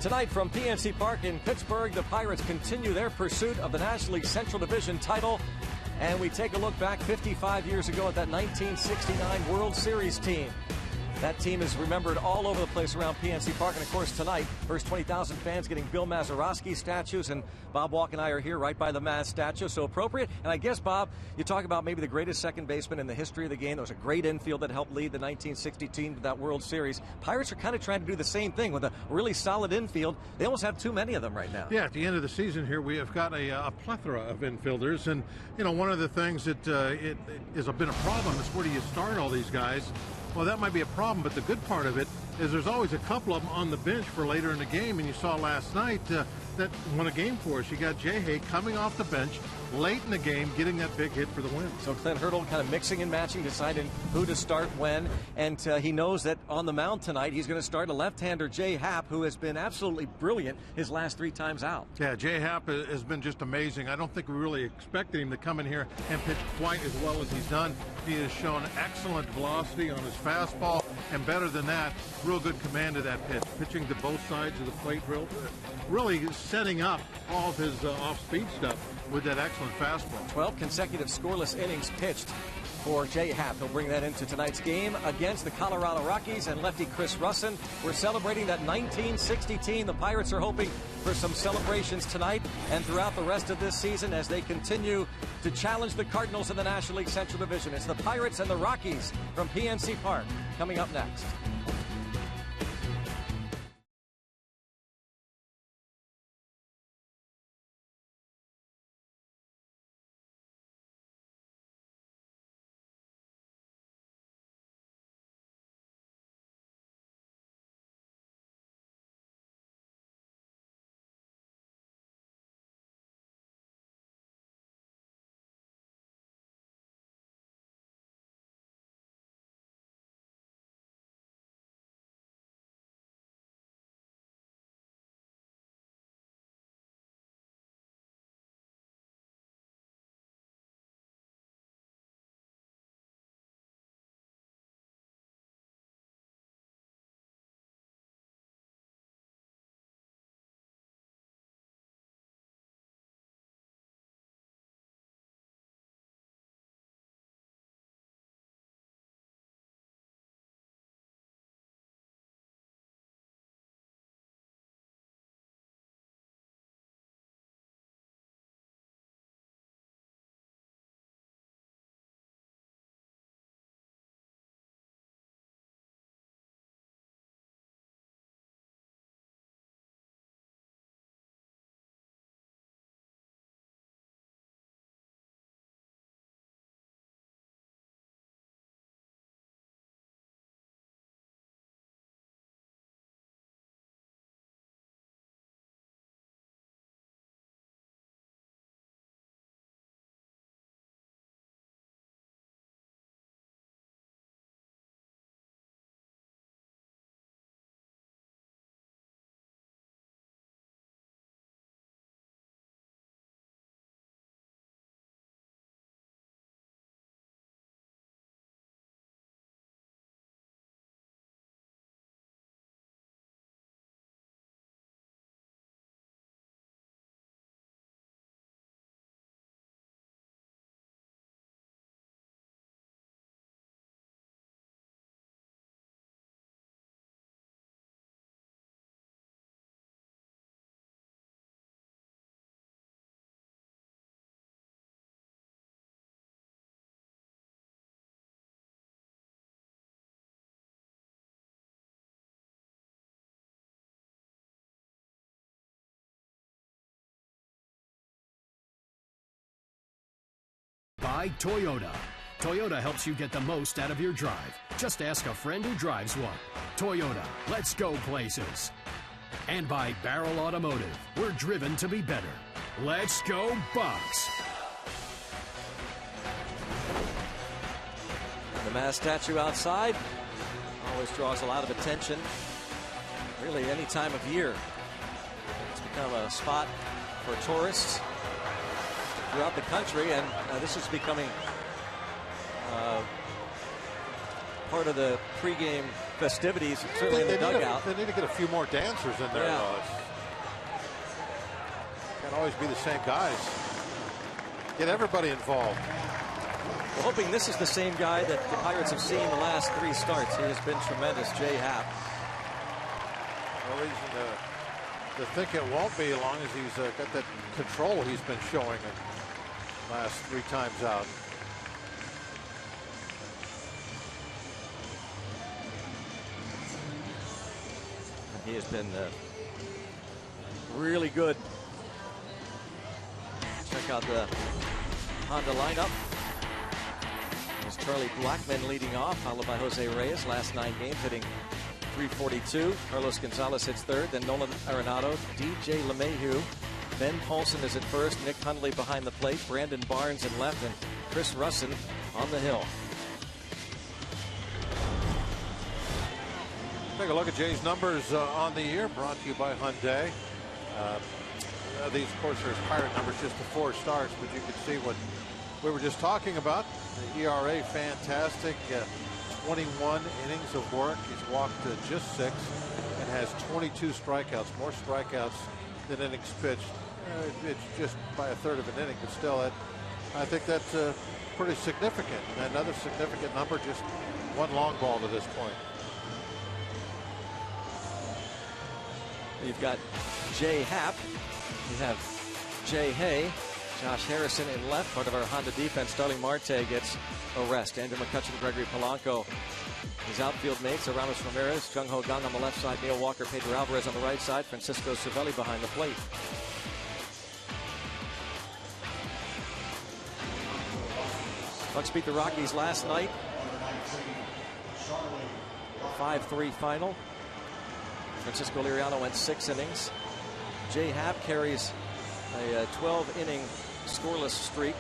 Tonight from PNC Park in Pittsburgh, the Pirates continue their pursuit of the National League Central Division title. And we take a look back 55 years ago at that 1969 World Series team. That team is remembered all over the place around PNC Park. And, of course, tonight, first 20,000 fans getting Bill Mazeroski statues. And Bob Walk and I are here right by the Maz statue, so appropriate. And I guess, Bob, you talk about maybe the greatest second baseman in the history of the game. There was a great infield that helped lead the 1960 team to that World Series. Pirates are kind of trying to do the same thing with a really solid infield. They almost have too many of them right now. Yeah, at the end of the season here, we have got a plethora of infielders. And, you know, one of the things that it has been a problem is where do you start all these guys? Well, that might be a problem, but the good part of it is there's always a couple of them on the bench for later in the game. And you saw last night that won a game for us. You got Jay Hay coming off the bench late in the game, getting that big hit for the win. So Clint Hurdle kind of mixing and matching, deciding who to start when. And he knows that on the mound tonight, he's going to start a left-hander, Jay Happ, who has been absolutely brilliant his last 3 times out. Yeah, Jay Happ has been just amazing. I don't think we really expected him to come in here and pitch quite as well as he's done. He has shown excellent velocity on his fastball, and better than that, real good command of that pitch. Pitching to both sides of the plate, really setting up all of his off-speed stuff with that excellent fastball. 12 consecutive scoreless innings pitched for Jay Happ. He'll bring that into tonight's game against the Colorado Rockies and lefty Chris Russin. We're celebrating that 1960 team. The Pirates are hoping for some celebrations tonight and throughout the rest of this season as they continue to challenge the Cardinals in the National League Central Division. It's the Pirates and the Rockies from PNC Park coming up next. By Toyota. Toyota helps you get the most out of your drive. Just ask a friend who drives one. Toyota, let's go places. And by Barrel Automotive. We're driven to be better. Let's go Bucks. The Maz statue outside always draws a lot of attention. Really any time of year. It's become a spot for tourists throughout the country, and this is becoming part of the pregame festivities, certainly in the dugout. They need to get a few more dancers in there. Yeah. Can't always be the same guys. Get everybody involved. We're hoping this is the same guy that the Pirates have seen the last 3 starts. He has been tremendous, Jay Happ. No reason to think it won't be, as long as he's got that control he's been showing the last 3 times out. He has been really good. Check out the Honda lineup. There's Charlie Blackmon leading off, followed by Jose Reyes. Last 9 games hitting .342. Carlos Gonzalez hits third. Then Nolan Arenado, DJ LeMahieu. Ben Paulson is at first. Nick Hundley behind the plate. Brandon Barnes in left. And Chris Russin on the hill. Take a look at Jay's numbers on the year, brought to you by Hyundai. These, of course, are his Pirate numbers, just the 4 starts, but you can see what we were just talking about. The ERA, fantastic. 21 innings of work. He's walked just 6 and has 22 strikeouts, more strikeouts than innings pitched. It's just by a third of an inning, but still, I think that's pretty significant. And another significant number, just 1 long ball to this point. You've got Jay Happ. You have Jay Hay. Josh Harrison in left, part of our Honda defense. Starling Marte gets a rest. Andrew McCutchen, Gregory Polanco. His outfield mates are Ramos Ramirez, Jung Ho Kang on the left side, Neil Walker, Pedro Alvarez on the right side, Francisco Cervelli behind the plate. Bucks beat the Rockies last night. 5-3 final. Francisco Liriano went 6 innings. Jay Happ carries a 12-inning scoreless streak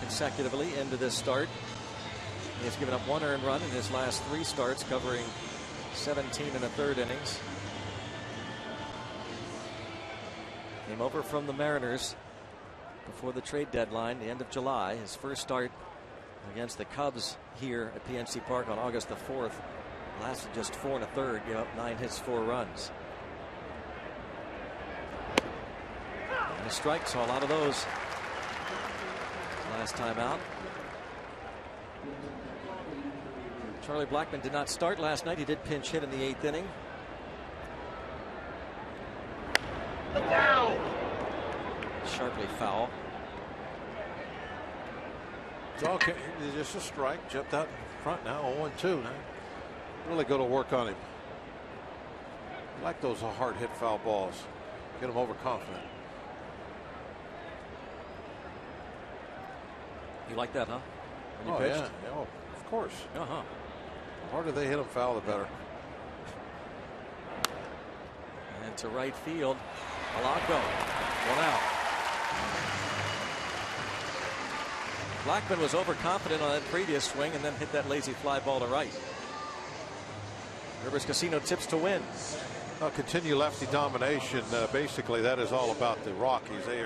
consecutively into this start. He has given up 1 earned run in his last 3 starts, covering 17 1/3 innings. Came over from the Mariners before the trade deadline, the end of July. His first start against the Cubs here at PNC Park on August the 4th. Lasted just 4 1/3, gave up 9 hits, 4 runs. And the strike, saw a lot of those last time out. Charlie Blackmon did not start last night. He did pinch hit in the 8th inning. Sharply foul. It's okay. It's just a strike. Jumped out in front now. 0-2 now. Really go to work on him. I like those hard hit foul balls. Get him overconfident. You like that, huh? When you pitched? Yeah. Oh, of course. The harder they hit him foul, the better. And to right field, Polanco. 1 out. Blackmon was overconfident on that previous swing and then hit that lazy fly ball to right. Rivers Casino tips to win. Continue lefty domination. Basically, that is all about the Rockies. They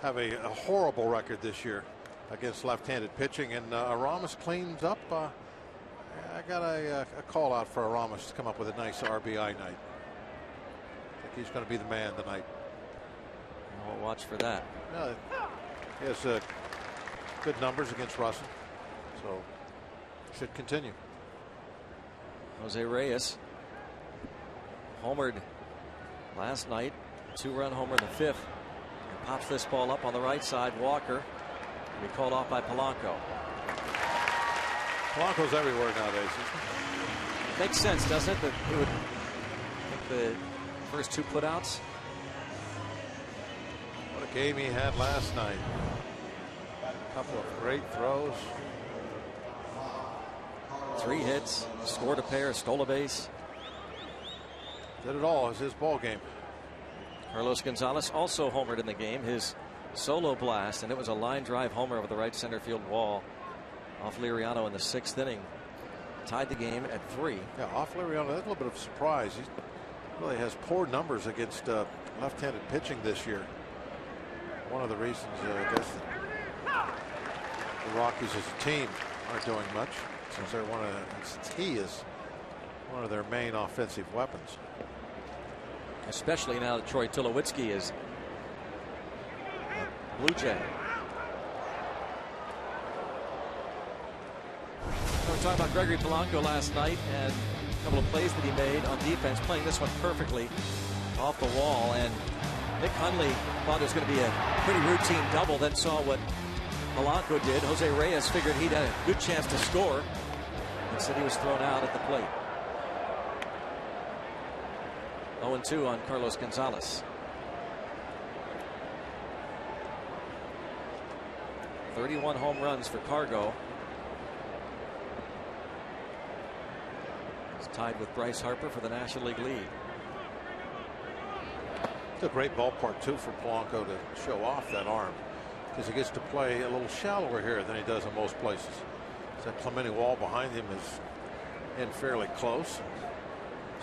have a horrible record this year against left-handed pitching, and Aramis cleans up. I got a call out for Aramis to come up with a nice RBI night. I think he's going to be the man tonight. We'll watch for that. He has good numbers against Russell, so should continue. Jose Reyes homered last night, 2-run homer in the 5th. And pops this ball up on the right side. Walker will be called off by Polanco. Polanco's everywhere nowadays. Makes sense, doesn't it, that he would take the first 2 putouts? What a game he had last night. A couple of great throws. 3 hits, scored a pair, stole a base. Did it all. It was his ball game. Carlos Gonzalez also homered in the game, his solo blast, and it was a line drive homer over the right center field wall off Liriano in the 6th inning. Tied the game at 3. Yeah, off Liriano. That's a little bit of a surprise. He really has poor numbers against left-handed pitching this year. One of the reasons, I guess, that the Rockies as a team aren't doing much, since he is one of their main offensive weapons. Especially now that Troy Tulowitzki is a Blue Jay. We were talking about Gregory Polanco last night and a couple of plays that he made on defense, playing this one perfectly off the wall. And Nick Hundley thought it was going to be a pretty routine double, then saw what Polanco did. Jose Reyes figured he'd had a good chance to score. Instead, he was thrown out at the plate. 0-2 on Carlos Gonzalez. 31 home runs for Cargo. He's tied with Bryce Harper for the National League lead. It's a great ballpark, too, for Polanco to show off that arm, because he gets to play a little shallower here than he does in most places. That Clemente wall behind him is in fairly close,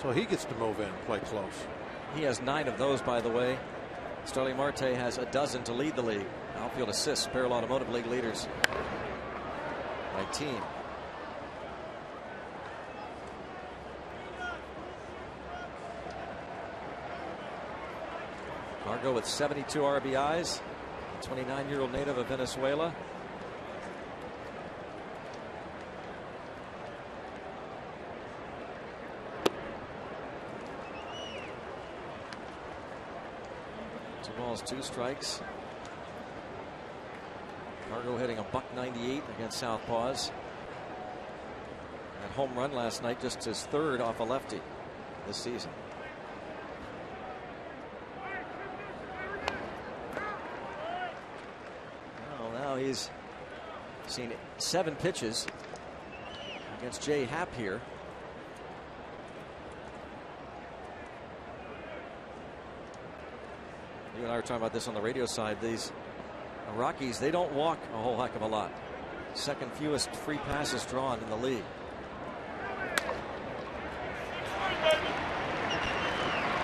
so he gets to move in and play close. He has 9 of those, by the way. Starling Marte has a dozen to lead the league. Outfield assists, Barrel Automotive League leaders by team. Cargo with 72 RBIs, 29-year-old native of Venezuela. Balls, 2 strikes. Cargo hitting a .198 against Southpaws. That home run last night, just his 3rd off a lefty this season. Well, now he's seen 7 pitches against Jay Happ here. You and I were talking about this on the radio side. These Rockies, they don't walk a whole heck of a lot. 2nd fewest free passes drawn in the league.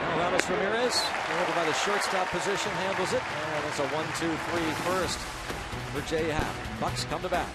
Now Ramos Ramirez, over by the shortstop position, handles it, and it's a 1-2-3 first for Jay Happ. Bucks come to bat.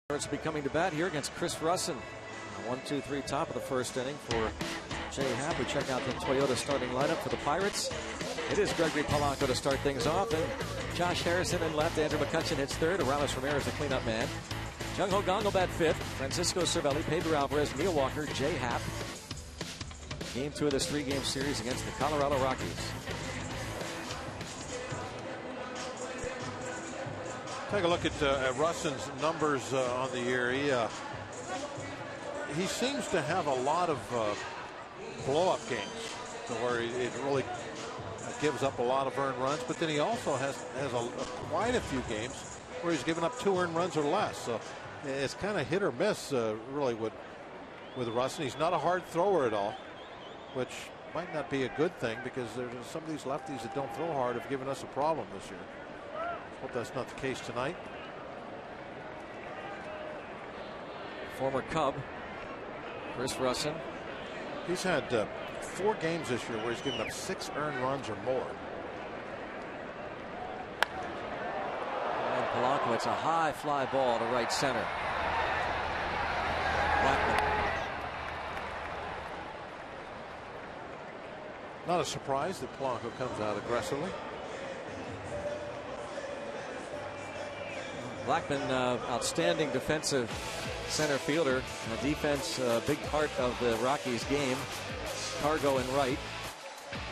It's be coming to bat here against Chris Russin. 1-2-3 top of the 1st inning for Jay Happ. We check out the Toyota starting lineup for the Pirates. It is Gregory Polanco to start things off, and Josh Harrison in left. Andrew McCutchen hits 3rd. Ramos Ramirez the cleanup man. Jung Ho Gong will bat 5th. Francisco Cervelli, Pedro Alvarez, Neil Walker, Jay Happ. Game 2 of this 3-game series against the Colorado Rockies. Take a look at Russin's numbers on the year. He seems to have a lot of blow-up games, to where it really gives up a lot of earned runs. But then he also has quite a few games where he's given up 2 earned runs or less. So it's kind of hit or miss, really, with Russin. He's not a hard thrower at all, which might not be a good thing, because there's some of these lefties that don't throw hard have given us a problem this year. Hope that's not the case tonight. Former Cub, Chris Russin. He's had 4 games this year where he's given up 6 earned runs or more. And Polanco, it's a high fly ball to right center. Blackman. Not a surprise that Polanco comes out aggressively. Blackman, outstanding defensive center fielder. Defense, a big part of the Rockies game. Cargo in right.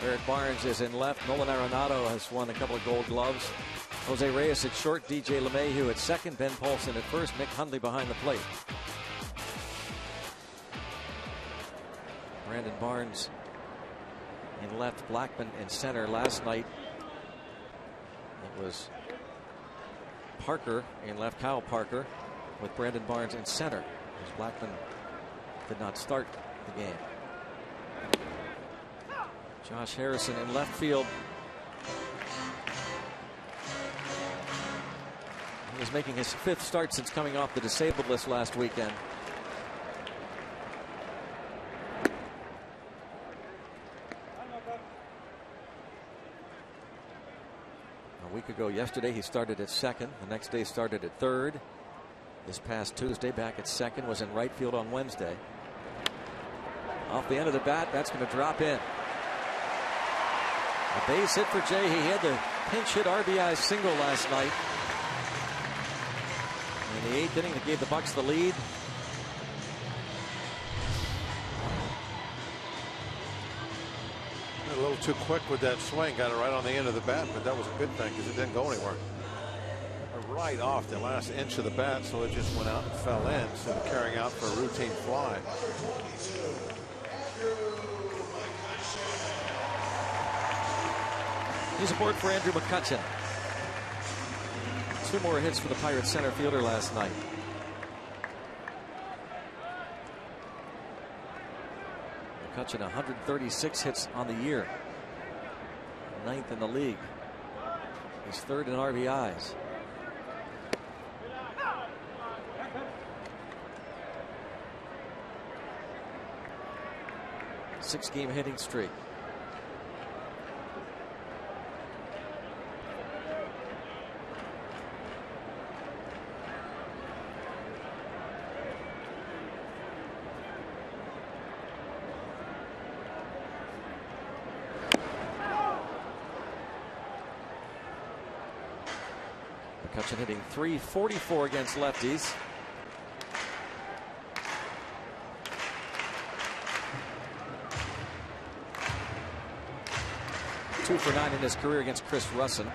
Eric Barnes is in left. Nolan Arenado has won a couple of Gold Gloves. Jose Reyes at short. DJ LeMahieu at second. Ben Paulson at first. Mick Hundley behind the plate. Brandon Barnes in left. Blackman in center. Last night it was Parker in left, Kyle Parker, with Brandon Barnes in center, as Blackman did not start the game. Josh Harrison in left field. He was making his 5th start since coming off the disabled list last weekend. A week ago yesterday he started at second. The next day started at third. This past Tuesday back at second, was in right field on Wednesday. Off the end of the bat, that's going to drop in. A base hit for Jay. He had the pinch hit RBI single last night. In the 8th inning that gave the Bucks the lead. A little too quick with that swing. Got it right on the end of the bat, but that was a good thing because it didn't go anywhere. Right off the last inch of the bat, so it just went out and fell in instead of carrying out for a routine fly. He's aboard for Andrew McCutchen. 2 more hits for the Pirates center fielder last night. McCutchen 136 hits on the year. 9th in the league. He's 3rd in RBIs. Six-game hitting streak. McCutchen hitting .344 against lefties. Two for 9 in his career against Chris Russin.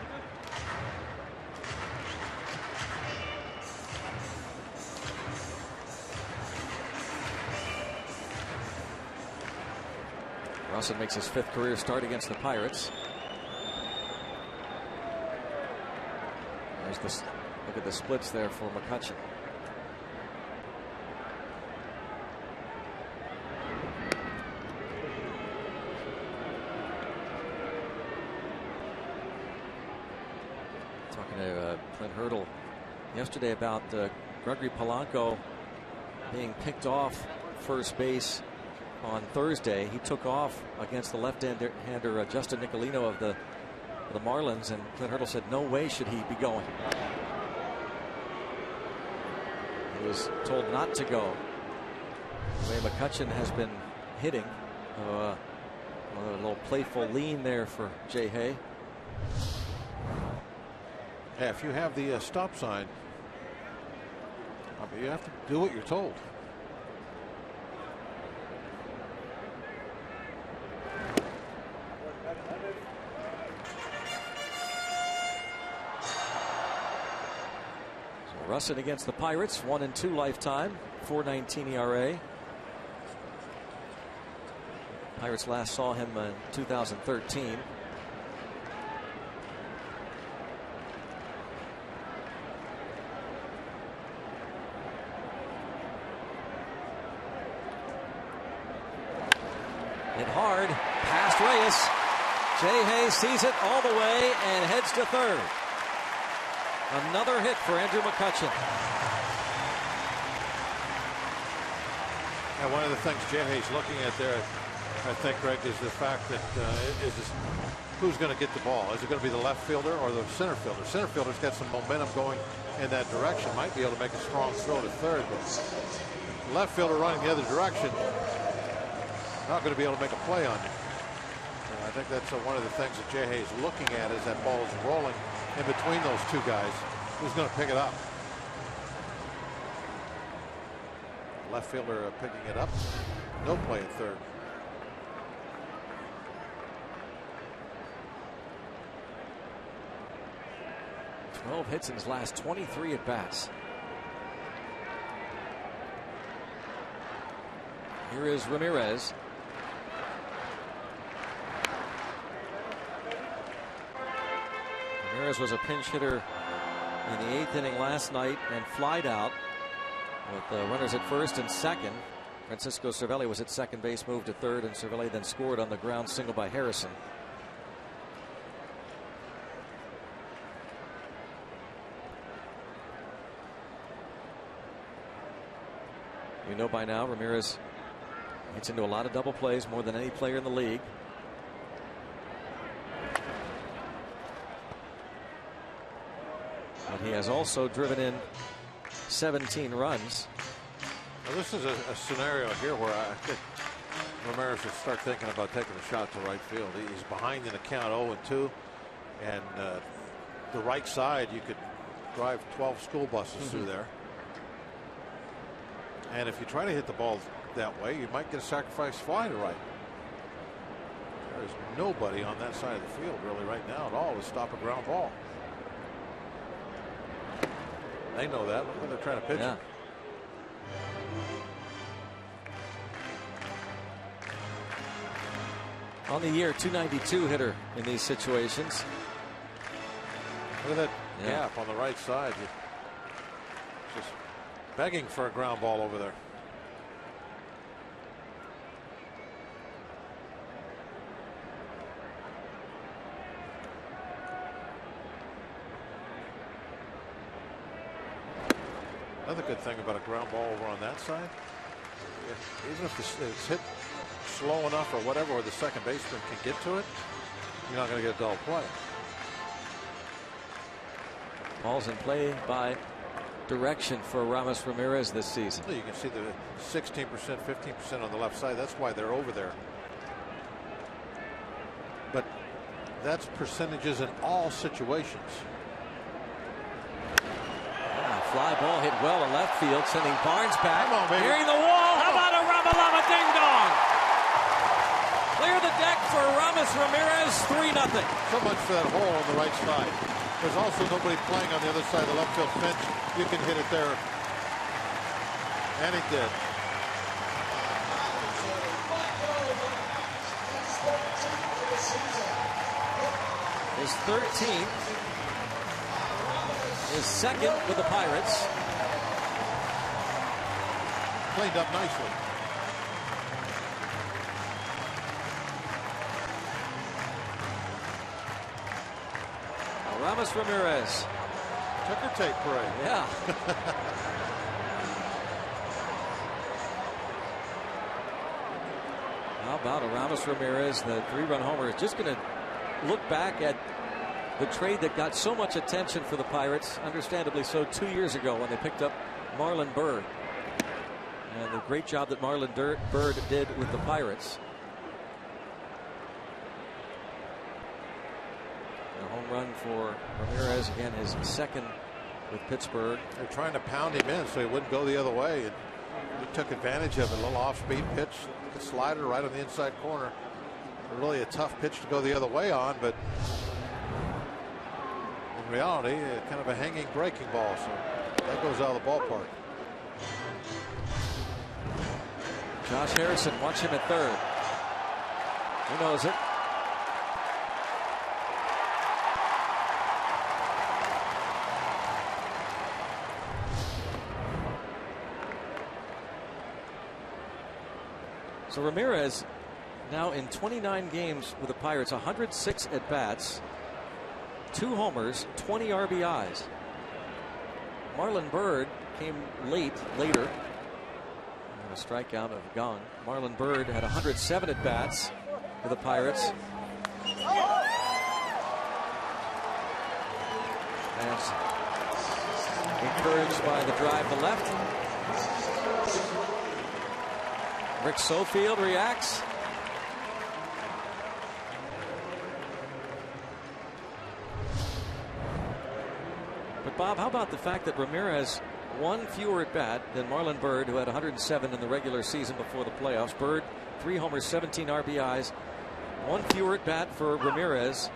Russin makes his 5th career start against the Pirates. There's this. Look at the splits there for McCutchen. Talking to Clint Hurdle yesterday about Gregory Polanco being picked off first base on Thursday. He took off against the left-hander Justin Nicolino of the Marlins, and Clint Hurdle said no way should he be going. He was told not to go. The way McCutchen has been hitting, a little playful lean there for Jay Hay. Yeah, if you have the stop sign, you have to do what you're told. Russin against the Pirates, 1-2 lifetime, 4.19 ERA. Pirates last saw him in 2013. Hit hard, past Reyes. Jay Hay sees it all the way and heads to third. Another hit for Andrew McCutchen. And one of the things Jay's looking at there, I think, Greg, is the fact that who's going to get the ball? Is it going to be the left fielder or the center fielder? Center fielder's got some momentum going in that direction. Might be able to make a strong throw to third, but the left fielder running the other direction, not going to be able to make a play on you. And I think that's one of the things that Jay is looking at as that ball is rolling in between those two guys. Who's going to pick it up? Left fielder picking it up. No play at third. Hits in his last 23 at bats. Here is Ramirez. Ramirez was a pinch hitter in the 8th inning last night and flied out with runners at first and second. Francisco Cervelli was at second base, moved to third, and Cervelli then scored on the ground single by Harrison. You know by now Ramirez gets into a lot of double plays, more than any player in the league. And he has also driven in 17 runs. Well, this is a scenario here where I think Ramirez should start thinking about taking a shot to right field. He's behind in the count 0-2, and the right side, you could drive 12 school buses through there. And if you try to hit the ball that way, you might get a sacrifice fly to right. There's nobody on that side of the field really right now at all to stop a ground ball. They know that. Look when they're trying to pitch it. On the year, .292 hitter in these situations. Look at that gap on the right side. Just begging for a ground ball over there. Another good thing about a ground ball over on that side, even if it's hit slow enough or whatever, or the second baseman can get to it, you're not going to get a double play. Balls in play by direction for Ramos Ramirez this season. You can see the 16%, 15% on the left side. That's why they're over there. But that's percentages in all situations. Fly ball hit well in left field, sending Barnes back. Come on, baby. Nearing the wall. How about a Ramalama ding dong? Clear the deck for Ramos Ramirez. 3-0. So much for that hole on the right side. There's also nobody playing on the other side of the left field fence. You can hit it there. And he did. His 13th. His second with the Pirates. Cleaned up nicely. Ramos Ramirez. Ticker tape parade. Yeah. How about a Ramos Ramirez, the 3-run homer, is just going to look back at the trade that got so much attention for the Pirates, understandably so, 2 years ago when they picked up Marlon Byrd. And the great job that Marlon Byrd did with the Pirates. A home run for Ramirez, again his second with Pittsburgh. They're trying to pound him in so he wouldn't go the other way. And he took advantage of it. A little off-speed pitch, a slider right on the inside corner. Really a tough pitch to go the other way on, but in reality, kind of a hanging breaking ball, so that goes out of the ballpark. Josh Harrison, watch him at third. He knows it. So Ramirez now in 29 games with the Pirates, 106 at bats, 2 homers, 20 RBIs. Marlon Byrd came later. And a strikeout of Gong. Marlon Byrd had 107 at bats for the Pirates. As encouraged by the drive to left. Rick Sofield reacts. But Bob, how about the fact that Ramirez one fewer at bat than Marlon Byrd, who had 107 in the regular season before the playoffs. Byrd 3 homers, 17 RBIs. One fewer at bat for Ramirez.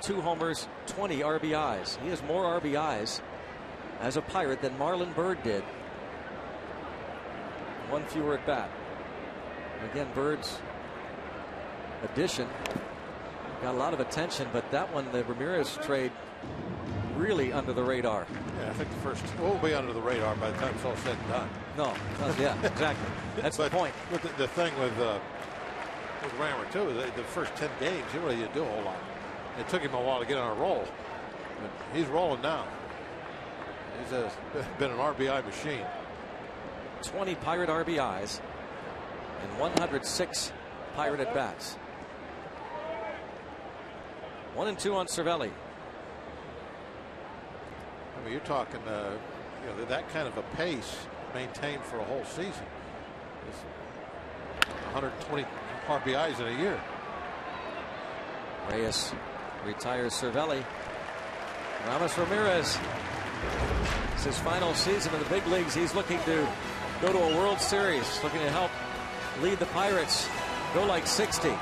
2 homers, 20 RBIs. He has more RBIs as a Pirate than Marlon Byrd did. One fewer at bat. Again, Bird's addition got a lot of attention, but that one, the Ramirez trade, really under the radar. Yeah, I think the first will be under the radar by the time it's all said and done. No, yeah, exactly. That's the point. But the thing with Rammer too is the first 10 games he really didn't do a whole lot. It took him a while to get on a roll, but he's rolling now. He's been an RBI machine. 20 Pirate RBIs and 106 Pirate at bats. 1-2 on Cervelli. I mean, you're talking, that kind of a pace maintained for a whole season. It's 120 RBIs in a year. Reyes retires Cervelli. Ramirez. It's his final season in the big leagues. He's looking to go to a World Series, looking to help lead the Pirates go like 60.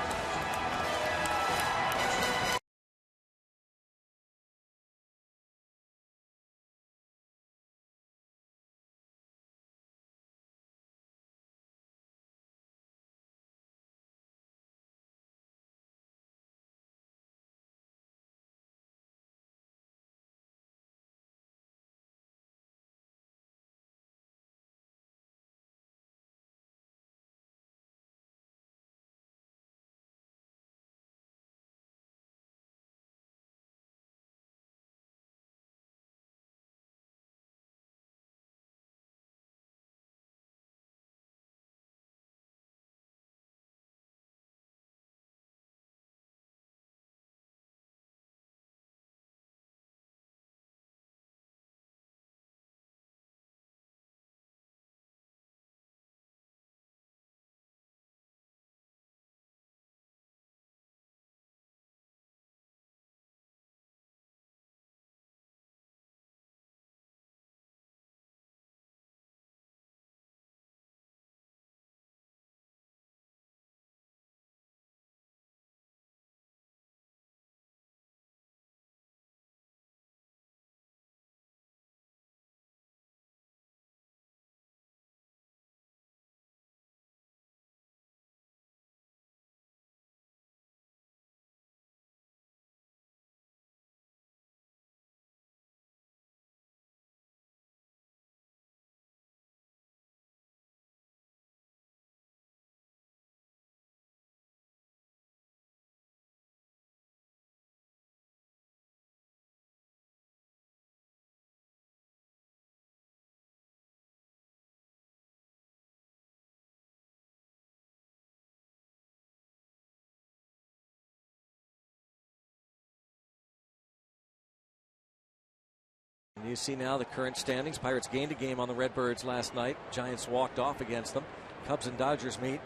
You see now the current standings. Pirates gained a game on the Redbirds last night. Giants walked off against them. Cubs and Dodgers meet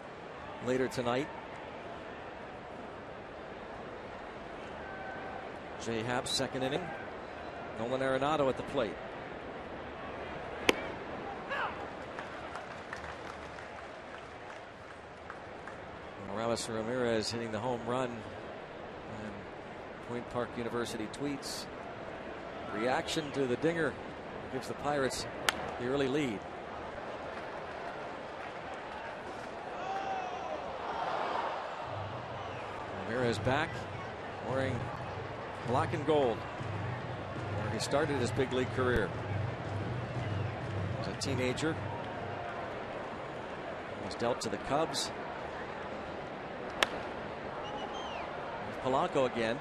later tonight. Jay Happ's second inning. Nolan Arenado at the plate. Morales Ramirez hitting the home run. And Point Park University tweets. Reaction to the dinger gives the Pirates the early lead. Ramirez back wearing black and gold, where he started his big league career as a teenager. Was dealt to the Cubs. Polanco again.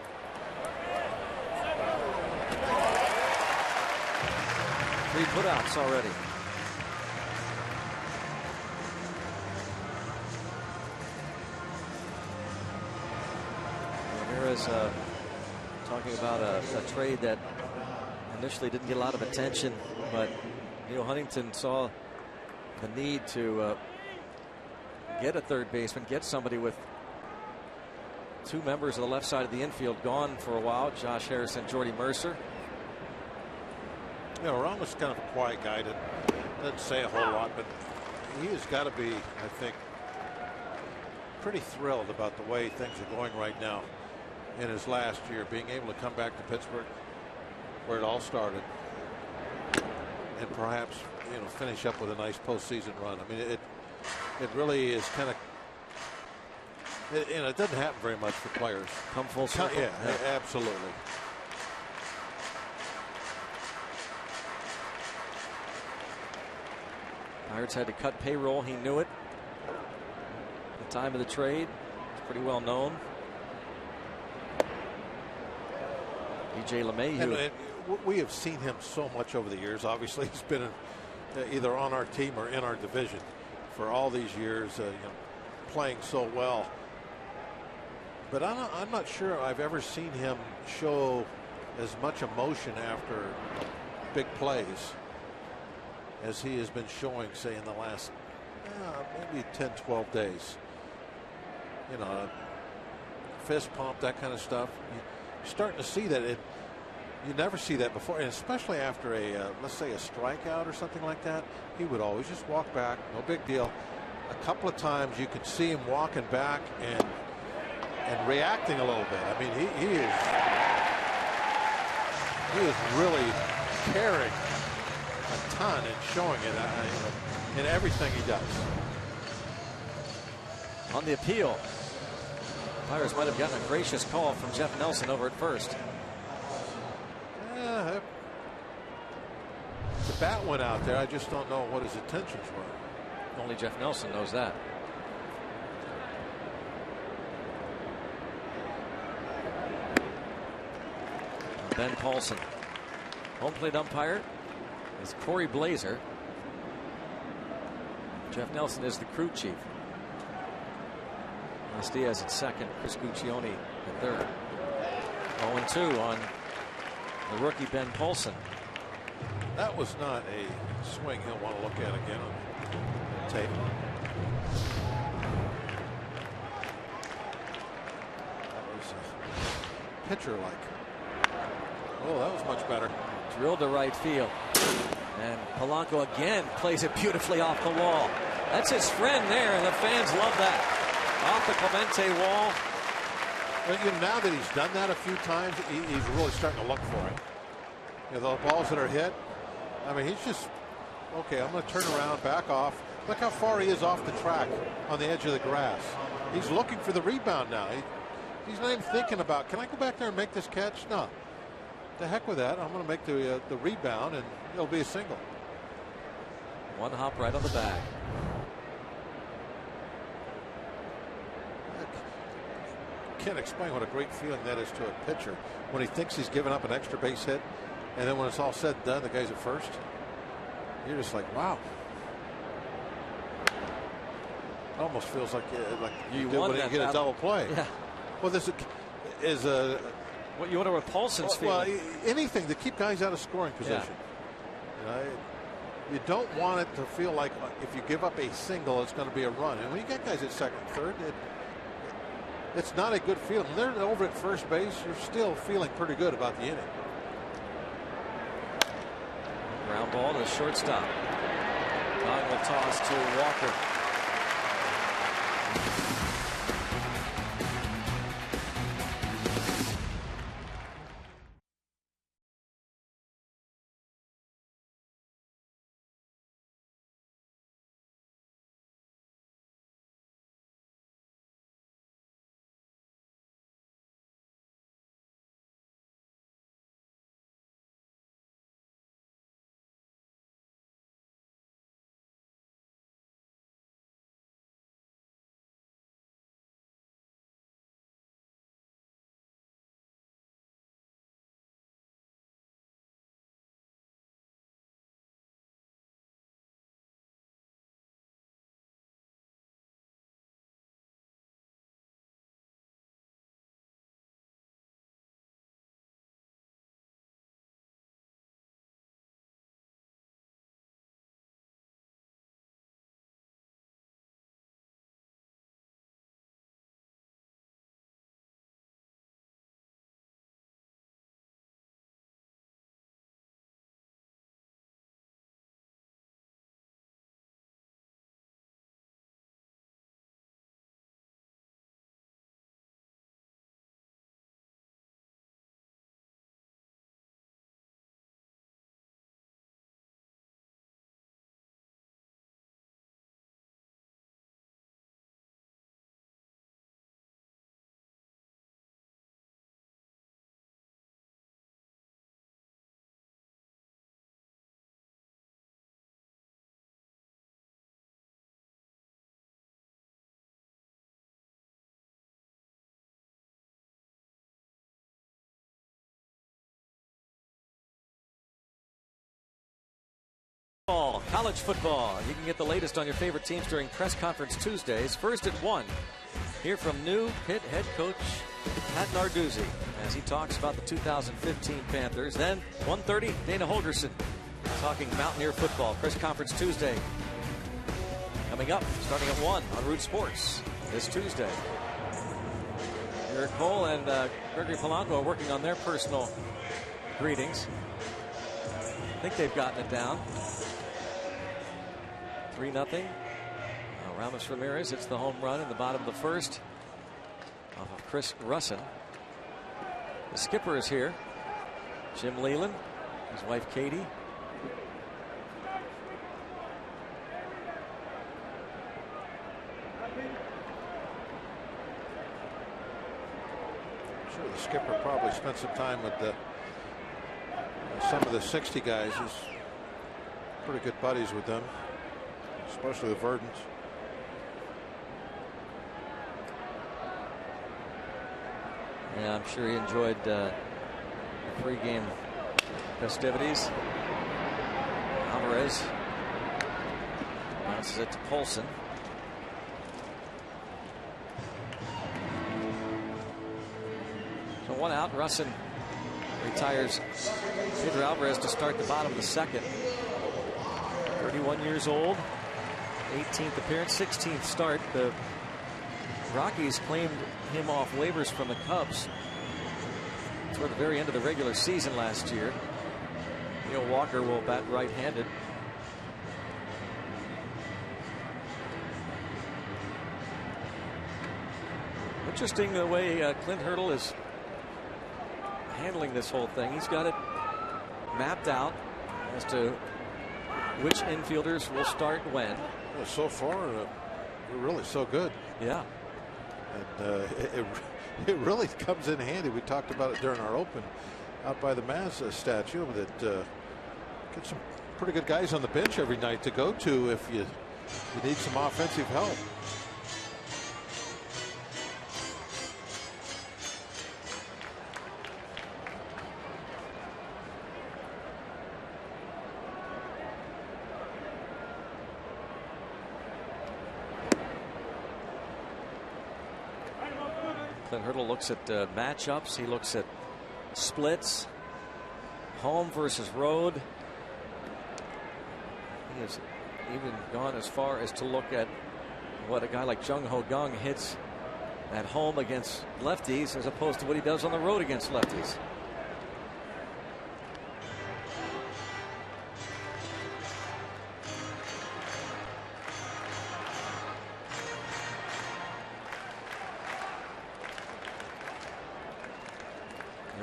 3 putouts already. Ramirez talking about a trade that initially didn't get a lot of attention, but Neil Huntington saw the need to get a third baseman, get somebody with 2 members of the left side of the infield gone for a while, Josh Harrison, Jordy Mercer. You know, Ramos kind of a quiet guy that doesn't say a whole lot, but he has got to be, I think, pretty thrilled about the way things are going right now in his last year, being able to come back to Pittsburgh where it all started and perhaps, you know, finish up with a nice postseason run. I mean, it really is kind of, you know, it doesn't happen very much for players. Come full circle. Yeah, absolutely. Pirates had to cut payroll. He knew it. At the time of the trade, it's pretty well known. DJ LeMahieu. And we have seen him so much over the years. Obviously, he's been either on our team or in our division for all these years, you know, playing so well. But I'm not sure I've ever seen him show as much emotion after big plays as he has been showing, say, in the last maybe 10, 12 days. You know, fist pump, that kind of stuff. You're starting to see that. You never see that before, and especially after a let's say a strikeout or something like that. He would always just walk back, no big deal. A couple of times you could see him walking back and reacting a little bit. I mean, he is really caring a ton and showing it in everything he does. On the appeal, Pirates might have gotten a gracious call from Jeff Nelson over at first. The bat went out there. I just don't know what his intentions were. Only Jeff Nelson knows that. Ben Paulson. Home plate umpire is Corey Blazer. Jeff Nelson is the crew chief. Las Diaz at second. Chris Guccione at third. 0-2 on the rookie Ben Paulson. That was not a swing he'll want to look at again on tape. That was pitcher-like. Oh, that was much better. Drilled to right field. And Polanco again plays it beautifully off the wall. That's his friend there, and the fans love that. Off the Clemente wall. Well, you know, now that he's done that a few times, he's really starting to look for it. You know, the balls that are hit, I mean, he's just, okay, I'm going to turn around, back off. Look how far he is off the track on the edge of the grass. He's looking for the rebound now. He's not even thinking about, can I go back there and make this catch? No. The heck with that. I'm going to make the rebound, and it'll be a single. One hop right on the bag. Can't explain what a great feeling that is to a pitcher when he thinks he's given up an extra base hit, and then when it's all said and done, the guy's at first. You're just like, wow. It almost feels like you did when you get a double play. Yeah. Well, this is a. What you wonder what Paulson's feeling. Well, anything to keep guys out of scoring position. Yeah. You don't want it to feel like if you give up a single, it's going to be a run. And when you get guys at second, third, it's not a good feeling. When they're over at first base, you're still feeling pretty good about the inning. Ground ball to the shortstop. Dog will toss to Walker. College football. You can get the latest on your favorite teams during Press Conference Tuesdays. First at 1. Hear from new Pitt head coach Pat Narduzzi as he talks about the 2015 Panthers. Then 1:30, Dana Holgerson talking Mountaineer football. Press Conference Tuesday coming up starting at 1 on Root Sports this Tuesday. Eric Cole and Gregory Polanco are working on their personal greetings. I think they've gotten it down. 3-0. Ramos Ramirez hits the home run in the bottom of the first off of Chris Russin. The skipper is here. Jim Leland, his wife Katie. I'm sure the skipper probably spent some time with some of the 60 guys. He's pretty good buddies with them, especially the Verdants. Yeah, I'm sure he enjoyed the pregame festivities. Alvarez bounces it to Polson. So 1 out. Russin retires Pedro Alvarez to start the bottom of the second. 31 years old. 18th appearance, 16th start. The Rockies claimed him off waivers from the Cubs toward the very end of the regular season last year. Neil Walker will bat right-handed. Interesting the way Clint Hurdle is handling this whole thing. He's got it mapped out as to which infielders will start when. Well, so far, we're really so good. Yeah. And it really comes in handy. We talked about it during our open out by the Maz statue that get some pretty good guys on the bench every night to go to if you need some offensive help. Clint Hurdle looks at matchups. He looks at splits, home versus road. He has even gone as far as to look at what a guy like Jung Ho Kang hits at home against lefties as opposed to what he does on the road against lefties.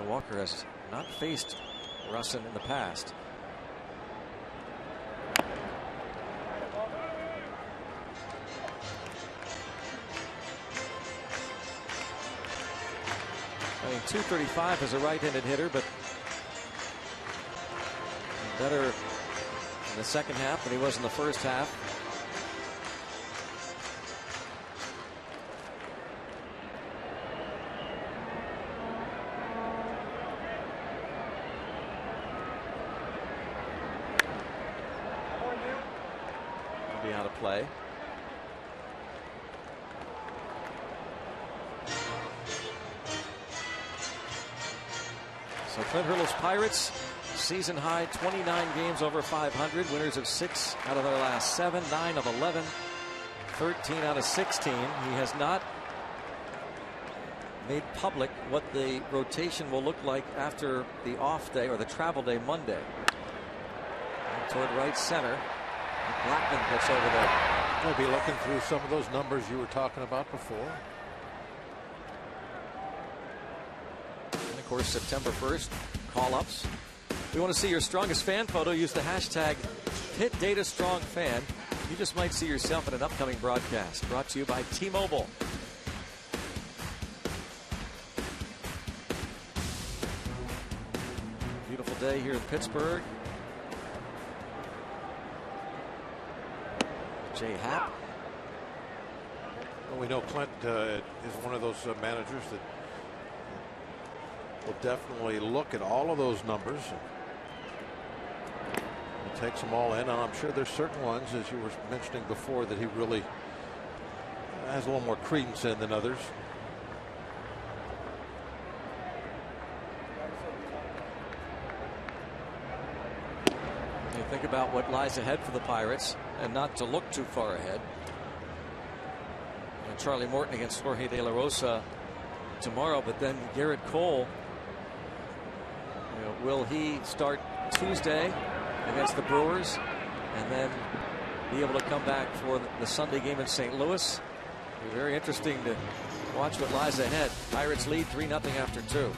Walker has not faced Russin in the past. I mean, .235 as a right-handed hitter, but better in the second half than he was in the first half. Out of play. So Clint Hurdle's Pirates season high 29 games over 500, winners of 6 out of their last 7, 9 of 11, 13 out of 16. He has not made public what the rotation will look like after the off day or the travel day Monday. And toward right center. Blackman gets over there. We'll be looking through some of those numbers you were talking about before. And of course, September 1st, call-ups. We want to see your strongest fan photo. Use the hashtag #PittDataStrongFan. You just might see yourself in an upcoming broadcast. Brought to you by T-Mobile. Beautiful day here in Pittsburgh. Jay Happ. Well, we know Clint is one of those managers that will definitely look at all of those numbers and takes them all in, and I'm sure there's certain ones, as you were mentioning before, that he really has a little more credence in than others. You think about what lies ahead for the Pirates, and not to look too far ahead. And Charlie Morton against Jorge De La Rosa tomorrow, but then Garrett Cole, will he start Tuesday against the Brewers and then be able to come back for the Sunday game in St. Louis? It'll be very interesting to watch what lies ahead. Pirates lead 3-0 after 2.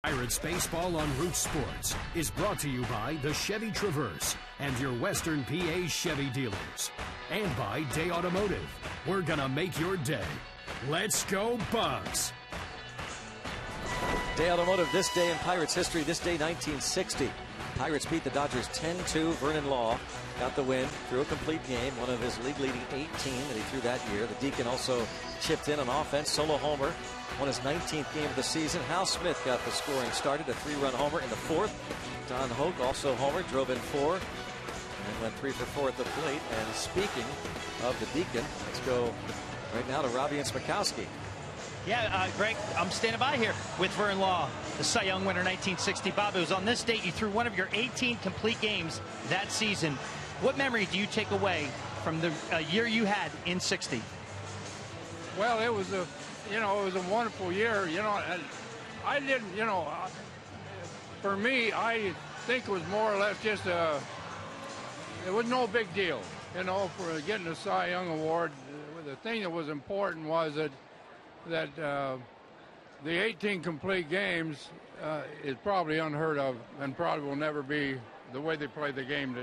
Pirates Baseball on Root Sports is brought to you by the Chevy Traverse and your Western PA Chevy dealers. And by Day Automotive. We're gonna make your day. Let's go Bucks! Day Automotive, this day in Pirates history, this day 1960. Pirates beat the Dodgers 10-2. Vernon Law got the win through a complete game, one of his league-leading 18 that he threw that year. The Deacon also chipped in on offense, solo homer, won his 19th game of the season. Hal Smith got the scoring started, a 3-run homer in the 4th. Don Hoke also homered, drove in 4, and went 3 for 4 at the plate. And speaking of the Deacon, let's go right now to Robbie and Smikowski. Yeah, Greg, I'm standing by here with Vern Law, the Cy Young winner 1960. Bob, it was on this date you threw one of your 18 complete games that season. What memory do you take away from the year you had in 60? Well, it was a wonderful year. I didn't, for me, I think it was more or less just it was no big deal, for getting the Cy Young Award. The thing that was important was that the 18 complete games is probably unheard of and probably will never be the way they play the game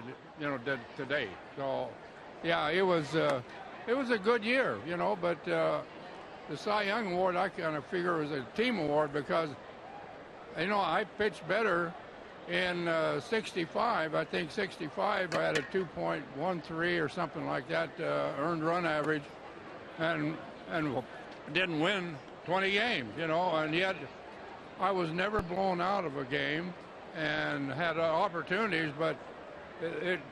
today. So, yeah, it was a good year, but the Cy Young Award I kind of figure was a team award because, I pitched better in 65. I think 65 I had a 2.13 or something like that earned run average, and didn't win 20 games, and yet I was never blown out of a game and had opportunities. But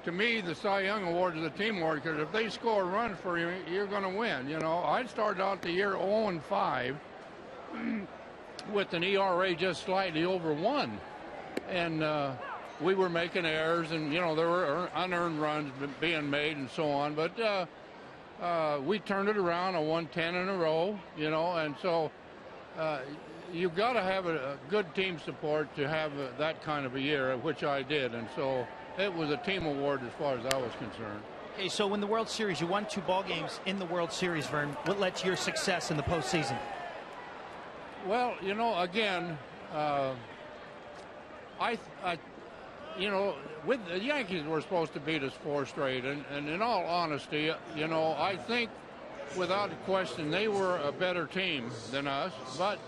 to me, the Cy Young Award is a team award because if they score a run for you, you're going to win. I started out the year 0-5 with an ERA just slightly over 1, and we were making errors, and there were unearned runs being made and so on. But we turned it around. I won 10 in a row, and so you've got to have a good team support to have that kind of a year, which I did. And so it was a team award as far as I was concerned. Okay, so in the World Series, you won 2 ball games in the World Series, Vern. What led to your success in the postseason? Well, again, you know, with the Yankees were supposed to beat us 4 straight, and in all honesty, you know, I think without question they were a better team than us, but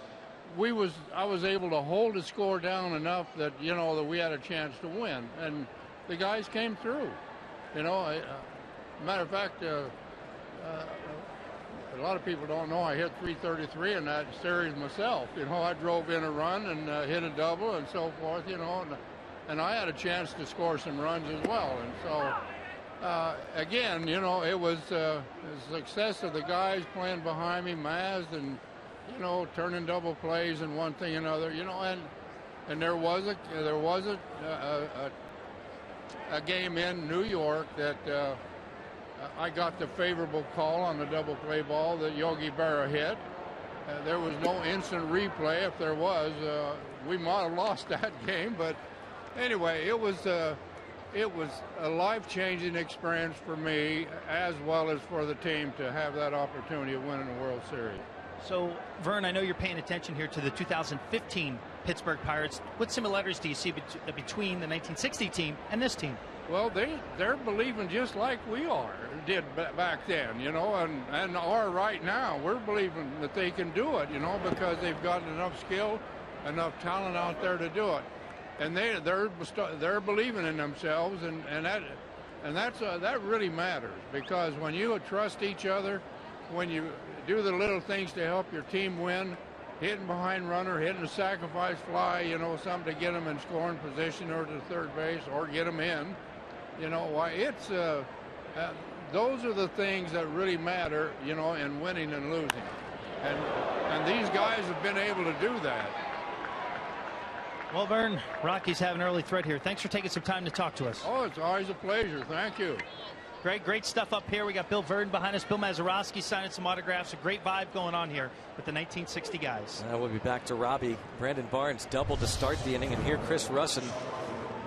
I was able to hold the score down enough that, you know, that we had a chance to win, and the guys came through. You know, matter of fact, a lot of people don't know I hit .333 in that series myself. You know, I drove in a run and hit a double and so forth, you know, and I had a chance to score some runs as well. And so, again, you know, it was the success of the guys playing behind me, Maz, and, you know, turning double plays and one thing and another, you know, and there was a game in New York that I got the favorable call on the double play ball that Yogi Berra hit. There was no instant replay. If there was, we might have lost that game. But anyway, it was a life-changing experience for me as well as for the team to have that opportunity of winning the World Series. So, Vern, I know you're paying attention here to the 2015 Pittsburgh Pirates. What similarities do you see between the 1960 team and this team? Well, they're believing just like we did back then, you know, and are right now. We're believing that they can do it, you know, because they've got enough skill, enough talent out there to do it, and they're believing in themselves, and that really matters, because when you trust each other, when you do the little things to help your team win, hitting behind runner, hitting a sacrifice fly, you know, something to get them in scoring position or to third base or get them in, you know, why it's those are the things that really matter, you know, in winning and losing, and these guys have been able to do that. Well, Vern, Rockies have an early threat here. Thanks for taking some time to talk to us. Oh, it's always a pleasure. Thank you. Greg, great stuff up here. We got Bill Verdon behind us. Bill Mazeroski signing some autographs. A great vibe going on here with the 1960 guys. We'll be back to Robbie. Brandon Barnes doubled to start the inning, and here Chris Russ and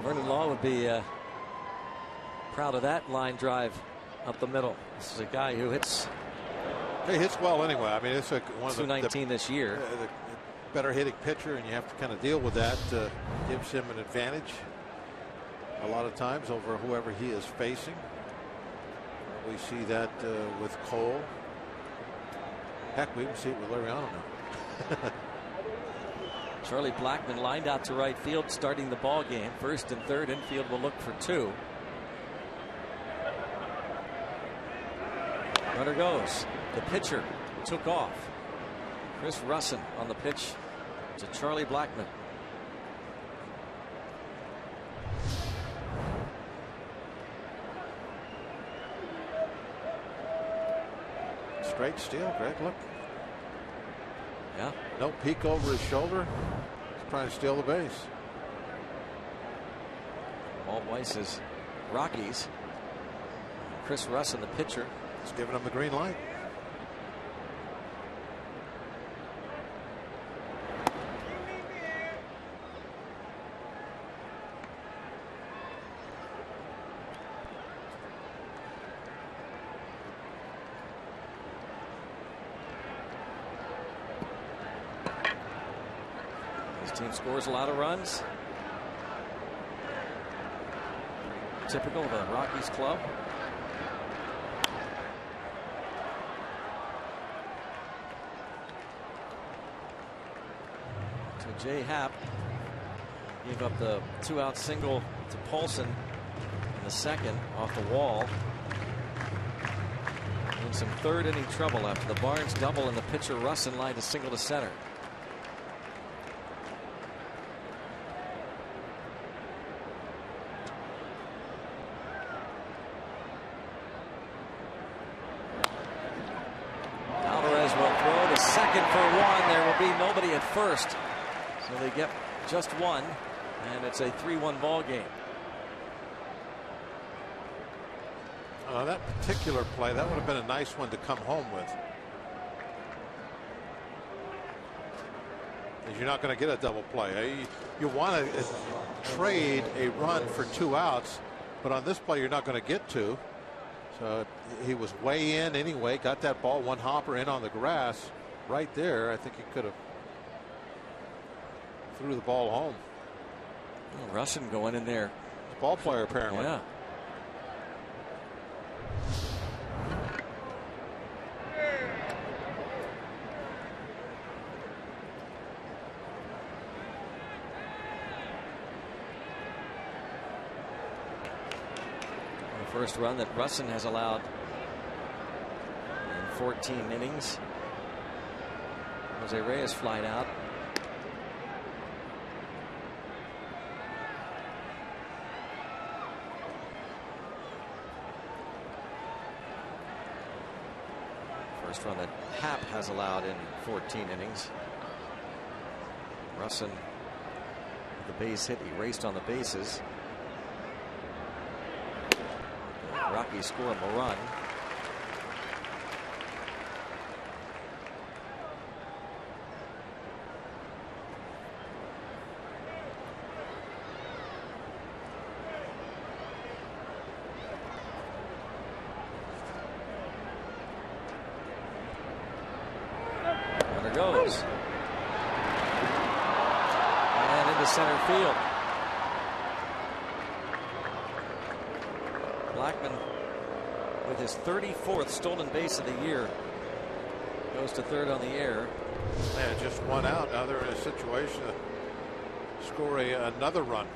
Vernon Law would be proud of that line drive up the middle. This is a guy who hits. He hits well anyway. I mean, it's one of 219 this year. The better hitting pitcher, and you have to kind of deal with that. Gives him an advantage a lot of times over whoever he is facing. We see that with Cole. Heck, we even see it with Liriano now. Charlie Blackmon lined out to right field, starting the ball game. First and third, infield will look for 2. Runner goes. The pitcher took off. Chris Russin on the pitch to Charlie Blackmon. Straight steal, Greg, look. Yeah. No peek over his shoulder. He's trying to steal the base. Walt Weiss's Rockies. Chris Russin, the pitcher. He's giving him the green light. Team scores a lot of runs. Typical of a Rockies club. To Jay Happ. Gave up the 2-out single to Paulson in the second off the wall. In some third inning trouble after the Barnes double and the pitcher Russin lined a single to center. Nobody at first, so they get just one, and it's a 3-1 ball game. That particular play, that would have been a nice one to come home with. Because you're not going to get a double play. You want to trade a run for 2 outs, but on this play you're not going to get 2. So he was way in anyway, got that ball, one hopper in on the grass right there. I think he could have threw the ball home. Russin going in there ball player, apparently. Yeah. The first run that Russin has allowed in 14 innings. Jose Reyes flied out. First run that Happ has allowed in 14 innings. Russin, the base hit, he raced on the bases. Rockies score him a run. Runner goes. And into center field. Blackman, with his 34th stolen base of the year, goes to third on the air. Yeah, just one out. Now they're in a situation to score another run.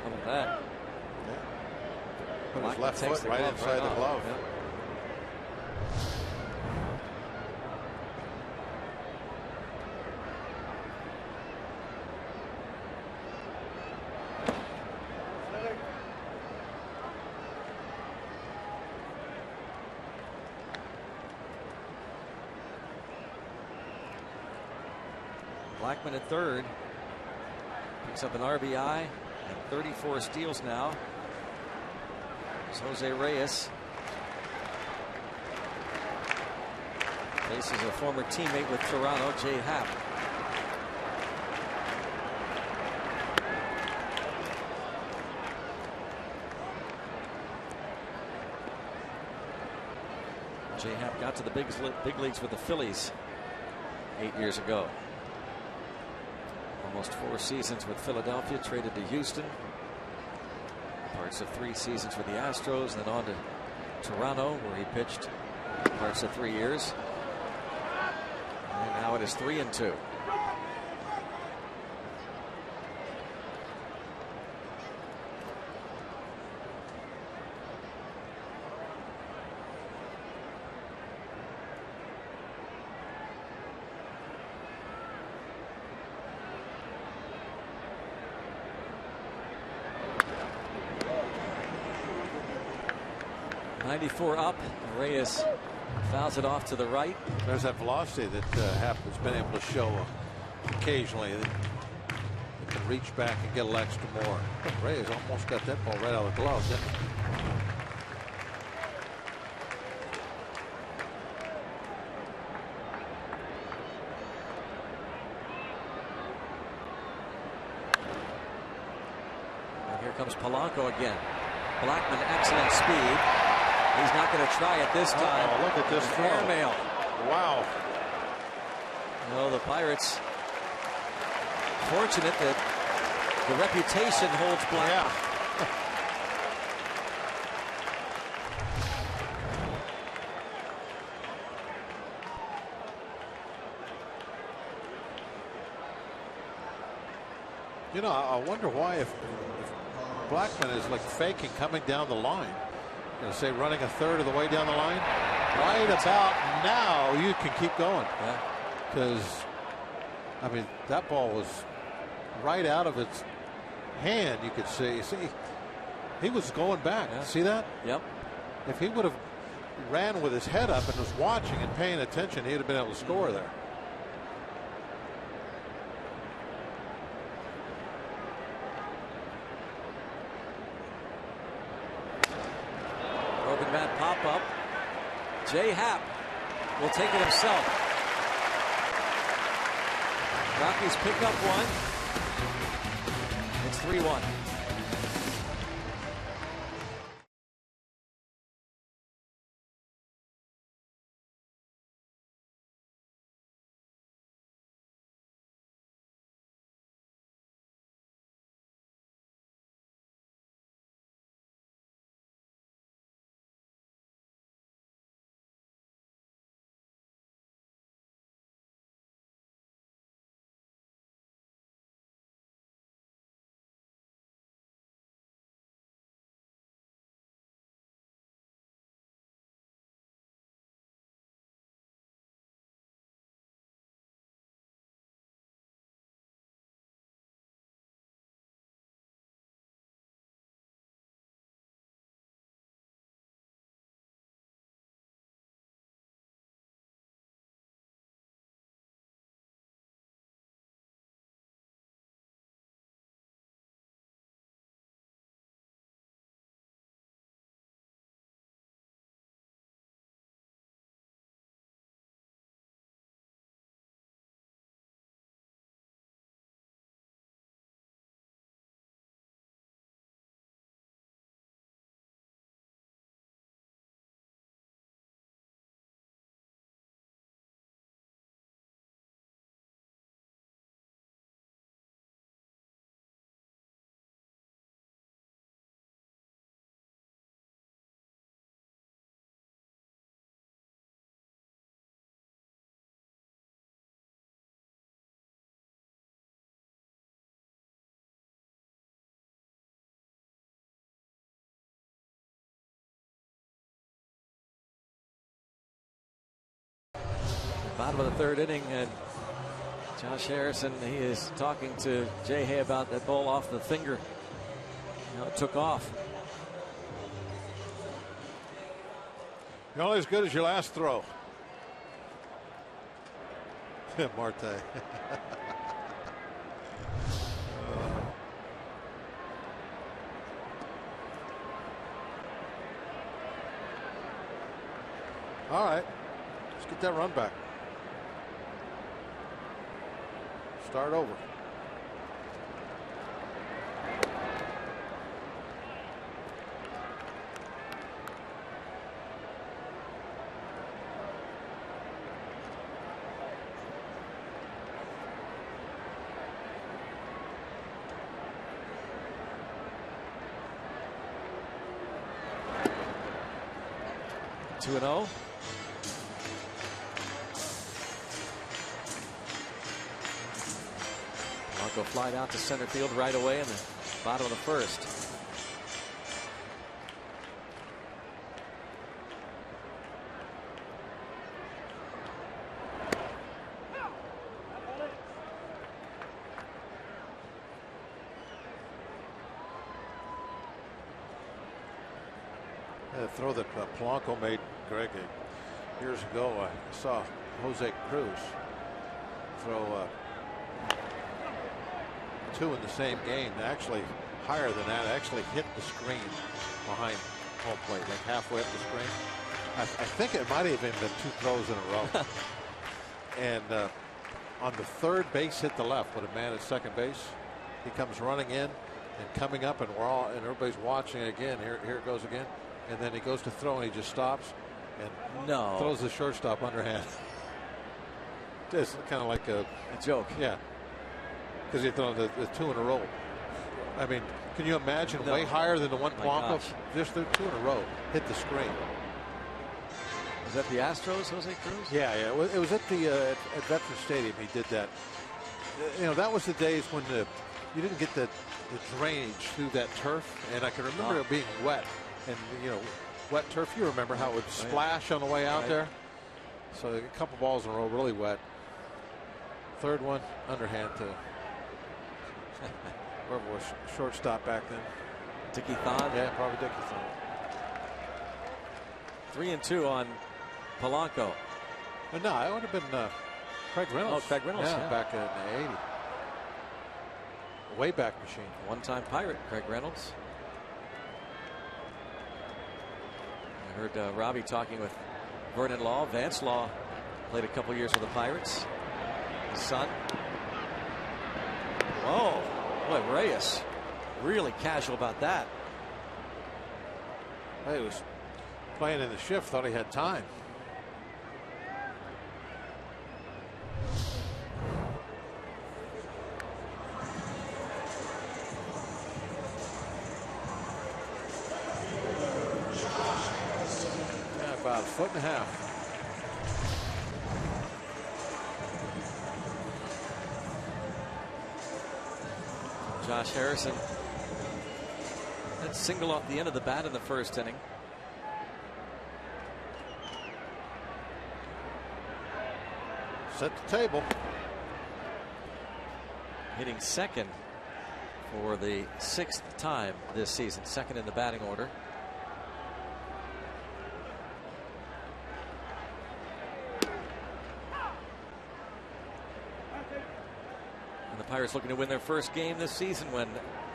How about that? Yeah. Put his Blackman left takes foot right inside the off. glove. Yep. Blackman at third. Picks up an RBI and 34 steals now. It's Jose Reyes. Faces a former teammate with Toronto, Jay Happ. Jay Happ got to the big leagues with the Phillies 8 years ago. Almost 4 seasons with Philadelphia, traded to Houston. Parts of 3 seasons with the Astros, then on to Toronto, where he pitched parts of 3 years. And now it is 3-2. .94 up. Reyes fouls it off to the right. There's that velocity that Happ has been able to show occasionally. That can reach back and get a little extra more. Reyes almost got that ball right out of the glove, didn't he? And here comes Polanco again. Blackman, excellent speed. He's not going to try it this time. Oh, look at this throw. Airmail. Wow. No, the Pirates fortunate that the reputation holds Blackman. Yeah. You know, I wonder why if Blackman is like faking coming down the line. Going to say running a third of the way down the line. Right about now, you can keep going. Yeah. Because, I mean, that ball was right out of its hand. You could see. He was going back. Yeah. See that? Yep. If he would have ran with his head up and was watching and paying attention, he'd have been able to score there. Broken bat pop up. Jay Happ will take it himself. Rockies pick up one. It's 3-1. Bottom of the third inning, and Josh Harrison, he is talking to Jay Hay about that ball off the finger. How it took off. You're only as good as your last throw. Marte. All right, let's get that run back. Start over. Two and 0. Go flied out to center field right away in the bottom of the first. The throw that Polanco made, Greg, years ago, I saw Jose Cruz throw two in the same game, actually higher than that, actually hit the screen behind home plate, like halfway up the screen. I think it might have even been two throws in a row. And on the third base hit the left with a man at second base. He comes running in and coming up, and everybody's watching again. Here it goes again. And then he goes to throw and he just stops and throws the shortstop underhand. Just kind of like a joke. Yeah. Because he threw the two in a row. I mean, can you imagine way higher than the one Polanco? Just the two in a row hit the screen. Was that the Astros, Jose Cruz? Yeah. It was at the at Veterans Stadium. He did that. You know, that was the days when you didn't get the drainage through that turf, and I can remember it being wet, and wet turf. You remember how it would splash on the way out there. So a couple balls in a row, really wet. Third one underhand to whoever was shortstop back then. Dickie Thon. Yeah, probably Dickie Thon. 3-2 on Polanco. No, it would have been Craig Reynolds. Oh, Craig Reynolds. Yeah. Back in the 80s. Wayback Machine. One-time Pirate, Craig Reynolds. I heard Robbie talking with Vernon Law. Vance Law played a couple years with the Pirates. His son. Whoa, boy, Reyes. Really casual about that. He was playing in the shift, thought he had time. Yeah, about a foot and a half. Josh Harrison. That single off the end of the bat in the first inning. Set the table. Hitting second for the 6th time this season. Second in the batting order. And the Pirates looking to win their first game this season when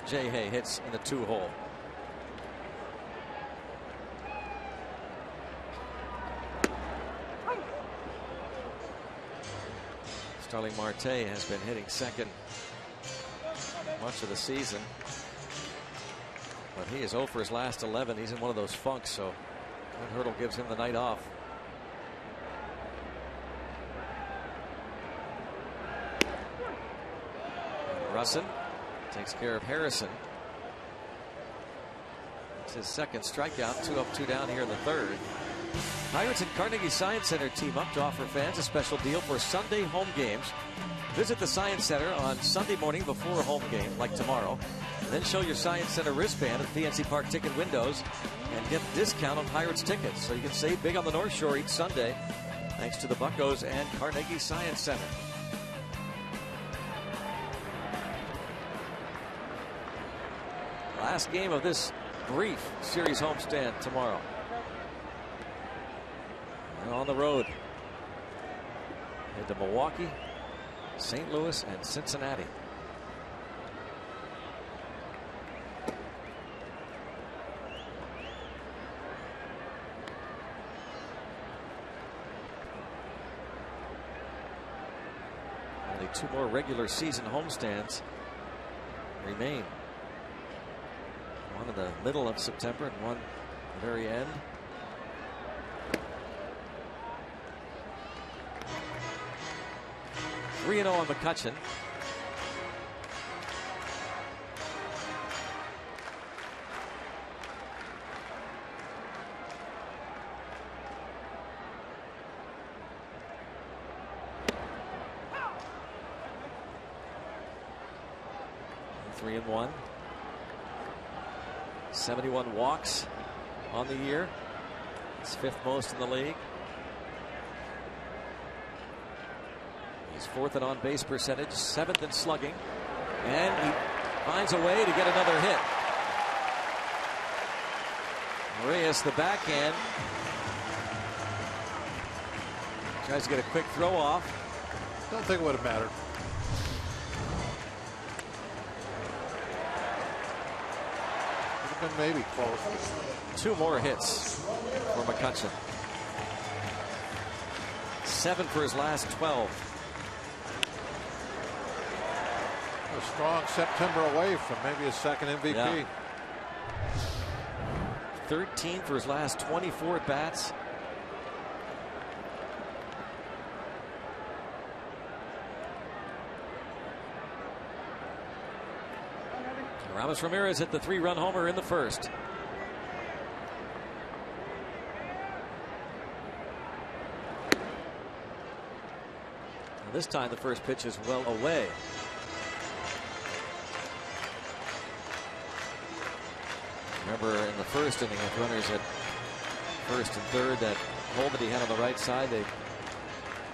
Jay Hay hits in the 2-hole. Starling Marte has been hitting second much of the season, but he is 0 for his last 11. He's in one of those funks, so that hurdle gives him the night off. Russin takes care of Harrison. It's his second strikeout. 2 up, 2 down here in the third. Pirates and Carnegie Science Center team up to offer fans a special deal for Sunday home games. Visit the Science Center on Sunday morning before a home game, like tomorrow. Then show your Science Center wristband at PNC Park ticket windows and get a discount on Pirates tickets. So you can save big on the North Shore each Sunday thanks to the Buccos and Carnegie Science Center. Last game of this brief series homestand tomorrow. And on the road, head to Milwaukee, St. Louis, and Cincinnati. Only 2 more regular season homestands remain. One in the middle of September and one at the very end. Three 3-0 on McCutchen. Three and 1. 71 walks on the year. It's 5th most in the league. He's 4th in on base percentage, 7th in slugging, and he finds a way to get another hit. Ramirez, the backhand, tries to get a quick throw off. Don't think it would have mattered. Maybe close. 2 more hits for McCutchen. 7 for his last 12. A strong September away from maybe his second MVP. Yeah. 13 for his last 24 at bats. Ramirez hit the 3-run homer in the first. And this time the first pitch is well away. Remember in the first inning, with runners at first and third, that hole that he had on the right side, they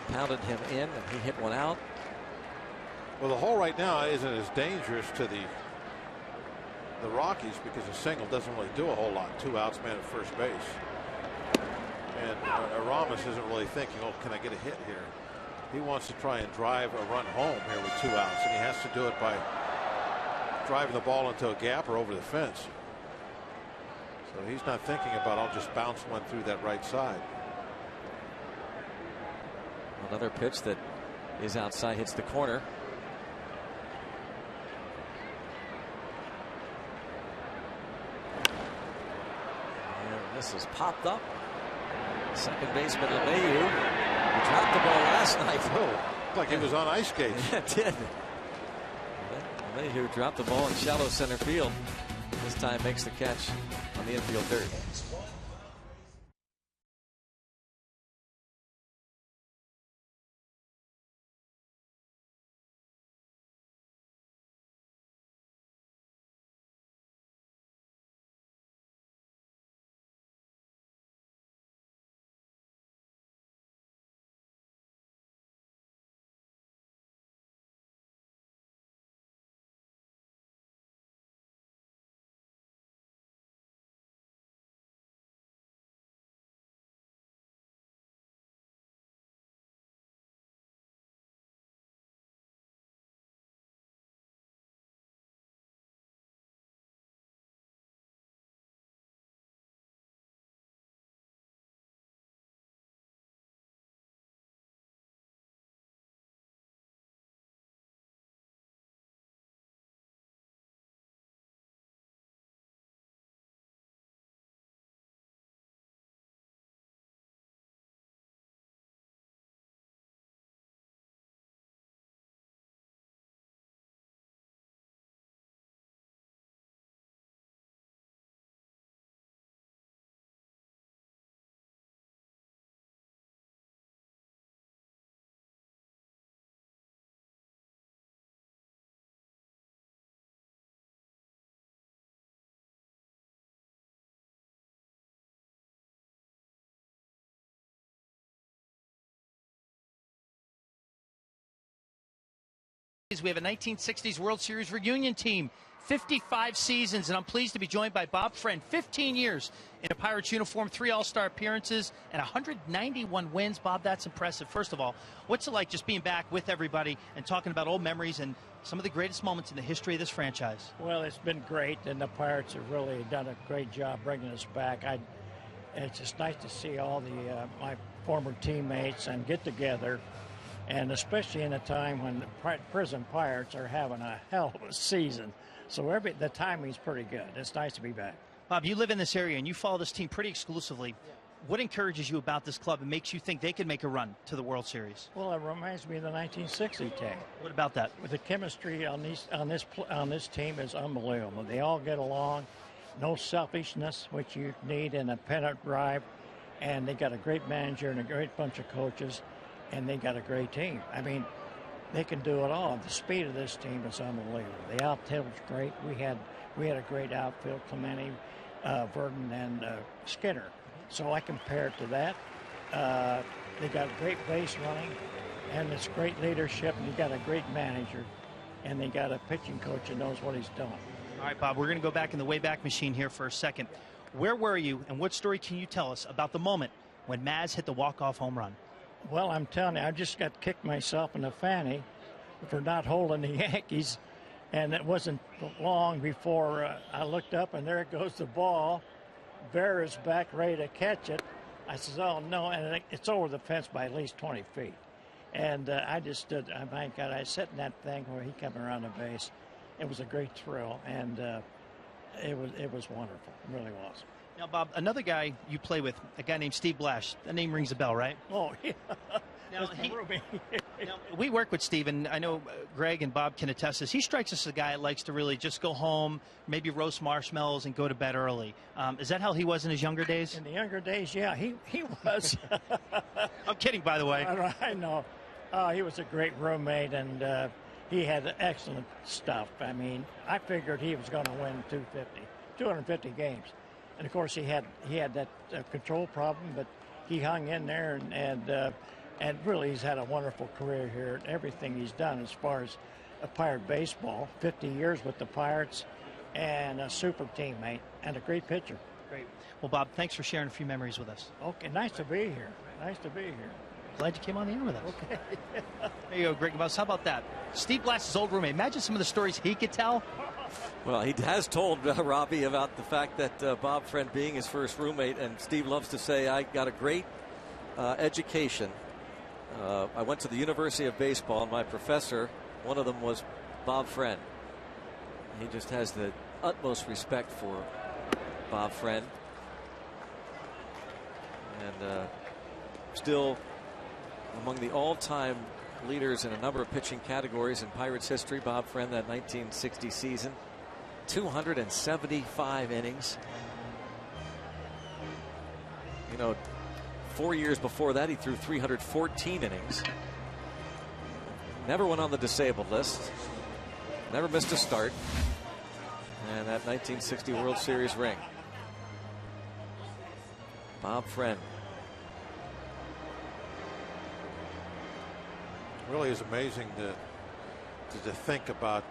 pounded him in and he hit one out. Well, the hole right now isn't as dangerous to the Rockies because a single doesn't really do a whole lot. 2 outs, man at first base. And Ramos isn't really thinking, oh, can I get a hit here? He wants to try and drive a run home here with 2 outs, and he has to do it by driving the ball into a gap or over the fence. So he's not thinking about, I'll just bounce one through that right side. Another pitch that is outside, hits the corner. This is popped up. Second baseman LeMahieu, who dropped the ball last night. Oh, like he was on ice skates. Yeah, it did. LeMahieu dropped the ball in shallow center field. This time makes the catch on the infield dirt. We have a 1960s World Series reunion team, 55 seasons, and I'm pleased to be joined by Bob Friend, 15 years in a Pirates uniform, 3 All-Star appearances, and 191 wins. Bob, that's impressive. First of all, what's it like just being back with everybody and talking about old memories and some of the greatest moments in the history of this franchise? Well, it's been great, and the Pirates have really done a great job bringing us back. It's just nice to see all the my former teammates and get together, and especially in a time when the prison Pirates are having a hell of a season. So the timing's pretty good. It's nice to be back. Bob, you live in this area and you follow this team pretty exclusively. What encourages you about this club and makes you think they can make a run to the World Series? Well, it reminds me of the 1960 team. What about that? The chemistry on this team is unbelievable. They all get along. No selfishness, which you need in a pennant drive. And they got a great manager and a great bunch of coaches, and they got a great team. I mean, they can do it all. The speed of this team is unbelievable. The outfield's great. We had a great outfield: Clemente, Verdon, and Skinner. So I compare it to that. They got great base running, and it's great leadership. And you got a great manager, and they got a pitching coach that knows what he's doing. All right, Bob, we're going to go back in the Wayback Machine here for a second. Where were you, and what story can you tell us about the moment when Maz hit the walk-off home run? Well, I'm telling you, I just got kicked myself in the fanny for not holding the Yankees, and it wasn't long before I looked up, and there goes the ball. Vera's back ready to catch it. I says, oh, no, and it's over the fence by at least 20 feet. And I just stood, my God, I sat in that thing where he came around the base. It was a great thrill, and it was wonderful. It really was. Now, Bob, another guy you play with, a guy named Steve Blash. That name rings a bell, right? Oh, yeah. Now, we work with Steve, and I know Greg and Bob can attest this. He strikes us as a guy that likes to really just go home, maybe roast marshmallows, and go to bed early. Is that how he was in his younger days? In the younger days, yeah, he was. I'm kidding, by the way. I know. He was a great roommate, and he had excellent stuff. I mean, I figured he was going to win 250 games. And, of course, he had that control problem, but he hung in there, and really he's had a wonderful career here. Everything he's done as far as a Pirate baseball, 50 years with the Pirates, and a super teammate, and a great pitcher. Great. Well, Bob, thanks for sharing a few memories with us. Okay, nice to be here. Nice to be here. Glad you came on the air with us. Okay. There you go, Greg Buss. How about that? Steve Blass's old roommate. Imagine some of the stories he could tell. Well, he has told Robbie about the fact that Bob Friend being his first roommate, and Steve loves to say, I got a great education. I went to the University of Baseball, and my professor, one of them was Bob Friend. He just has the utmost respect for Bob Friend. And still among the all-time leaders in a number of pitching categories in Pirates history. Bob Friend, that 1960 season, 275 innings. You know, 4 years before that, he threw 314 innings. Never went on the disabled list. Never missed a start. And that 1960 World Series ring. Bob Friend. Really is amazing to think about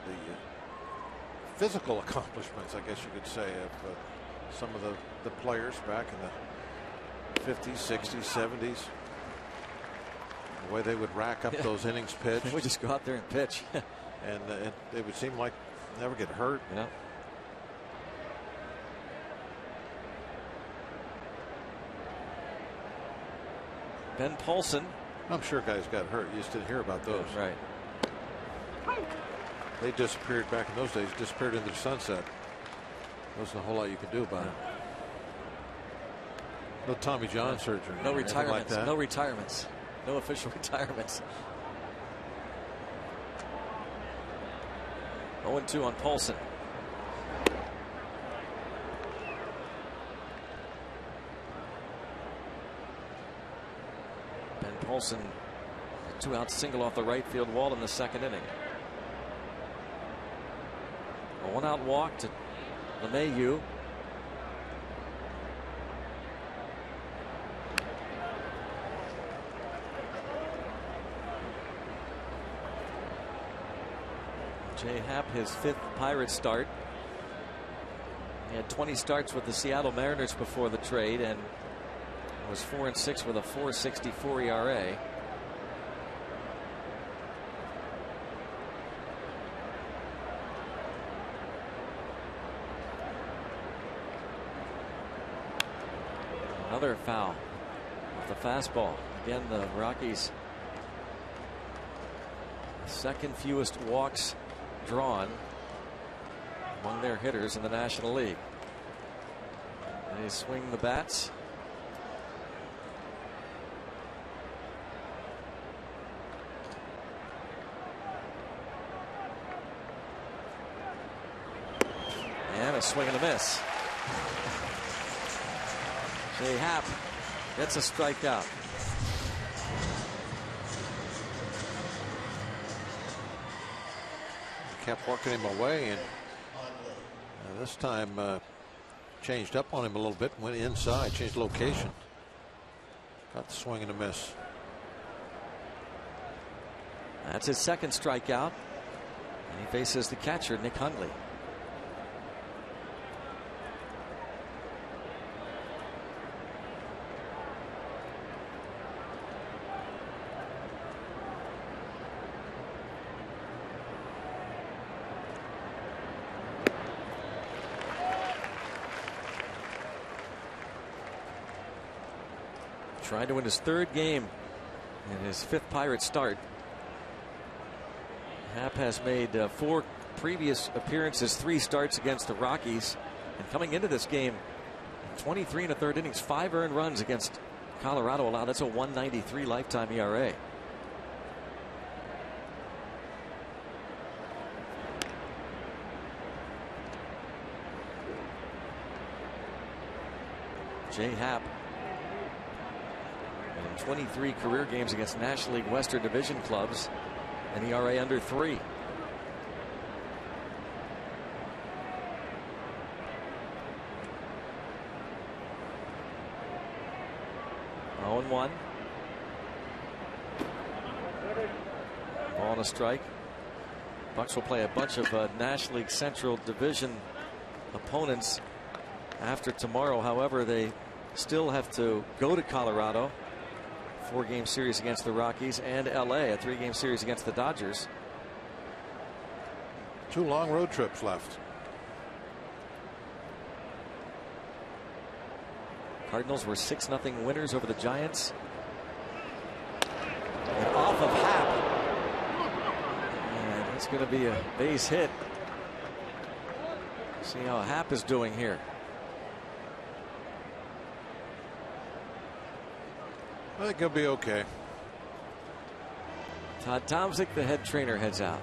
the physical accomplishments, I guess you could say, of some of the players back in the 50s, 60s, 70s. The way they would rack up those innings pitched. They would just go out there and pitch. And it would seem like never get hurt. Yeah. Ben Paulson. I'm sure guys got hurt. You just didn't hear about those. Right. They disappeared back in those days, disappeared into the sunset. There wasn't a whole lot you could do about it. No Tommy John surgery. No retirements. Like no retirements. No official retirements. 0-2 on Paulson. Ben Paulson, a 2-out single off the right field wall in the second inning. A 1-out walk to LeMahieu. Jay Happ, his 5th Pirates start. He had 20 starts with the Seattle Mariners before the trade and was 4-6 with a 4.64 ERA. Another foul with the fastball. Again, the Rockies' second fewest walks drawn among their hitters in the National League. They swing the bats. And a swing and a miss. Jay Happ gets a strikeout. Kept working him away, and this time changed up on him a little bit, went inside, changed location. Got the swing and a miss. That's his 2nd strikeout. And he faces the catcher, Nick Hundley. Trying to win his 3rd game in his 5th Pirates start. Happ has made 4 previous appearances, 3 starts against the Rockies. And coming into this game, 23 1/3 innings, 5 earned runs against Colorado allowed. That's a 1.93 lifetime ERA. Jay Happ, in 23 career games against National League Western Division clubs, an ERA under 3. Oh, 0-1. Ball and a strike. Bucks will play a bunch of National League Central Division opponents after tomorrow. However, they still have to go to Colorado. 4-game series against the Rockies, and LA, a 3-game series against the Dodgers. 2 long road trips left. Cardinals were 6-0 winners over the Giants. And off of Happ. And it's going to be a base hit. See how Happ is doing here. I think he'll be okay. Todd Tomczyk, the head trainer, heads out.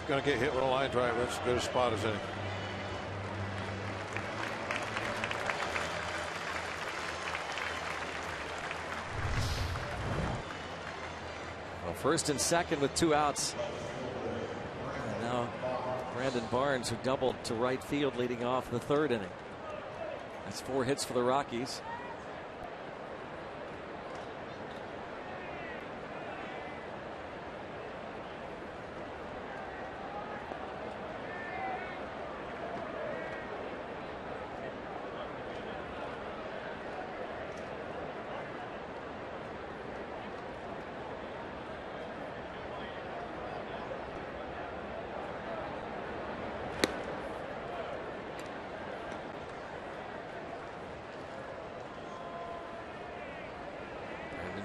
Going to get hit with a line drive. That's as good a spot as any. First and second with 2 outs. And now Brandon Barnes, who doubled to right field leading off the 3rd inning. That's 4 hits for the Rockies.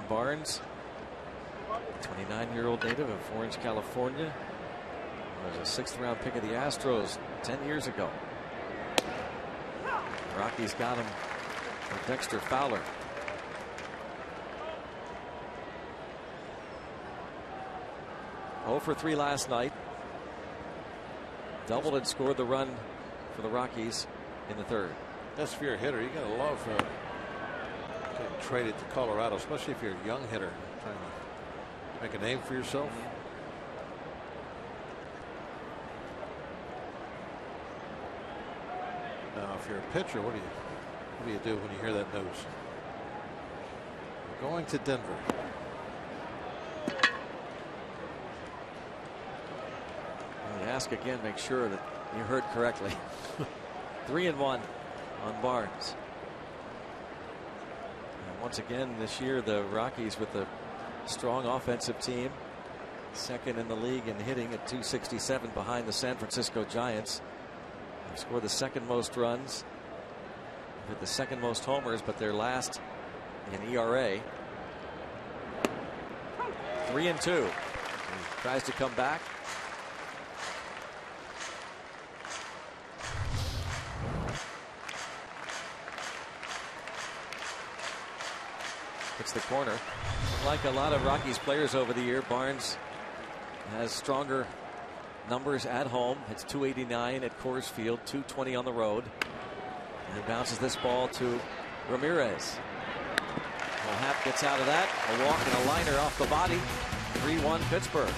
Barnes, 29-year-old native of Orange, California, was a 6th-round pick of the Astros 10 years ago. The Rockies got him for Dexter Fowler. Oh for 3 last night. Doubled and scored the run for the Rockies in the 3rd. That's for your hitter. You gotta love getting traded to Colorado, especially if you're a young hitter trying to Make a name for yourself. Now, if you're a pitcher, what do you do when you hear that news? We're going to Denver. Ask again, make sure that you heard correctly. 3-1 on Barnes. And once again this year, the Rockies with a strong offensive team, second in the league in hitting at .267 behind the San Francisco Giants. They scored the second most runs, with the second most homers, but they're last in ERA. 3-2. He tries to come back. It's the corner. Like a lot of Rockies players over the year, Barnes has stronger numbers at home. It's .289 at Coors Field, .220 on the road, and bounces this ball to Ramirez. Well, Happ gets out of that. A walk and a liner off the body. 3-1 Pittsburgh.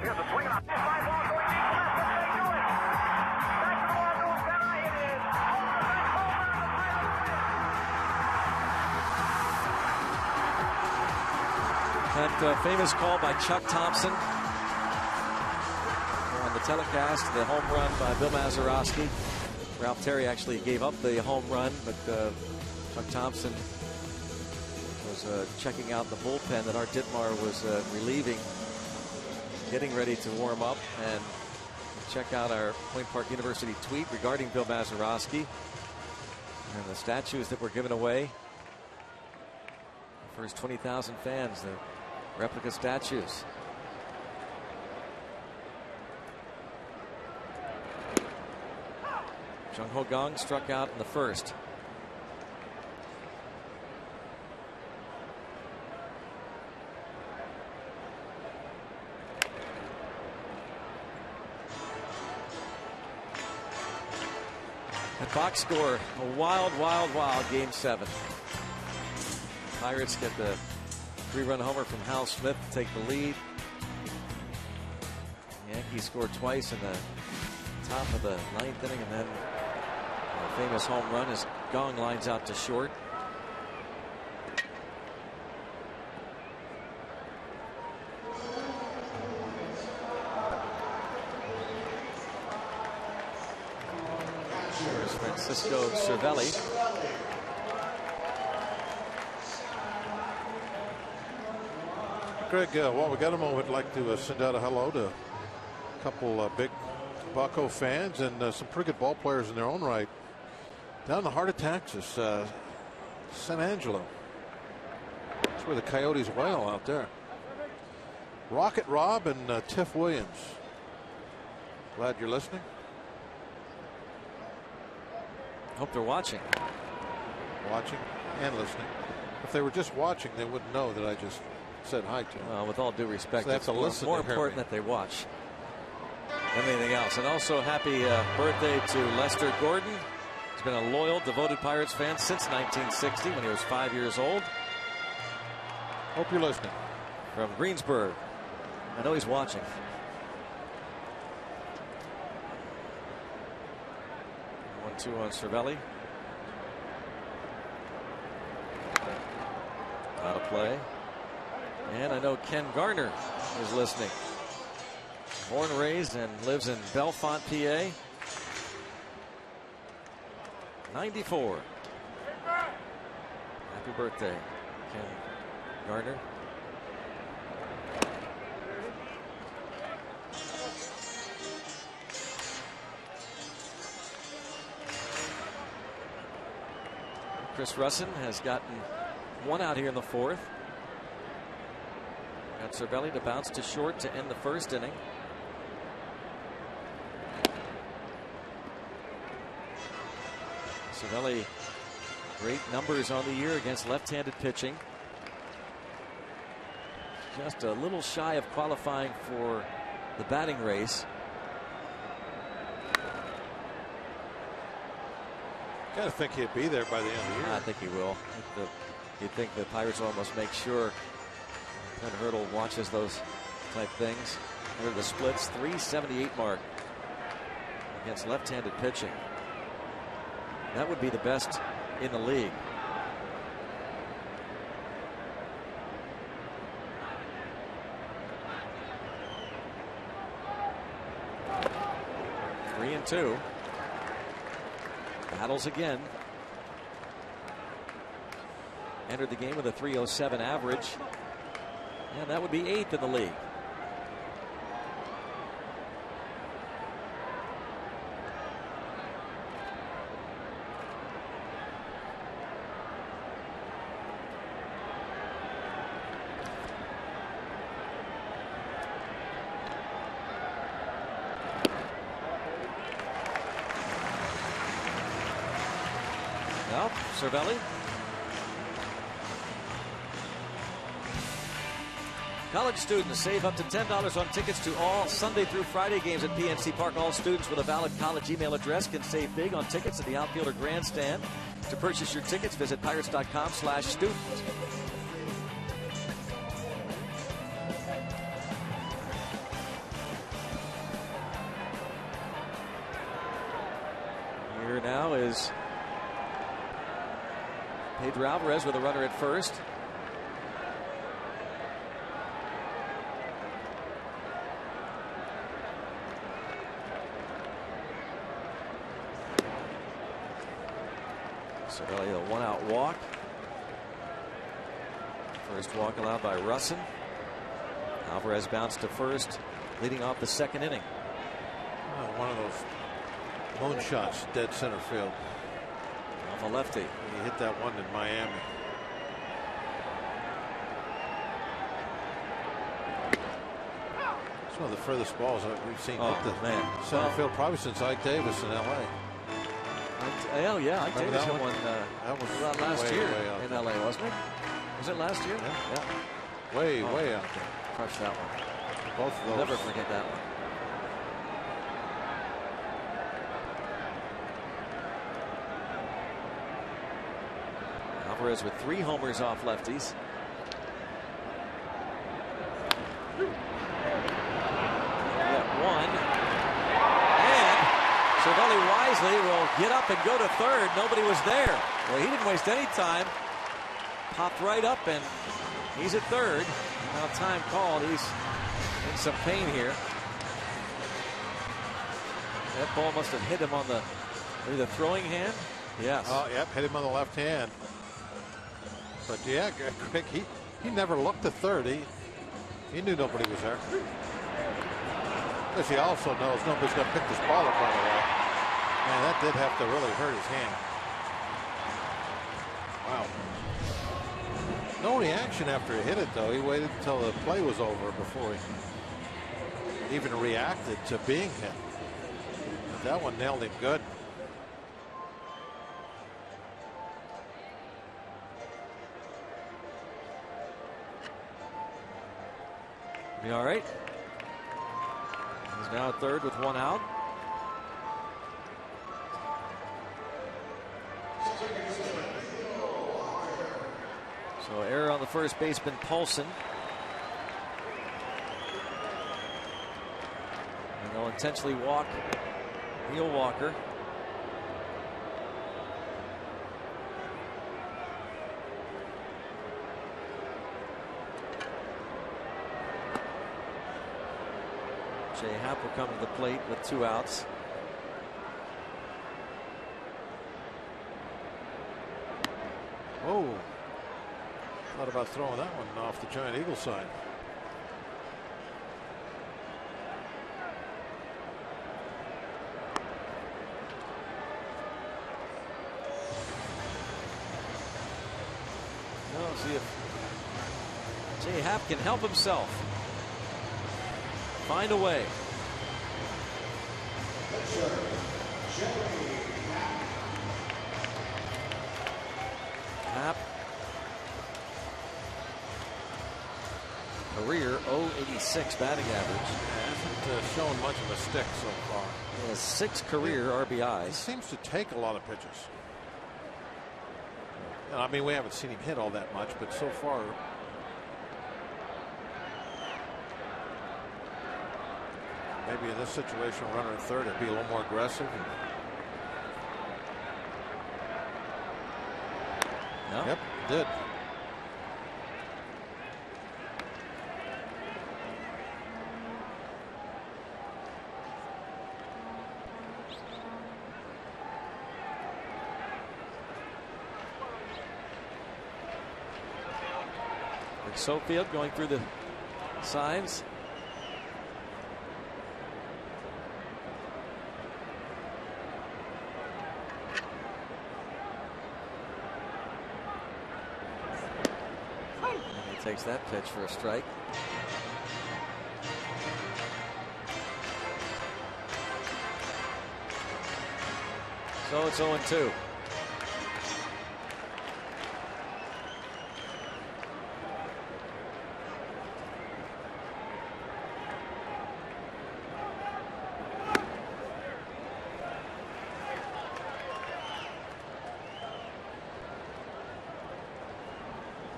Here's a swing on a fly ball going deep left. They do it. Back to the wall goes Guy. It is That famous call by Chuck Thompson on the telecast, the home run by Bill Mazeroski. Ralph Terry actually gave up the home run, but Chuck Thompson was checking out the bullpen that Art Ditmar was relieving, getting ready to warm up. And check out our Point Park University tweet regarding Bill Mazeroski and the statues that were given away for his 20,000 fans, the replica statues. Jung Ho Kang struck out in the first. The box score, a wild Game 7. Pirates get the 3-run homer from Hal Smith to take the lead. The Yankees scored twice in the top of the 9th inning, and then a famous home run as Kang lines out to short. Here's Francisco Cervelli. Greg, while we got a moment, I'd like to send out a hello to couple big Bucco fans and some pretty good ball players in their own right. Down in the heart of Texas, San Angelo. That's where the Coyotes wail out there. Rocket Rob and Tiff Williams. Glad you're listening. Hope they're watching. Watching and listening. If they were just watching, they wouldn't know that I just said hi to them. Well, with all due respect, So they have it's to more listen to important me. that they watch than anything else. And also happy birthday to Lester Gordon. He's been a loyal, devoted Pirates fan since 1960 when he was 5 years old. Hope you're listening. From Greensburg. I know he's watching. 1-2 on Cervelli. Out of play. And I know Ken Garner is listening. Born and raised and lives in Bellefonte, PA. 94. Happy birthday, Ken Garner. Chris Russin has gotten one out here in the fourth. Got Cervelli to bounce to short to end the first inning. Cervelli, great numbers on the year against left-handed pitching. Just a little shy of qualifying for the batting race. Gotta think he'd be there by the end of the year. I think he will. You'd think the Pirates will almost make sure that Hurdle watches those type things. Here are the splits, 378 mark against left-handed pitching. That would be the best in the league. Three and two. Battles again. Entered the game with a 307 average. And that would be 8th in the league. Well, Cervelli. College students save up to $10 on tickets to all Sunday through Friday games at PNC Park. All students with a valid college email address can save big on tickets at the outfield or grandstand. To purchase your tickets, visit pirates.com/student. Here now is Pedro Alvarez with a runner at first. Cervelli, a one-out walk. First walk allowed by Russin. Alvarez bounced to first, leading off the second inning. One of those lone shots, dead center field. Off a lefty. He hit that one in Miami. It's one of the furthest balls that we've seen hit the center field probably since Ike Davis in L.A. Oh yeah, Ike Davis hit one that was about last year way in LA, wasn't it? Was it last year? Yeah. Way out there. Crushed that one. Both of those. Never forget that one. Alvarez with 3 homers off lefties. One. And Cervelli wisely will get up and go to third. Nobody was there. Well, he didn't waste any time. Popped right up, and he's at third. Now time called. He's in some pain here. That ball must have hit him on maybe the throwing hand. Yes. Oh, yep, hit him on the left hand. But yeah, Greg, he never looked to third. He knew nobody was there. Because he also knows nobody's going to pick this ball up right away. Man, that did have to really hurt his hand. Wow. No reaction after he hit it, though. He waited until the play was over before he even reacted to being hit. But that one nailed him good. Be all right. He's now at third with one out. So error on the first baseman, Paulson. And they'll intentionally walk Neil Walker. Jay Happ will come to the plate with 2 outs. Whoa. Thought about throwing that one off the Giant Eagle side. Well, see if Jay Happ can help himself. Find a way. Happ. Career .086 batting average. Hasn't shown much of a stick so far. He has 6 career RBIs. He seems to take a lot of pitches. And I mean, we haven't seen him hit all that much, but so far. Maybe in this situation, runner at third, it'd be a little more aggressive. No. Yep, did. Rick Sofield going through the signs. Takes that pitch for a strike. So it's 0-2.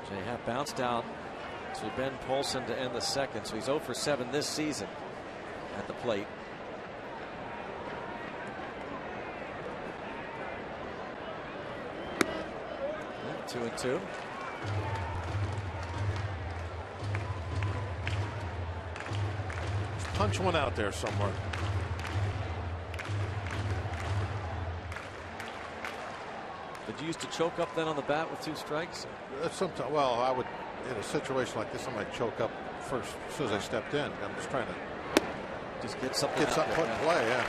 Jay Happ bounced down to Ben Paulson to end the second, so he's 0 for 7 this season at the plate. Yeah, 2-2. Just punch one out there somewhere. Did you used to choke up then on the bat with 2 strikes? Sometimes, well, I would, in a situation like this, I might choke up first as soon as I stepped in. I'm just trying to just get put play, yeah.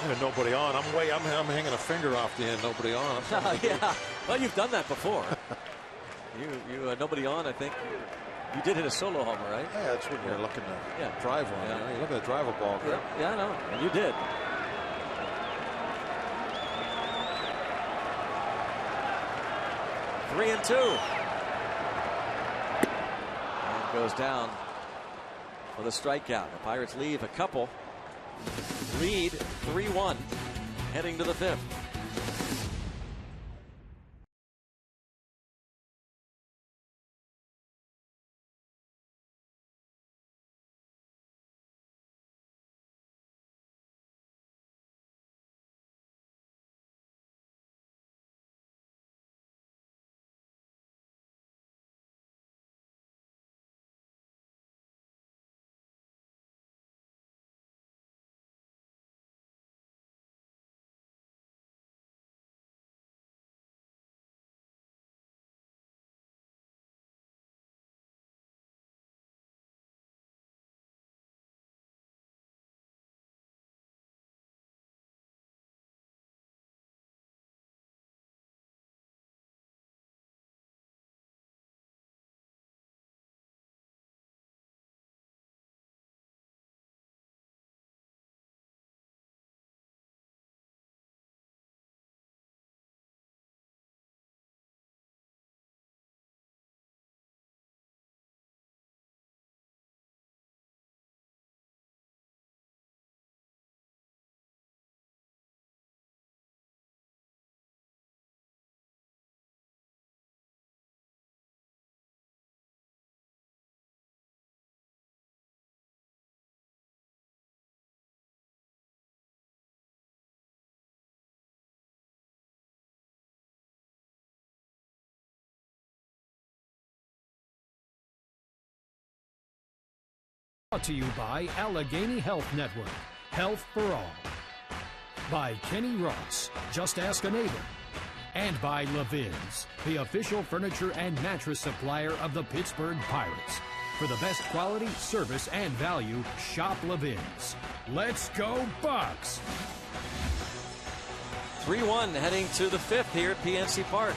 And nobody on. I'm hanging a finger off the end. Nobody on. Yeah. Well, you've done that before. you nobody on. I think you did hit a solo homer, right? Yeah, that's what you're looking to drive on. Yeah. You know? You're looking to drive a ball. Yeah, yeah, I know, and you did. Three and 2. And goes down for the strikeout. The Pirates leave a couple. Lead 3-1 heading to the 5th. Brought to you by Allegheny Health Network, Health for All. By Kenny Ross, Just Ask a Neighbor. And by Levin's, the official furniture and mattress supplier of the Pittsburgh Pirates. For the best quality, service, and value, shop Levin's. Let's go Bucks! 3-1 heading to the 5th here at PNC Park.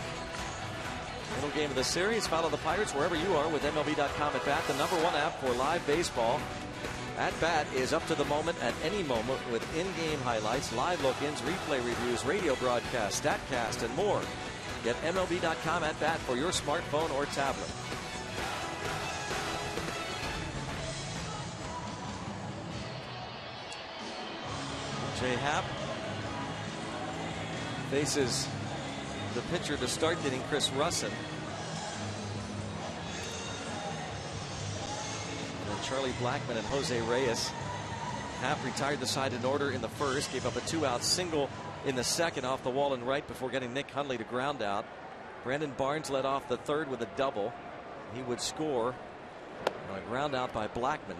Middle game of the series. Follow the Pirates wherever you are with MLB.com at bat, the #1 app for live baseball. At Bat is up to the moment at any moment with in-game highlights, live look-ins, replay reviews, radio broadcasts, StatCast, and more. Get MLB.com at Bat for your smartphone or tablet. Jay Happ faces the pitcher to start the inning, Chris Russin. Charlie Blackmon and Jose Reyes. Happ retired the side in order in the first, gave up a 2-out single in the second off the wall and right before getting Nick Hundley to ground out. Brandon Barnes led off the third with a double. He would score on a ground out by Blackmon.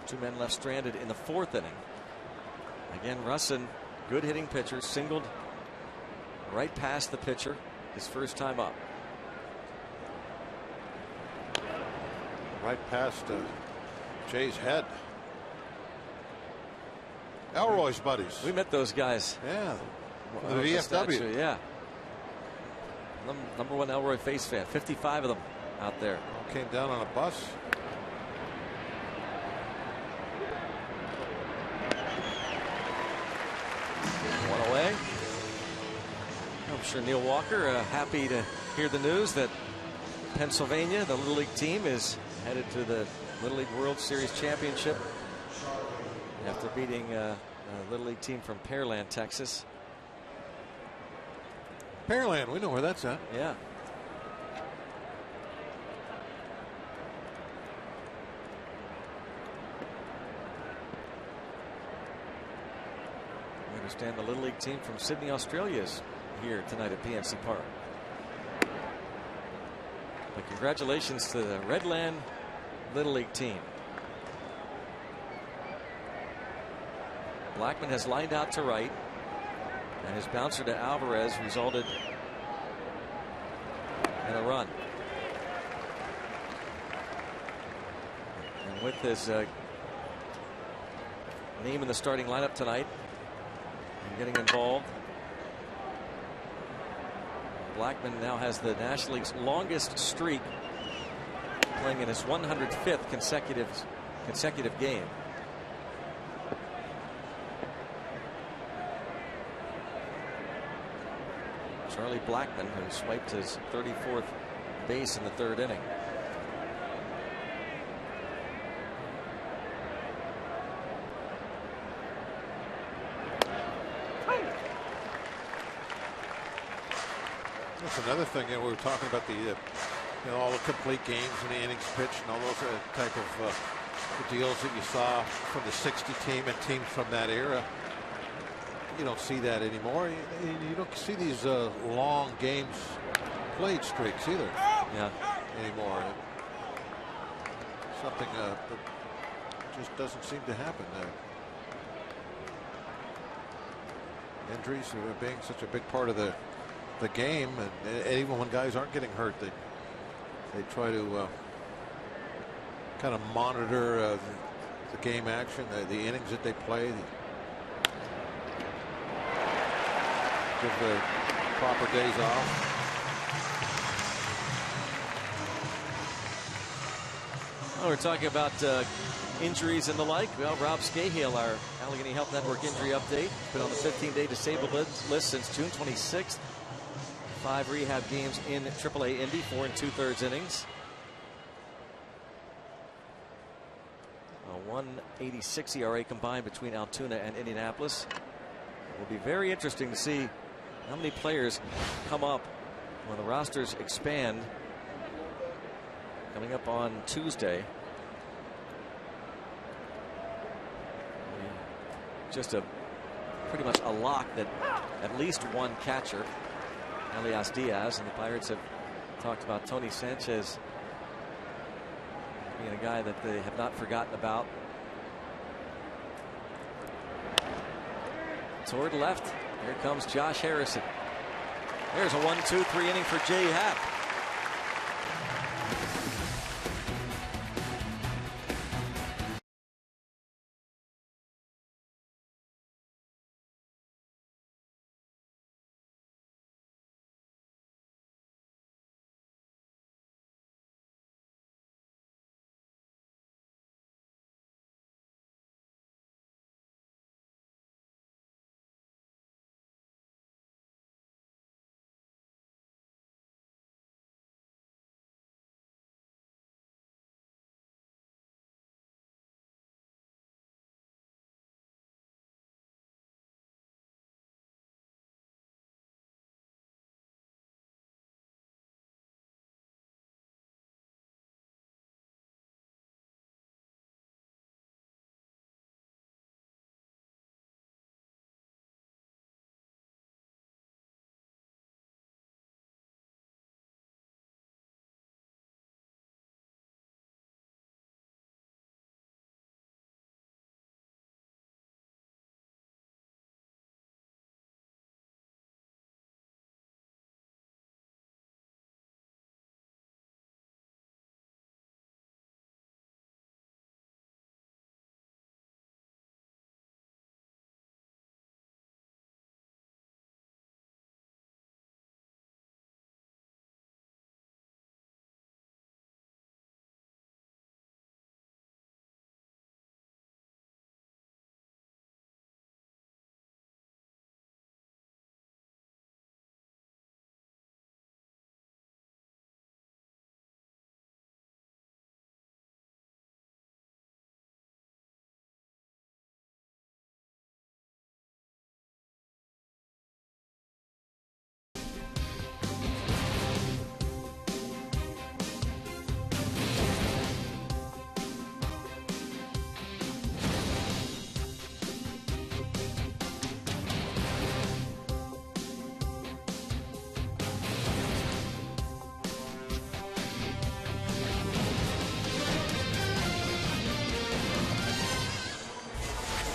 2 men left stranded in the 4th inning. Again, Russin, good hitting pitcher, singled right past the pitcher his first time up. Right past Jay's head. Elroy's buddies. We met those guys. Yeah. The VFW. Yeah. #1 Elroy face fan. 55 of them out there. All came down on a bus. One away. I'm sure Neil Walker happy to hear the news that Pennsylvania, the Little League team, is headed to the Little League World Series Championship after beating a Little League team from Pearland, Texas. Pearland, we know where that's at. Yeah. We understand the Little League team from Sydney, Australia is here tonight at PNC Park. But congratulations to the Redland Little League team. Blackmon has lined out to right, and his bouncer to Alvarez resulted in a run. And with his name in the starting lineup tonight and getting involved, Blackmon now has the National League's longest streak, playing in his 105th consecutive game. Charlie Blackmon, who swiped his 34th base in the 3rd inning. That's another thing. We were talking about the all the complete games and the innings pitched and all those type of deals that you saw from the 60 team and teams from that era. You don't see that anymore. You don't see these long games played streaks either. Yeah. Anymore. Something that just doesn't seem to happen. Injuries are being such a big part of the game, and even when guys aren't getting hurt, they try to kind of monitor the game action, the innings that they play. Give the proper days off. Well, we're talking about injuries and the like. Well, Rob Scahill, our Allegheny Health Network injury update, been on the 15-day disabled list since June 26th. 5 rehab games in AAA Indy, 4 2/3 innings. A 1.86 ERA combined between Altoona and Indianapolis. It will be very interesting to see how many players come up when the rosters expand coming up on Tuesday. Just pretty much a lock that at least one catcher, Elias Diaz, and the Pirates have talked about Tony Sanchez being a guy that they have not forgotten about. Toward left, here comes Josh Harrison. There's a 1-2-3 inning for Jay Happ.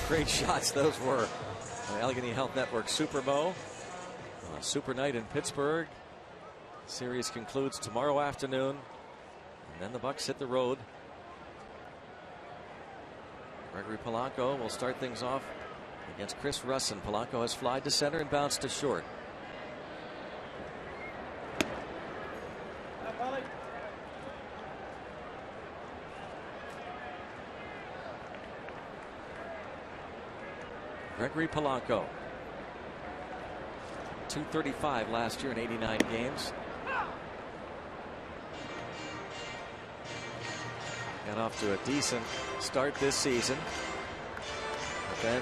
Great shots those were. The Allegheny Health Network Super Bowl. Super night in Pittsburgh. The series concludes tomorrow afternoon. And then the Bucks hit the road. Gregory Polanco will start things off against Chris Russin. Polanco has flied to center and bounced to short. Gregory Polanco, 235 last year in 89 games. Got off to a decent start this season, but then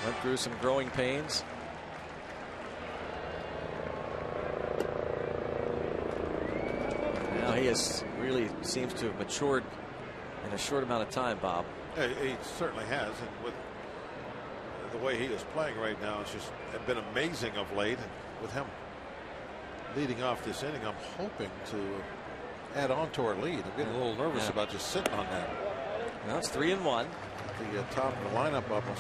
went through some growing pains. Now he has really seems to have matured in a short amount of time, Bob. He certainly has, and with the way he is playing right now, it's just been amazing of late. And with him leading off this inning, I'm hoping to add on to our lead. I'm getting a little nervous about just sitting on that. Now it's 3-1. The top of the lineup up us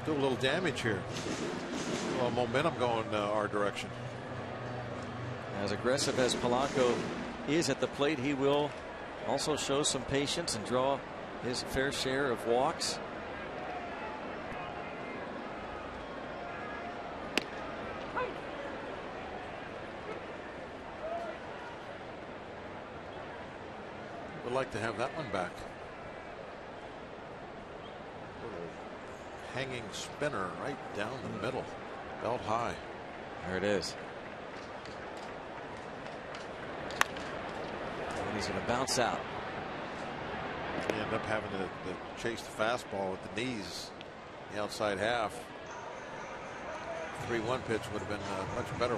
do a little damage here. A little momentum going our direction. As aggressive as Polanco is at the plate, he will also show some patience and draw his fair share of walks. Would like to have that one back. Hanging spinner right down the middle, belt high. There it is. And he's going to bounce out. You end up having to chase the fastball with the knees, the outside half. 3-1 pitch would have been much better.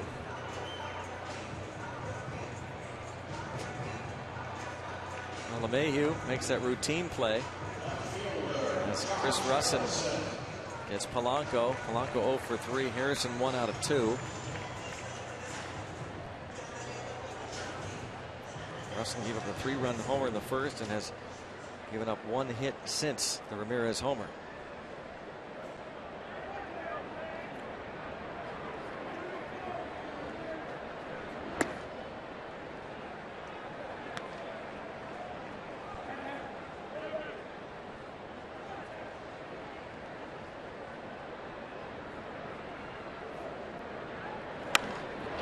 Well, LeMahieu makes that routine play as Chris Russin gets Polanco. Polanco 0 for 3. Harrison 1 out of 2. Russell gave up a 3-run homer in the first and has given up 1 hit since the Ramirez homer.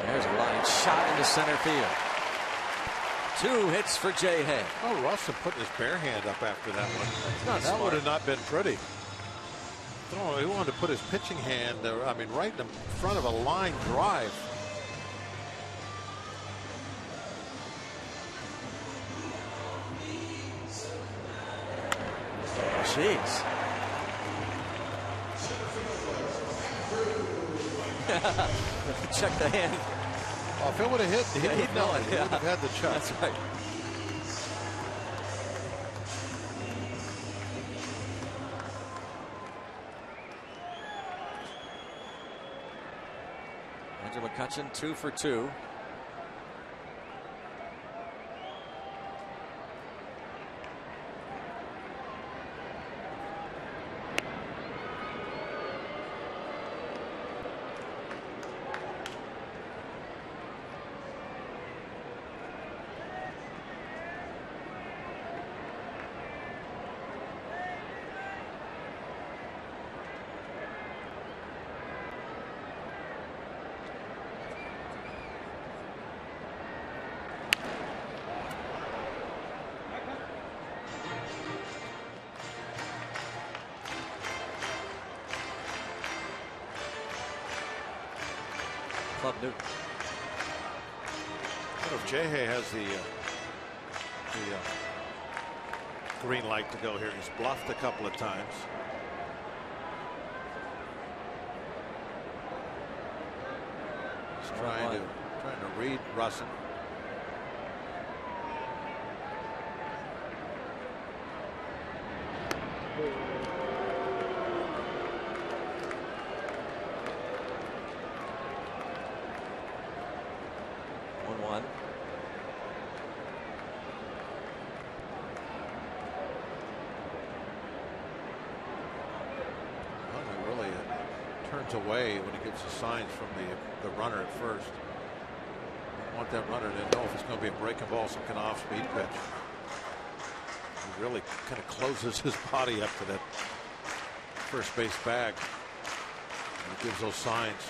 There's a line shot into center field. 2 hits for Jay Hay. Oh, Russell putting his bare hand up after that one. Not that smart. would have not been pretty. No, he wanted to put his pitching hand, I mean, right in front of a line drive. Jeez. Check the hand. Oh, if it would have hit, He'd know it. He would have had the check. That's right. Andrew McCutchen 2 for 2. Newton. What if Jay Hay has the green light to go here? He's bluffed a couple of times. He's trying to read Russell. Away when he gets the signs from the runner at first. I want that runner to know if it's going to be a breaking ball, some kind of off-speed pitch. He really kind of closes his body up to that first base bag. And he gives those signs.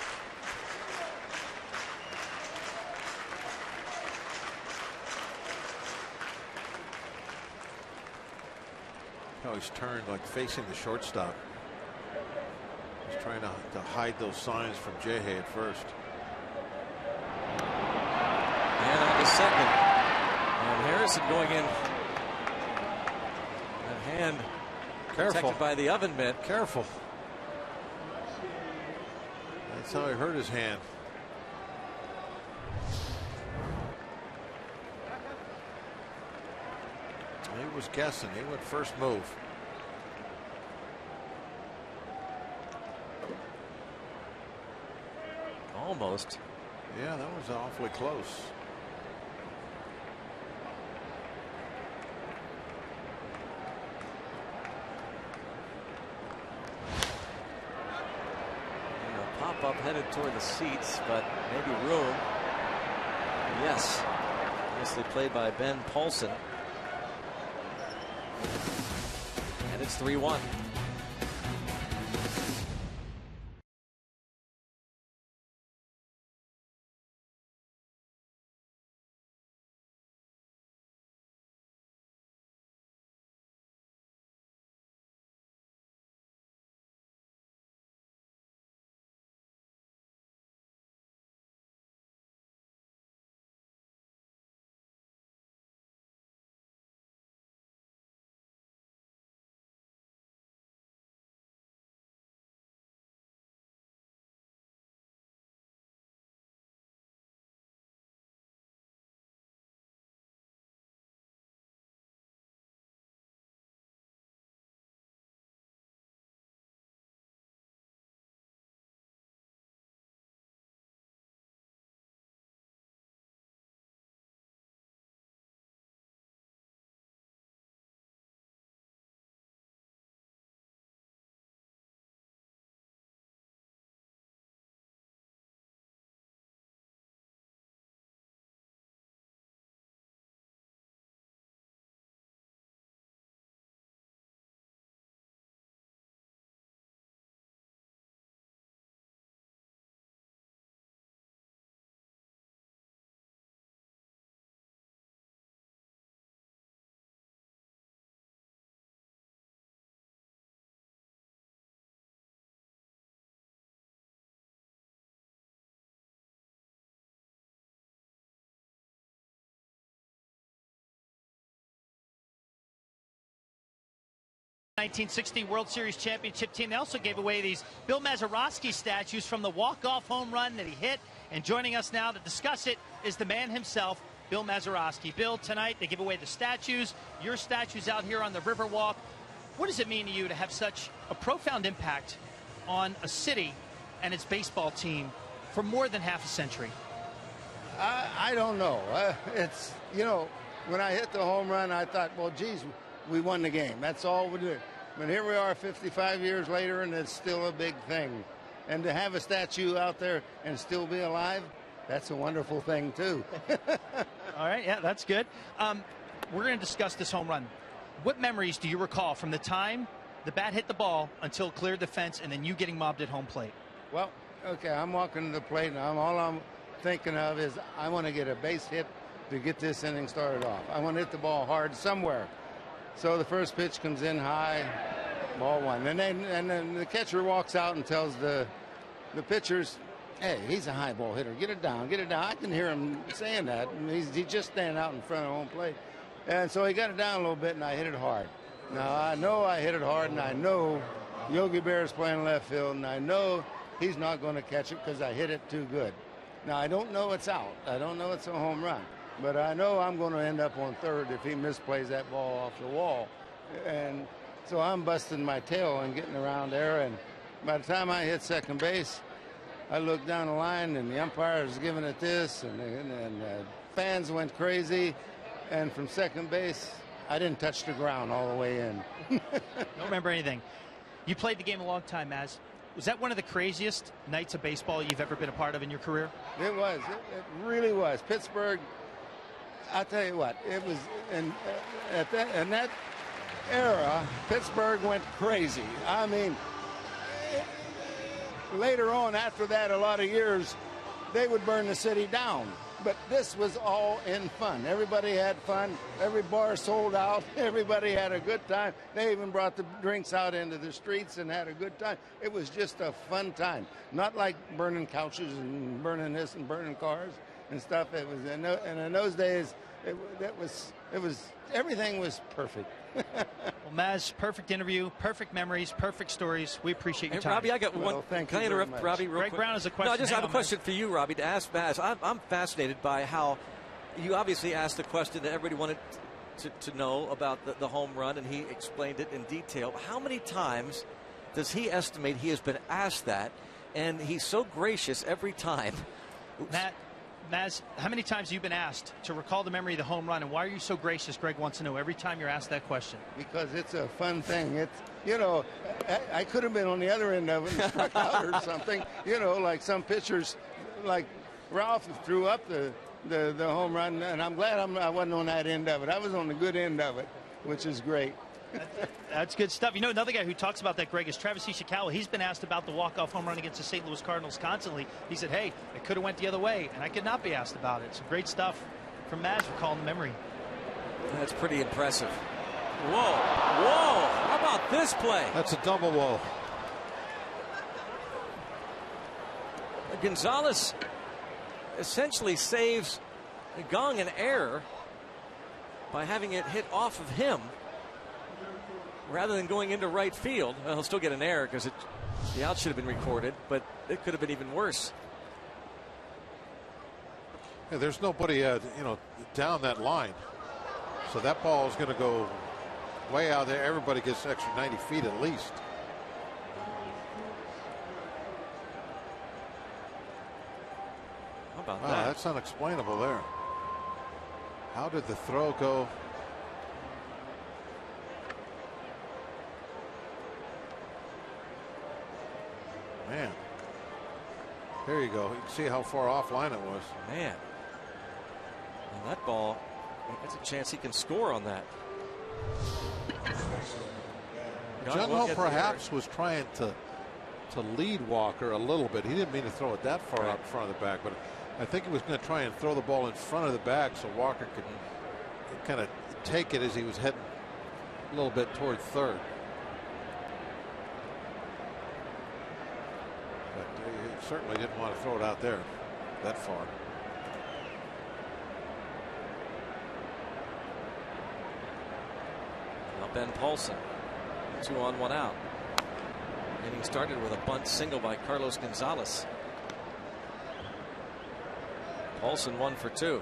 How he's turned, like facing the shortstop. He's trying to hide those signs from Jay Hay at first. And on to second. And Harrison going in. That hand protected by the oven mitt. Careful. That's how he hurt his hand. He was guessing. He went first move. Almost. Yeah, that was awfully close. Pop up headed toward the seats, but maybe room. Yes. Nicely played by Ben Paulson. And it's 3-1. 1960 World Series championship team. They also gave away these Bill Mazeroski statues from the walk-off home run that he hit. And joining us now to discuss it is the man himself, Bill Mazeroski. Bill, tonight they give away the statues. Your statues out here on the Riverwalk. What does it mean to you to have such a profound impact on a city and its baseball team for more than half a century? I don't know. It's, you know, when I hit the home run, I thought, well, geez, we won the game. That's all we did. But here we are 55 years later, and it's still a big thing. And to have a statue out there and still be alive, that's a wonderful thing, too. All right, yeah, that's good. We're going to discuss this home run. What memories do you recall from the time the bat hit the ball until it cleared the fence and then you getting mobbed at home plate? Well, okay, I'm walking to the plate, and all I'm thinking of is I want to get a base hit to get this inning started off. I want to hit the ball hard somewhere. So the first pitch comes in high, ball one. And then the catcher walks out and tells the pitchers, hey, he's a high ball hitter. Get it down, get it down. I can hear him saying that. He's just standing out in front of home plate. And so he got it down a little bit, and I hit it hard. Now, I know I hit it hard, and I know Yogi Berra's playing left field, and I know he's not going to catch it because I hit it too good. Now, I don't know it's out. I don't know it's a home run. But I know I'm going to end up on third if he misplays that ball off the wall. And so I'm busting my tail and getting around there. And by the time I hit second base, I looked down the line, and the umpire was giving it this, and fans went crazy. And from second base, I didn't touch the ground all the way in. Don't remember anything. You played the game a long time, Maz. Was that one of the craziest nights of baseball you've ever been a part of in your career? It was. It really was. Pittsburgh, I'll tell you what, it was in that era, Pittsburgh went crazy. I mean, later on after that, a lot of years, they would burn the city down. But this was all in fun. Everybody had fun. Every bar sold out. Everybody had a good time. They even brought the drinks out into the streets and had a good time. It was just a fun time. Not like burning couches and burning this and burning cars and stuff. It was, and in those days, it was everything was perfect. Well, Maz, perfect interview, perfect memories, perfect stories. We appreciate your time. Robbie, I got one. Thank Can I interrupt Robbie real Greg quick? Brown has a question. No, I just have a question for you, Robbie, to ask Maz. I'm fascinated by how you obviously asked the question that everybody wanted to know about the home run, and he explained it in detail. How many times does he estimate he has been asked that, and he's so gracious every time? Maz, how many times have you been asked to recall the memory of the home run, and why are you so gracious, Greg wants to know, every time you're asked that question? Because it's a fun thing. It's, you know, I could have been on the other end of it and struck out or something. You know, like some pitchers, like Ralph threw up the home run, and I'm glad I wasn't on that end of it. I was on the good end of it, which is great. That's good stuff. You know, another guy who talks about that, Greg, is Travis Ishikawa. He's been asked about the walk-off home run against the St. Louis Cardinals constantly. He said, hey, it could have went the other way, and I could not be asked about it. So great stuff from Maz recalling the memory. That's pretty impressive. Whoa. How about this play? That's a double whoa. Gonzalez essentially saves Gong an error by having it hit off of him rather than going into right field. Well, he'll still get an error because the out should have been recorded, but it could have been even worse. Yeah, there's nobody, down that line. So that ball is going to go way out there. Everybody gets extra 90 feet at least. How about Wow, that? that's unexplainable there. How did the throw go? Man, there you go. You can see how far offline it was. Man, and that ball, it's a chance he can score on that. Jung Ho perhaps was trying to lead Walker a little bit. He didn't mean to throw it that far out in front of the back, but I think he was going to try and throw the ball in front of the back so Walker could kind of take it as he was heading a little bit toward third. But he certainly didn't want to throw it out there that far. Now Ben Paulson. 2 on, 1 out. Inning started with a bunt single by Carlos Gonzalez. Paulson 1 for 2.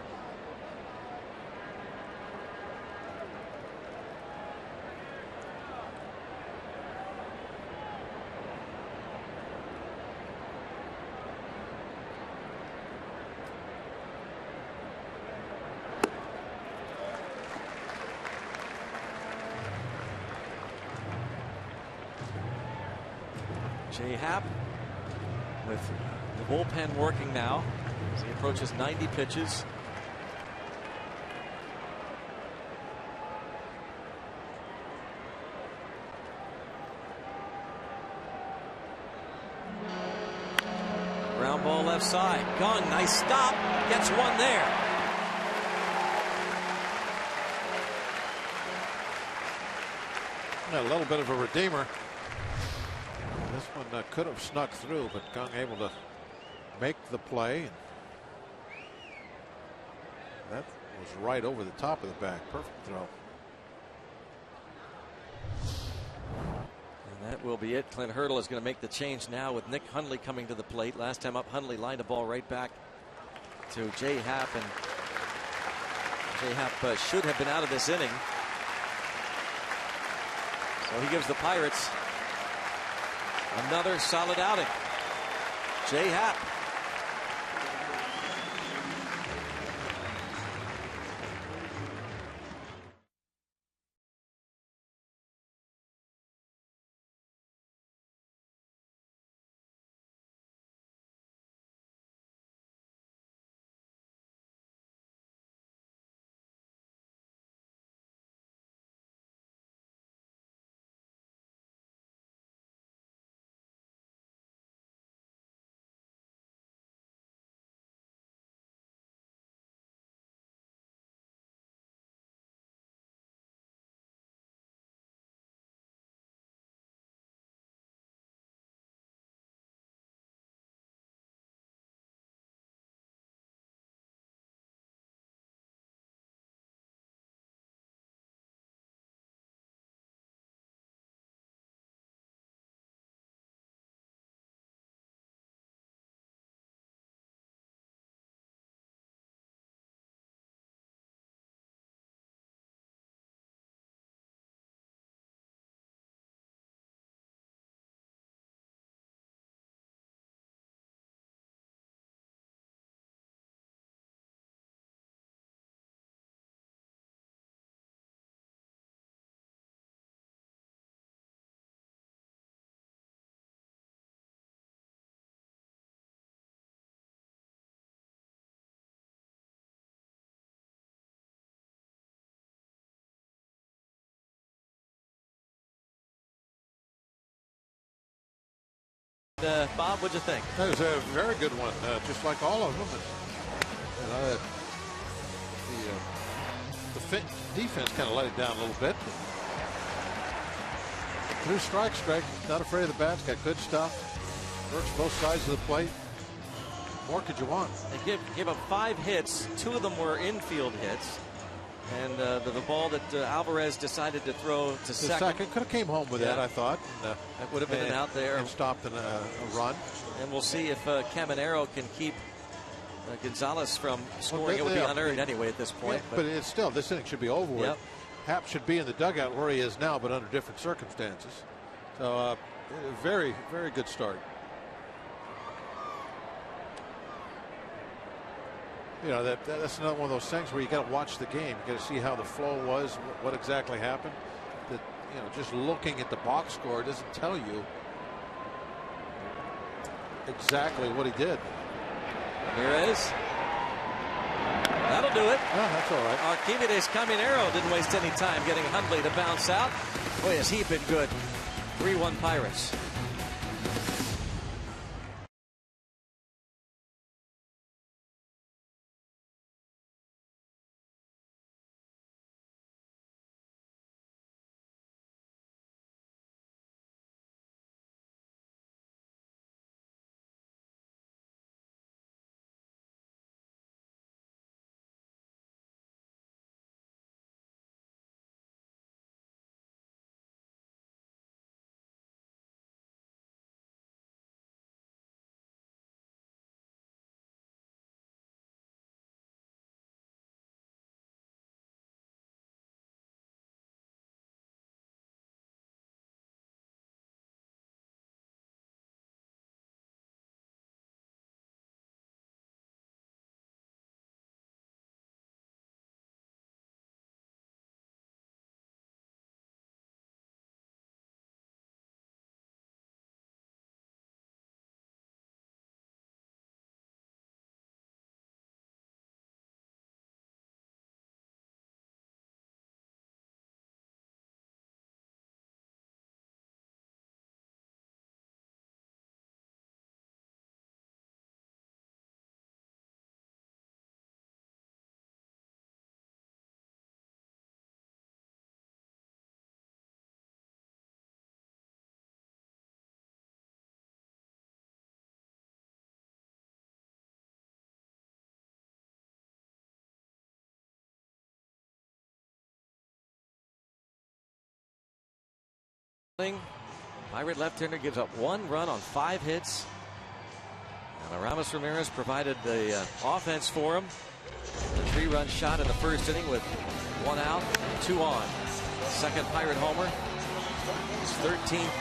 Jay Happ with the bullpen working now as he approaches 90 pitches. Ground ball left side. Gunn, nice stop. Gets one there. A little bit of a redeemer. This one could have snuck through, but Gung able to make the play. That was right over the top of the bag. Perfect throw. And that will be it. Clint Hurdle is going to make the change now with Nick Hundley coming to the plate. Last time up, Hundley lined the ball right back to Jay Happ, and Jay Happ should have been out of this inning. So he gives the Pirates another solid outing. Jay Happ. Bob, what'd you think? That was a very good one, just like all of them. The defense kind of let it down a little bit. Through strike, not afraid of the bats, got good stuff. Works both sides of the plate. What more could you want? They gave up 5 hits. 2 of them were infield hits. And the ball that Alvarez decided to throw to second. Could have came home with that, I thought. That would have been an out there. And stopped a run. And we'll see if Caminero can keep Gonzalez from scoring. It would be unearned anyway at this point. Yeah, but it's still, this inning should be over with. Happ should be in the dugout where he is now, but under different circumstances. So very, very good start. You know, that's another one of those things where you got to watch the game. You got to see how the flow was, what exactly happened. That, you know, just looking at the box score doesn't tell you exactly what he did. Ramirez. That'll do it. Oh, that's all right. Archimedes Caminero didn't waste any time getting Hundley to bounce out. Boy, has he been good. 3-1 Pirates. Pirate left-hander gives up 1 run on 5 hits. And Ramirez provided the offense for him. A 3-run shot in the first inning with 1 out, 2 on. Second Pirate homer. His 13th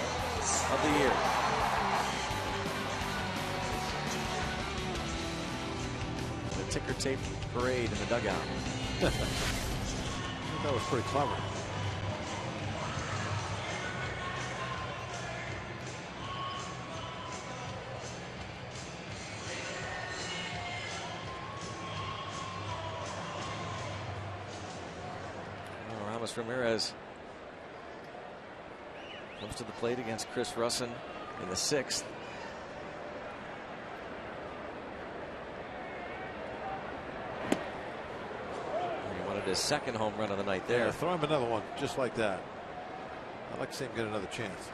of the year. The ticker tape parade in the dugout. That was pretty clever. Ramirez comes to the plate against Chris Russin in the 6th. He wanted his 2nd home run of the night there. Yeah, throw him another one just like that. I'd like to see him get another chance.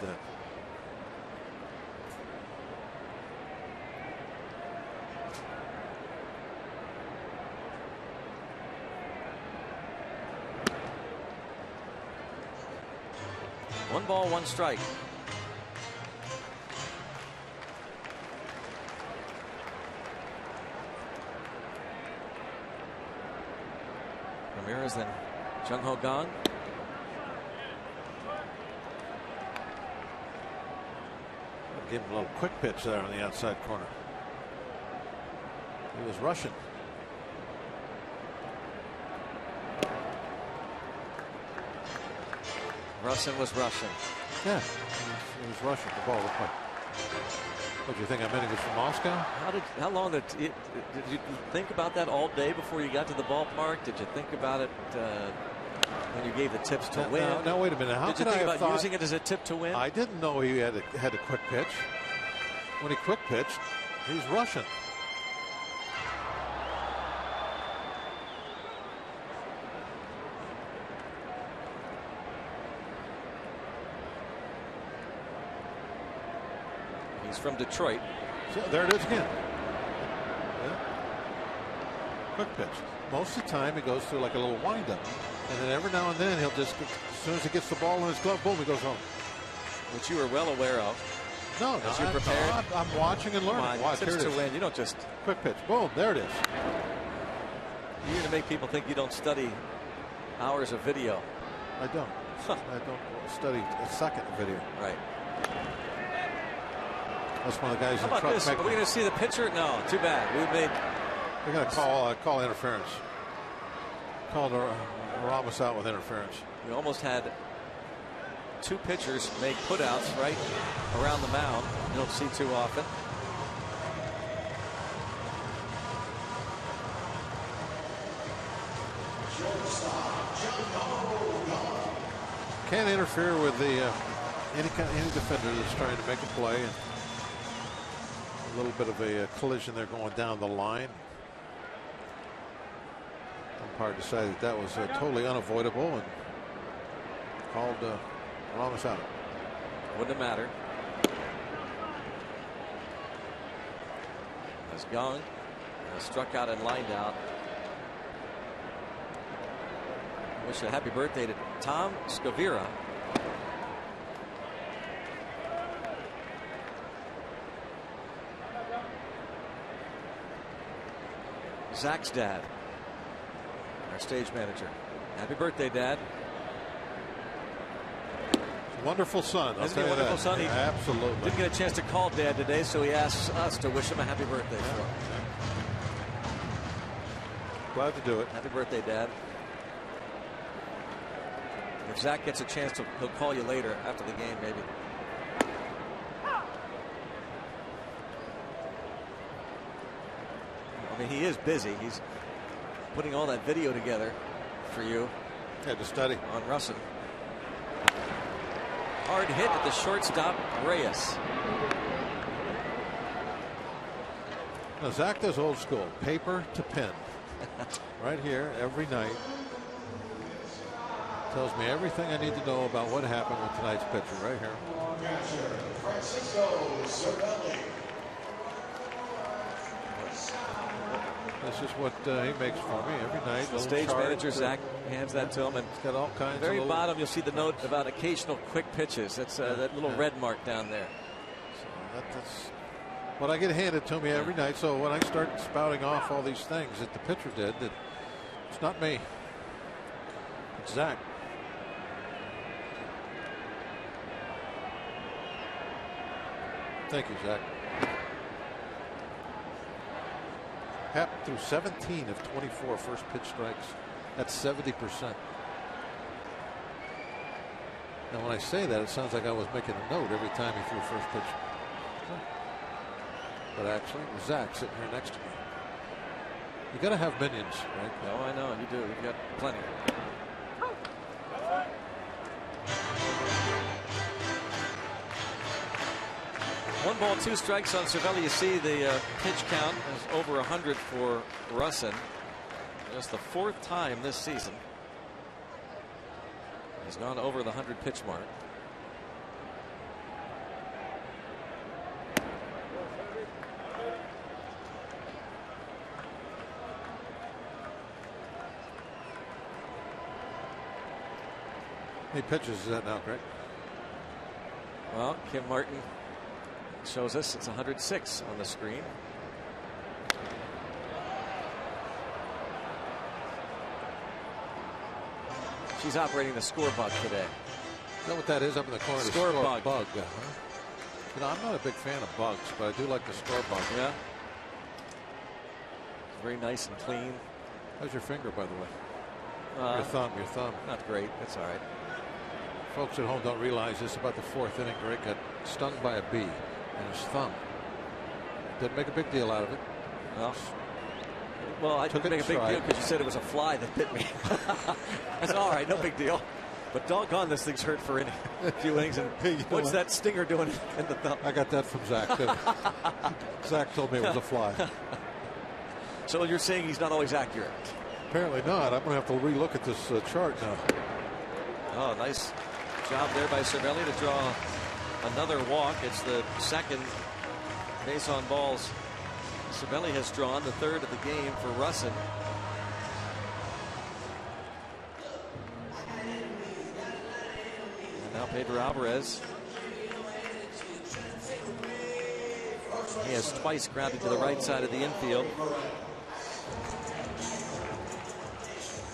One ball, 1 strike. Ramirez, then Jung Ho Kang. Give him a little quick pitch there on the outside corner. He was rushing. Russin was rushing. Yeah, he was rushing the ball. What do you think? I meant he was from Moscow? How long did you think about that all day before you got to the ballpark? Did you think about it when you gave the tips to win? Now wait a minute. How did you think about using it as a tip to win? I didn't know he had a quick pitch. When he quick pitched, he's rushing. He's from Detroit. So there it is again. Yeah. Quick pitch. Most of the time he goes through like a little windup. And then every now and then he'll just, as soon as he gets the ball in his glove, boom, he goes home. Which you were well aware of. No, as you're prepared. I'm watching and learning. Watch, tips to win. You don't just quick pitch. Boom, there it is. You're going to make people think you don't study hours of video. I don't. I don't study a second of video. Right. That's one of the guys How in the about truck. this? Are we going to see the pitcher? No, too bad. They're going to call interference. Called Ramos out with interference. We almost had 2 pitchers make putouts right around the mound. You don't see too often. Can't interfere with the any defender that's trying to make a play. And a little bit of a collision there going down the line. Umpire decided that was totally unavoidable and called Ramos out. Wouldn't have mattered. As Young struck out and lined out. Wish a happy birthday to Tom Scavira. Zach's dad, our stage manager. Happy birthday, Dad. Wonderful son. Isn't he a wonderful son? He absolutely didn't get a chance to call Dad today, so he asks us to wish him a happy birthday. Yeah. Glad to do it. Happy birthday, Dad. If Zach gets a chance, he'll call you later after the game, maybe. I mean, he is busy. He's putting all that video together for you. Had to study on Russin. Hard hit at the shortstop, Reyes. Now Zach does old school, paper to pen. Right here every night. Tells me everything I need to know about what happened with tonight's pitcher right here. This is what he makes for me every night. The stage manager, Zach, hands that to him. And it's got all kinds at the very of bottom, you'll see the note about occasional quick pitches. That's that little red mark down there. So that's what I get handed to me every night. So when I start spouting off all these things that the pitcher did, it's not me. It's Zach. Thank you, Zach. Happ threw 17 of 24 first pitch strikes. That's 70%. Now, when I say that, it sounds like I was making a note every time he threw first pitch. But actually, it was Zach sitting here next to me. You got to have minions, right? No, I know you do. You've got plenty. One ball, two strikes on Cervelli. You see the pitch count is over 100 for Russin. Just the fourth time this season he's gone over the 100 pitch mark. How many pitches is that now, Greg? Well, Kim Martin shows us it's 106 on the screen. She's operating the score bug today. Is that what that is up in the corner? Score bug. You know, I'm not a big fan of bugs, but I do like the score bug. Yeah. Very nice and clean. How's your finger, by the way? Your thumb. Not great. That's all right. Folks at home don't realize this about the fourth inning. Greg got stung by a bee in his thumb. Didn't make a big deal out of it. Well, I didn't make a big deal because you said it was a fly that bit me. That's all right, no big deal. But doggone, this thing's hurt for a few innings. And what's that stinger doing in the thumb? I got that from Zach, too. Zach told me it was a fly. So you're saying he's not always accurate? Apparently not. I'm going to have to relook at this chart now. Oh, nice job there by Cervelli to draw another walk. It's the second base on balls Cervelli has drawn, the third of the game for Russin. And now Pedro Alvarez. He has twice grounded to the right side of the infield.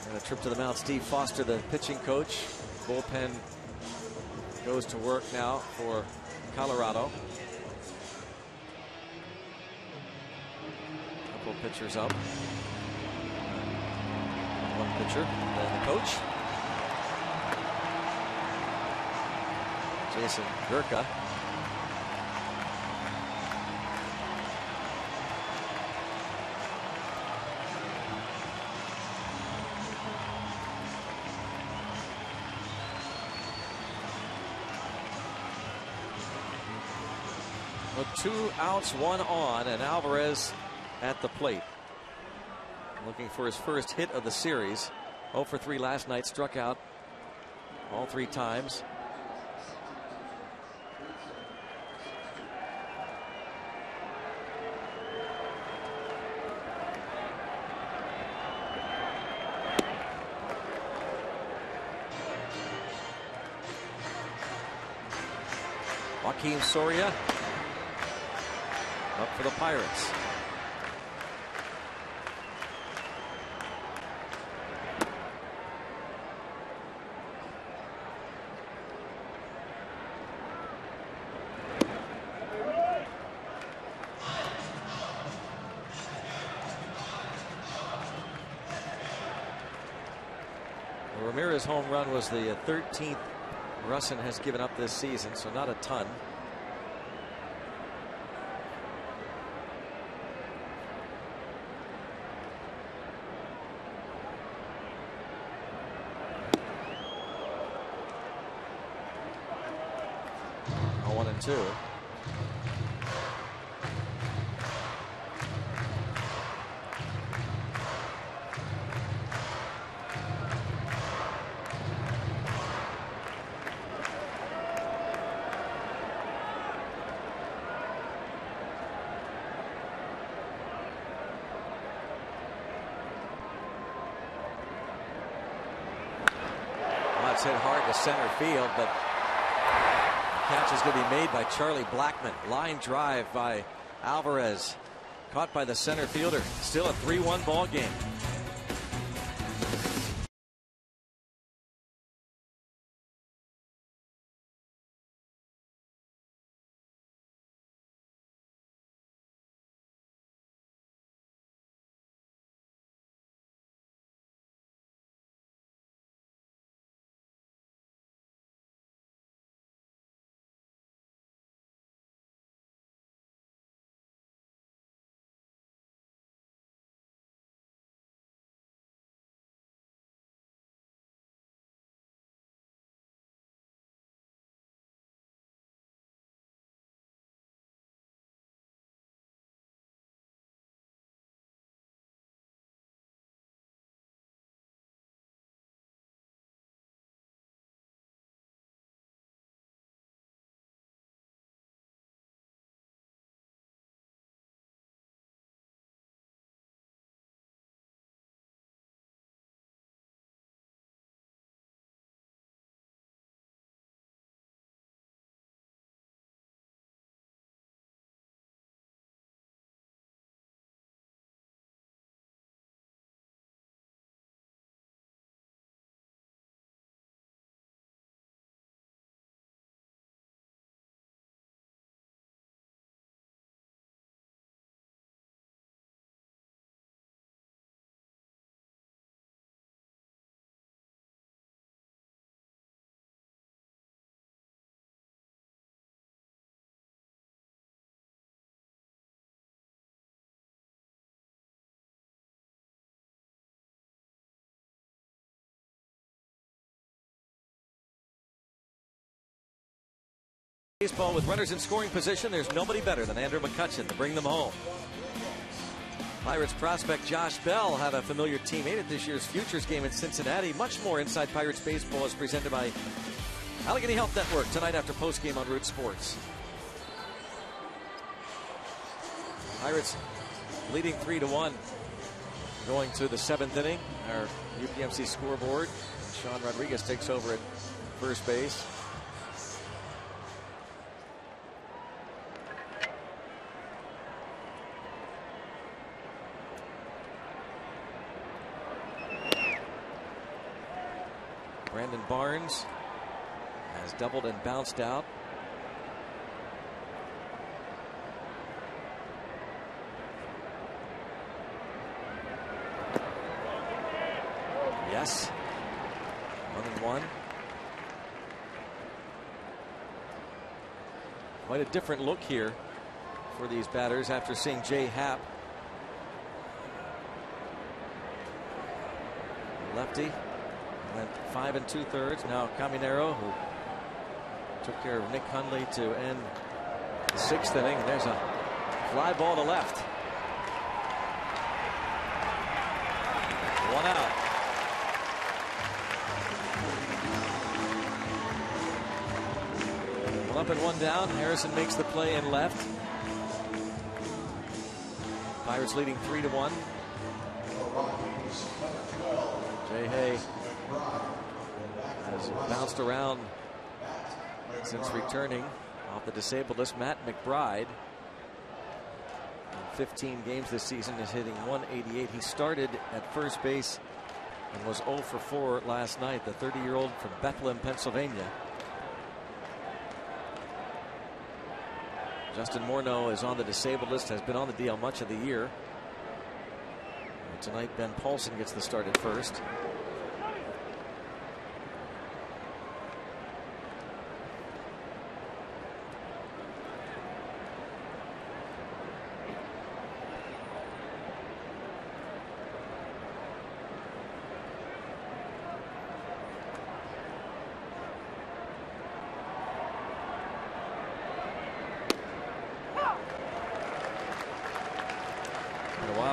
And a trip to the mound. Steve Foster, the pitching coach. Bullpen goes to work now for Colorado. Couple pitchers up. One pitcher, then the coach. Jason Gurka. With 2 outs, 1 on, and Alvarez at the plate. Looking for his first hit of the series. 0 for 3 last night, struck out all 3 times. Joaquin Soria up for the Pirates. The Ramirez home run was the 13th Russin has given up this season, so not a ton. Two. hit hard to center field, but the catch is going to be made by Charlie Blackmon. Line drive by Alvarez, caught by the center fielder. Still a 3-1 ball game. Baseball with runners in scoring position. There's nobody better than Andrew McCutchen to bring them home. Pirates prospect Josh Bell had a familiar teammate at this year's Futures game in Cincinnati. Much more Inside Pirates Baseball is presented by Allegheny Health Network tonight after postgame on Root Sports. Pirates leading 3-1 going to the 7th inning. Our UPMC scoreboard. Sean Rodriguez takes over at first base. Brandon Barnes has doubled and bounced out. Yes. 1-1. Quite a different look here for these batters after seeing Jay Happ. Lefty. Went 5 2/3. Now Caminero, who took care of Nick Hundley to end the 6th inning. And there's a fly ball to left. 1 out. One up and 1 down. Harrison makes the play in left. Pirates leading 3-1. Jay Hay has bounced around since returning off the disabled list. Matt McBride, in 15 games this season, is hitting .188. He started at first base and was 0 for 4 last night. The 30-year-old from Bethlehem, Pennsylvania. Justin Morneau is on the disabled list, has been on the DL much of the year. And tonight, Ben Paulson gets the start at first.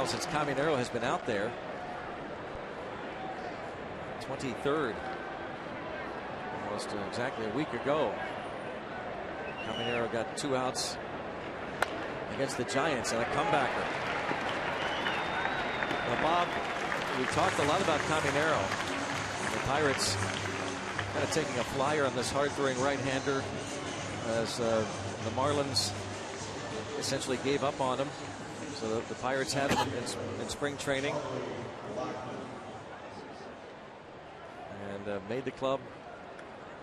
Since Caminero has been out there. 23rd, almost exactly a week ago. Caminero got 2 outs against the Giants and a comebacker. Now, Bob, we talked a lot about Caminero. The Pirates kind of taking a flyer on this hard-throwing right-hander as the Marlins essentially gave up on him. So the Pirates had him in spring training and made the club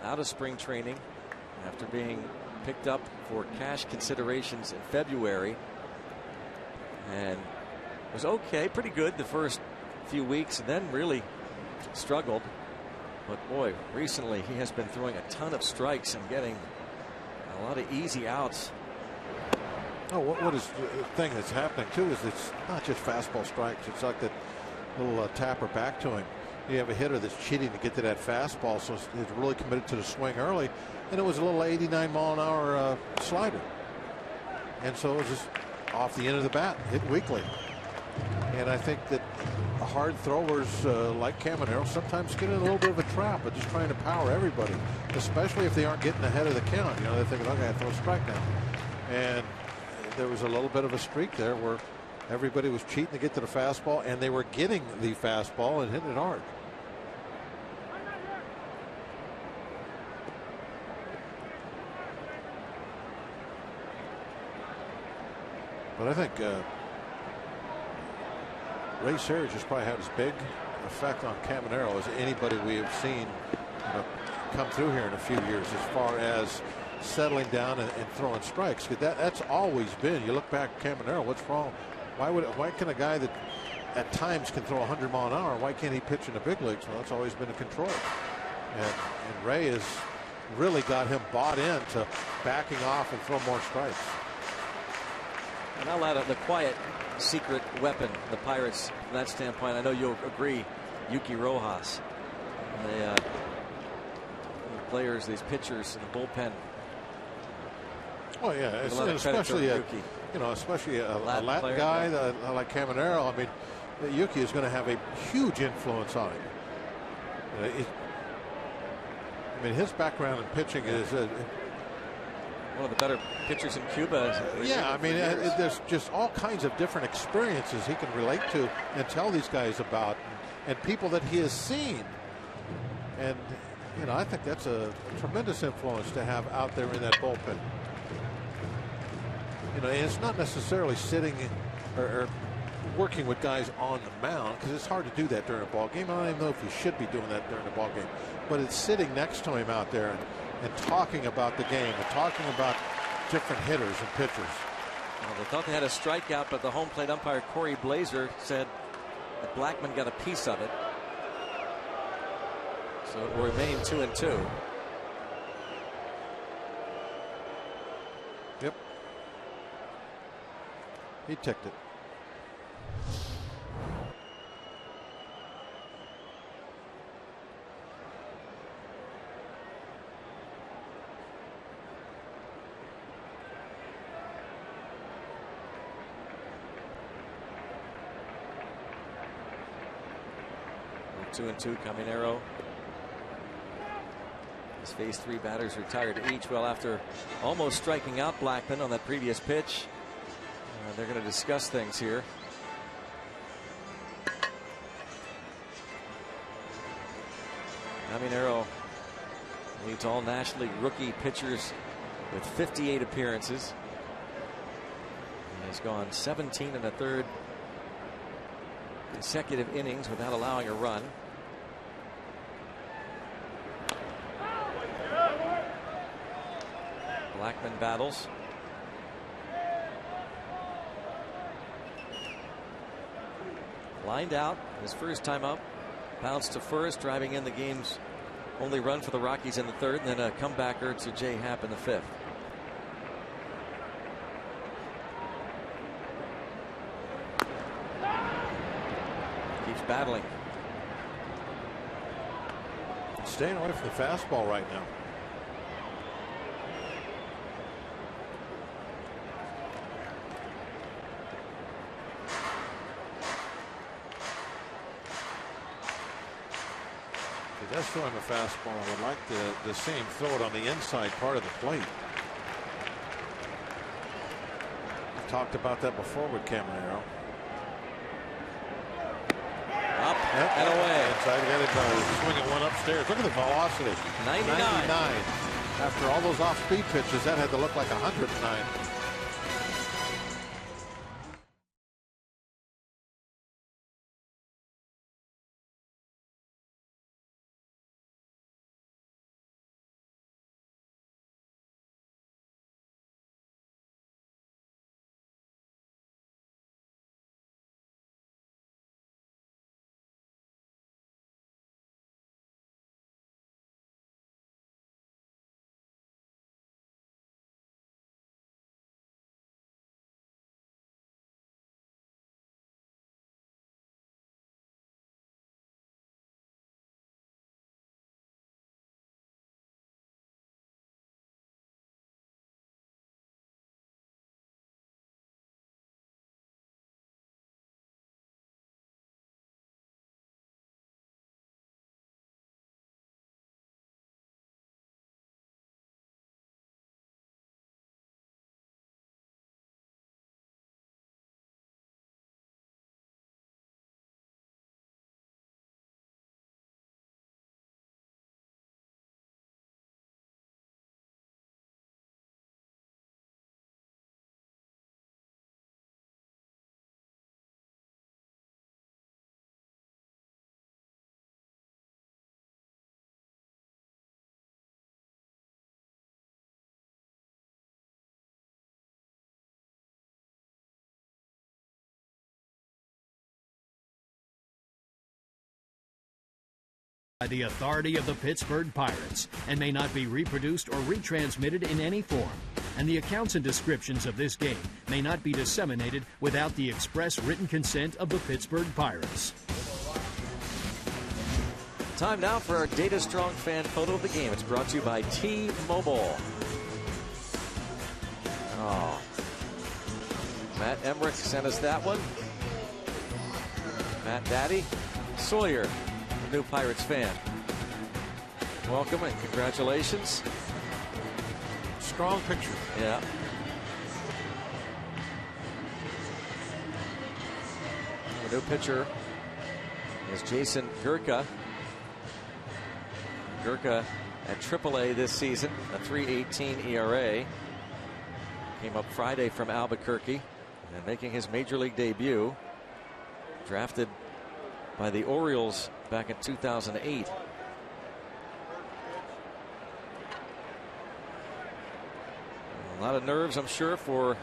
out of spring training after being picked up for cash considerations in February, and was okay, pretty good the first few weeks, and then really struggled. But boy, recently he has been throwing a ton of strikes and getting a lot of easy outs. Oh, what is the thing that's happening too is it's not just fastball strikes. It's like that little tapper back to him. You have a hitter that's cheating to get to that fastball, so he's really committed to the swing early, and it was a little 89-mile-an-hour slider, and so it was just off the end of the bat, hit weakly. And I think that hard throwers like Caminero sometimes get in a little bit of a trap of just trying to power everybody, especially if they aren't getting ahead of the count. You know, they're thinking, okay, I throw a strike now. And there was a little bit of a streak there where everybody was cheating to get to the fastball, and they were getting the fastball and hitting it hard. But I think Ray Searage has probably had as big effect on Caminero as anybody we have seen come through here in a few years, as far as settling down and throwing strikes. That's always been. You look back at Caminero, what's wrong? Why can a guy that at times can throw 100 mile an hour, why can't he pitch in the big leagues? Well, that's always been a control. And Ray has really got him bought into backing off and throw more strikes. And I'll add the quiet secret weapon, the Pirates, from that standpoint. I know you'll agree, Yuki Rojas. The players, these pitchers in the bullpen. Oh yeah, especially especially a Latin guy like Caminero. I mean, Yuki is going to have a huge influence on him. I mean, his background in pitching is one of the better pitchers in Cuba. Yeah, I mean, there's just all kinds of different experiences he can relate to and tell these guys about, and people that he has seen. And I think that's a tremendous influence to have out there in that bullpen. And it's not necessarily sitting or working with guys on the mound, because it's hard to do that during a ball game. I don't even know if you should be doing that during a ball game, but it's sitting next to him out there and talking about the game and talking about different hitters and pitchers. Well, they thought they had a strikeout, but the home plate umpire Corey Blazer said that Blackman got a piece of it, so it will remain 2-2. Yep. He ticked it. Two and two. Caminero has faced 3 batters retired each. Well, after almost striking out Blackman on that previous pitch, they're going to discuss things here. Caminero leads all National League rookie pitchers with 58 appearances. He has gone 17 1/3 consecutive innings without allowing a run. Blackman battles. Lined out his first time up. Bounced to first, driving in the game's only run for the Rockies in the 3rd, and then a comebacker to Jay Happ in the 5th. Keeps battling. Staying away from the fastball right now. If he does throw him a fastball, I would like the same throw it on the inside part of the plate. I've talked about that before with Caminero. Up and away. It's side. Got him swinging one upstairs. Look at the velocity. 99. After all those off-speed pitches, that had to look like 109. By the authority of the Pittsburgh Pirates and may not be reproduced or retransmitted in any form. And the accounts and descriptions of this game may not be disseminated without the express written consent of the Pittsburgh Pirates. Time now for our Data Strong fan photo of the game. It's brought to you by T-Mobile. Oh. Matt Emmerich sent us that one. Matt Daddy Sawyer, a new Pirates fan. Welcome and congratulations. Strong picture. Yeah. The new pitcher is Jason Gurka. Gurka at AAA this season, a 3.18 ERA. Came up Friday from Albuquerque and making his major league debut. Drafted by the Orioles back in 2008. A lot of nerves, I'm sure, for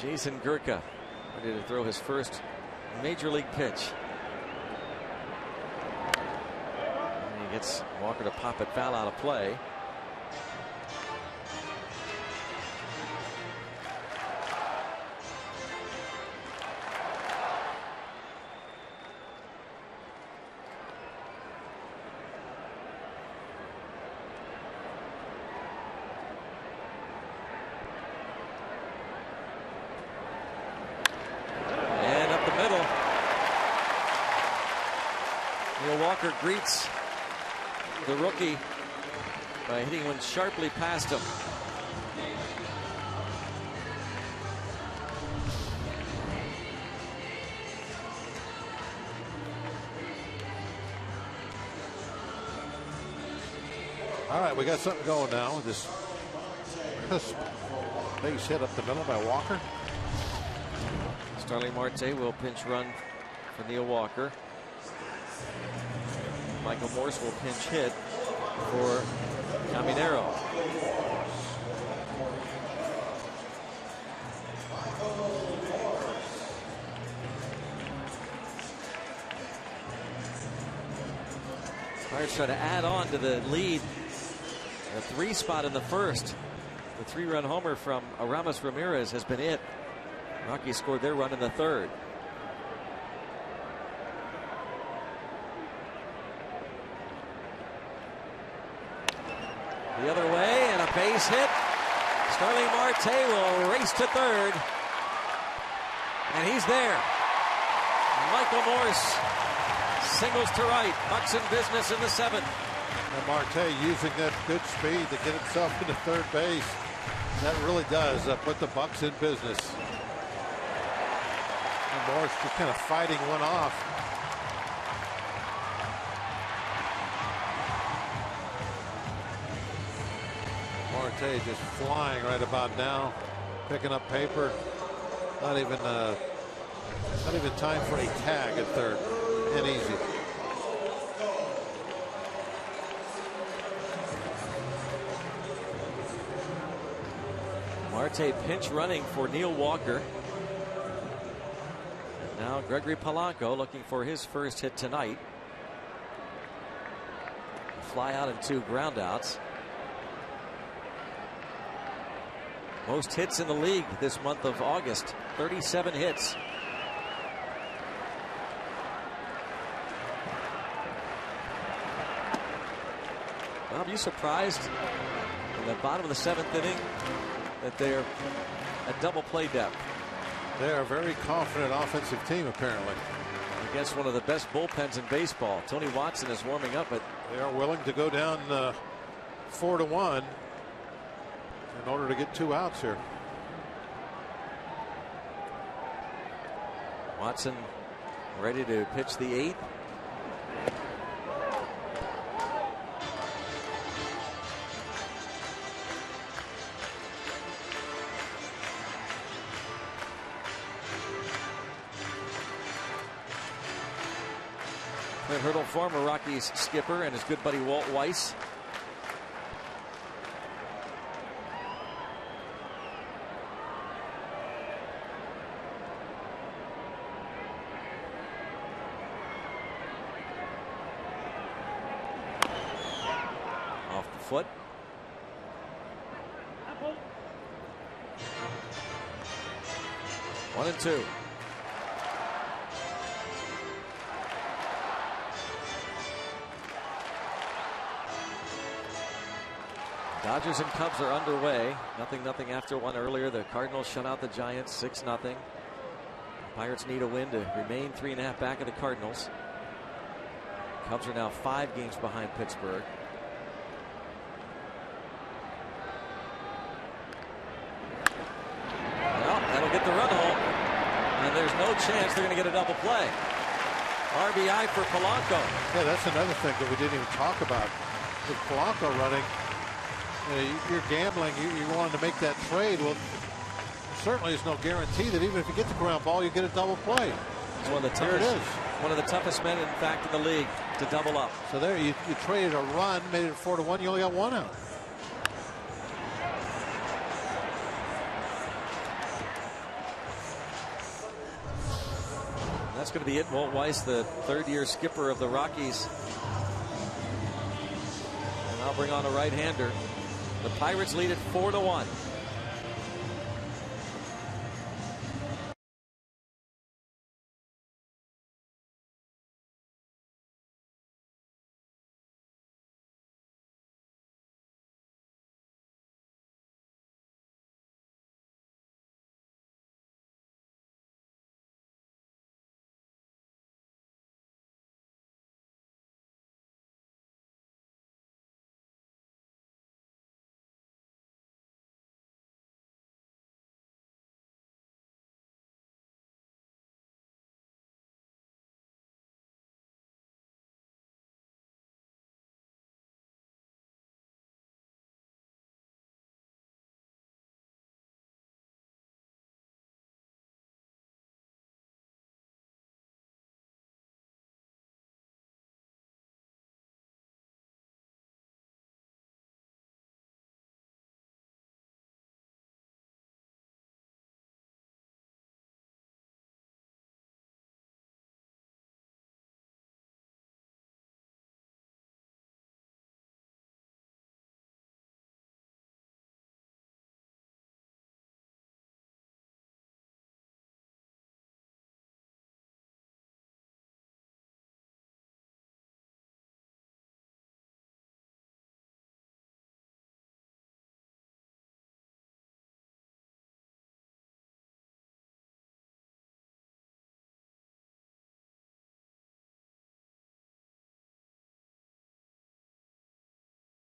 Jason Gurka. Ready to throw his first major league pitch. And he gets Walker to pop it foul out of play. Walker greets the rookie by hitting one sharply past him. All right, we got something going now with this crisp base hit up the middle by Walker. Starling Marte will pinch run for Neil Walker. Michael Morse will pinch hit for Caminero. Pirates try to add on to the lead. A 3 spot in the first. The 3-run homer from Aramis Ramirez has been it. Rockies scored their run in the third. The other way, and a base hit. Starling Marte will race to third. And he's there. Michael Morse singles to right. Bucks in business in the 7th. And Marte using that good speed to get himself into third base. That really does put the Bucks in business. And Morse just kind of fighting one off. Marte just flying right about now, picking up paper. Not even time for a tag at third, and easy. Marte pinch running for Neil Walker. And now Gregory Polanco looking for his first hit tonight. Fly out and 2 groundouts. Most hits in the league this month of August, 37 hits. Well, are you surprised in the bottom of the 7th inning that they're at double play depth? They are a very confident offensive team, apparently. Against one of the best bullpens in baseball. Tony Watson is warming up, but they are willing to go down 4-1 in order to get 2 outs here. Watson ready to pitch the 8th. Clint Hurdle, former Rockies skipper, and his good buddy Walt Weiss. Off the foot. One and 2. Dodgers and Cubs are underway. 0-0 after one earlier. The Cardinals shut out the Giants 6-0. Pirates need a win to remain 3.5 back of the Cardinals. Cubs are now 5 games behind Pittsburgh. Well, that'll get the run home. And there's no chance they're going to get a double play. RBI for Polanco. Yeah, that's another thing that we didn't even talk about. With Polanco running, you're gambling. You wanted to make that trade. Well, certainly there's no guarantee that even if you get the ground ball, you get a double play. It's one of the toughest, Here it is. One of the toughest men, in fact, in the league to double up. So there, you traded a run, made it 4-1. You only got 1 out. That's going to be it. Walt Weiss, the 3rd-year skipper of the Rockies. And I'll bring on a right-hander. The Pirates lead it 4-1.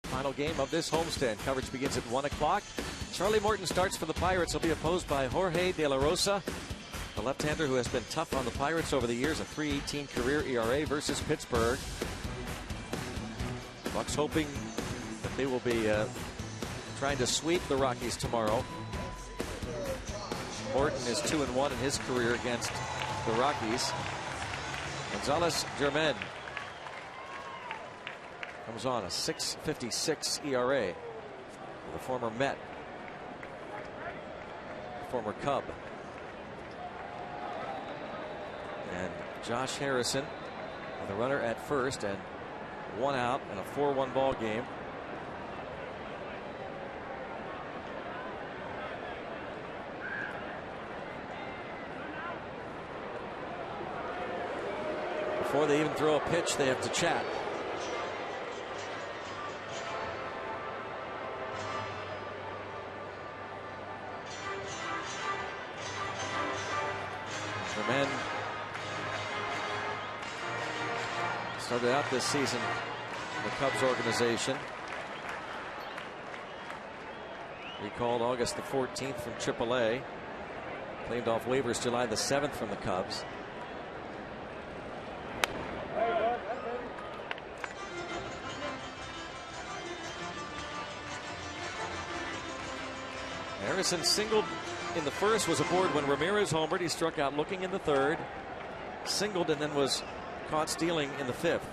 Final game of this homestand. Coverage begins at 1 o'clock. Charlie Morton starts for the Pirates. He'll be opposed by Jorge De La Rosa, the left-hander who has been tough on the Pirates over the years. A 3.18 career ERA versus Pittsburgh. Bucks hoping that they will be trying to sweep the Rockies tomorrow. Morton is 2-1 in his career against the Rockies. Gonzalez Germain comes on a 6.56 ERA. The former Met, former Cub. And Josh Harrison with a runner at first and 1 out in a 4-1 ball game. Before they even throw a pitch, they have to chat. Germain started out this season in the Cubs organization. Recalled August the 14th from AAA. Claimed off waivers July the 7th from the Cubs. Harrison singled in the first, was aboard when Ramirez homered. He struck out looking in the third, singled, and then was caught stealing in the fifth.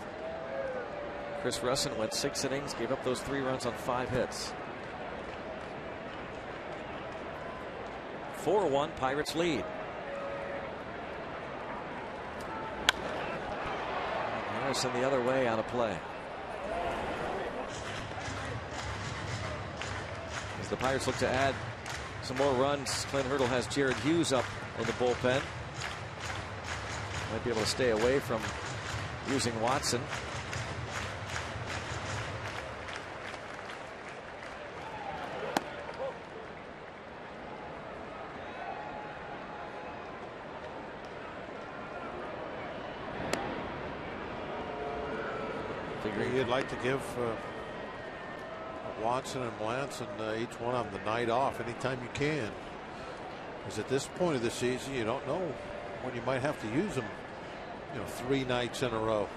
Chris Russin went 6 innings, gave up those 3 runs on 5 hits. 4-1 Pirates lead. Harrison the other way, out of play. As the Pirates look to add some more runs, Clint Hurdle has Jared Hughes up in the bullpen. Might be able to stay away from using Watson. Figuring you'd like to give Watson and Blanton each one of them the night off anytime you can, because at this point of the season you don't know when you might have to use them, 3 nights in a row.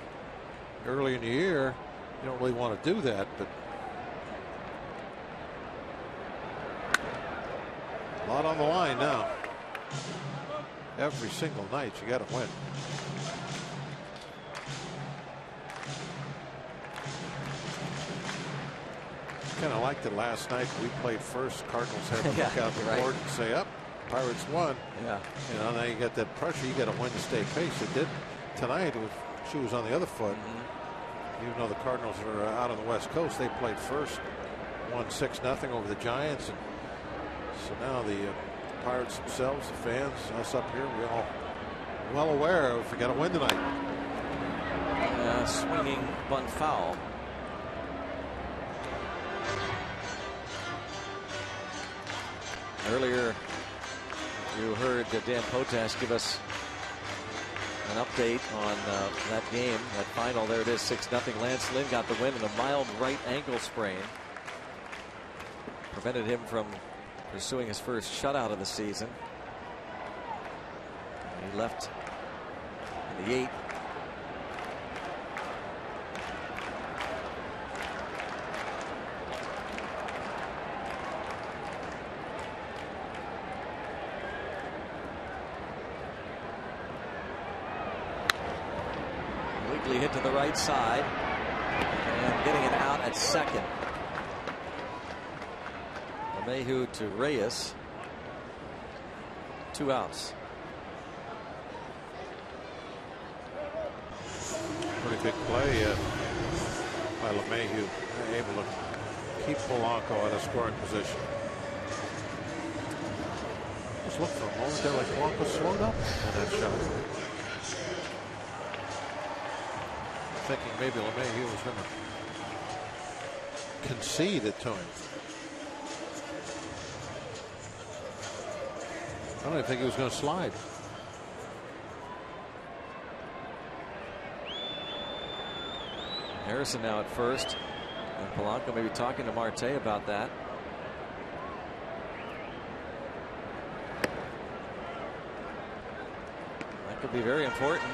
Early in the year you don't really want to do that, but a lot on the line now. Every single night you got to win. Kind of liked it last night. We played first. Cardinals had to look out the board and say, up, Pirates won. Yeah. Now you got that pressure. You got to win to stay pace. It did tonight. She was on the other foot. Even though the Cardinals are out on the West Coast, they played first, won 6-0 over the Giants. And so now the Pirates themselves, the fans, us up here, we all well aware of we got to win tonight. Swinging bunt foul. Earlier, you heard Dan Potash give us an update on that game, that final. There it is, 6-0. Lance Lynn got the win in a mild right ankle sprain. Prevented him from pursuing his first shutout of the season. He left in the 8th. Hit to the right side and getting it out at second. LeMahieu to Reyes. 2 outs. Pretty big play by LeMahieu, able to keep Polanco in a scoring position. Just look for a moment there like Polanco slowed up in that shot. Thinking maybe LeMahieu was going to concede it to him. I don't even think he was going to slide. Harrison now at first, and Polanco maybe talking to Marte about that. That could be very important.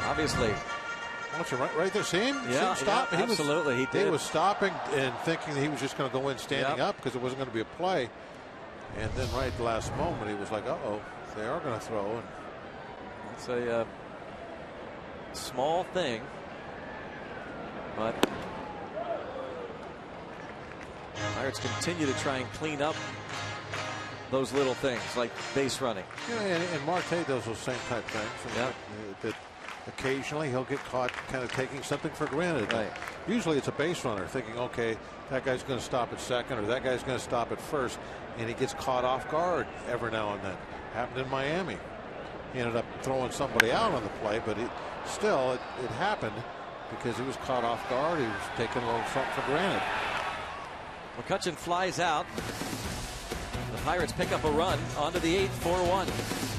Obviously, Right there, see him? Yeah, Stop. yeah, absolutely. He did. He was stopping and thinking that he was just going to go in standing up because it wasn't going to be a play. And then right at the last moment, he was like, uh-oh, they are going to throw. And it's a small thing, but Pirates continue to try and clean up those little things like base running. Yeah, and Marte does those same type things. Yeah. That occasionally he'll get caught kind of taking something for granted. Right. Usually it's a base runner thinking, okay, that guy's going to stop at second or that guy's going to stop at first, and he gets caught off guard every now and then. Happened in Miami. He ended up throwing somebody out on the play, but it happened because he was caught off guard. He was taking a little something for granted. McCutchen flies out. The Pirates pick up a run onto the 8th, 4-1.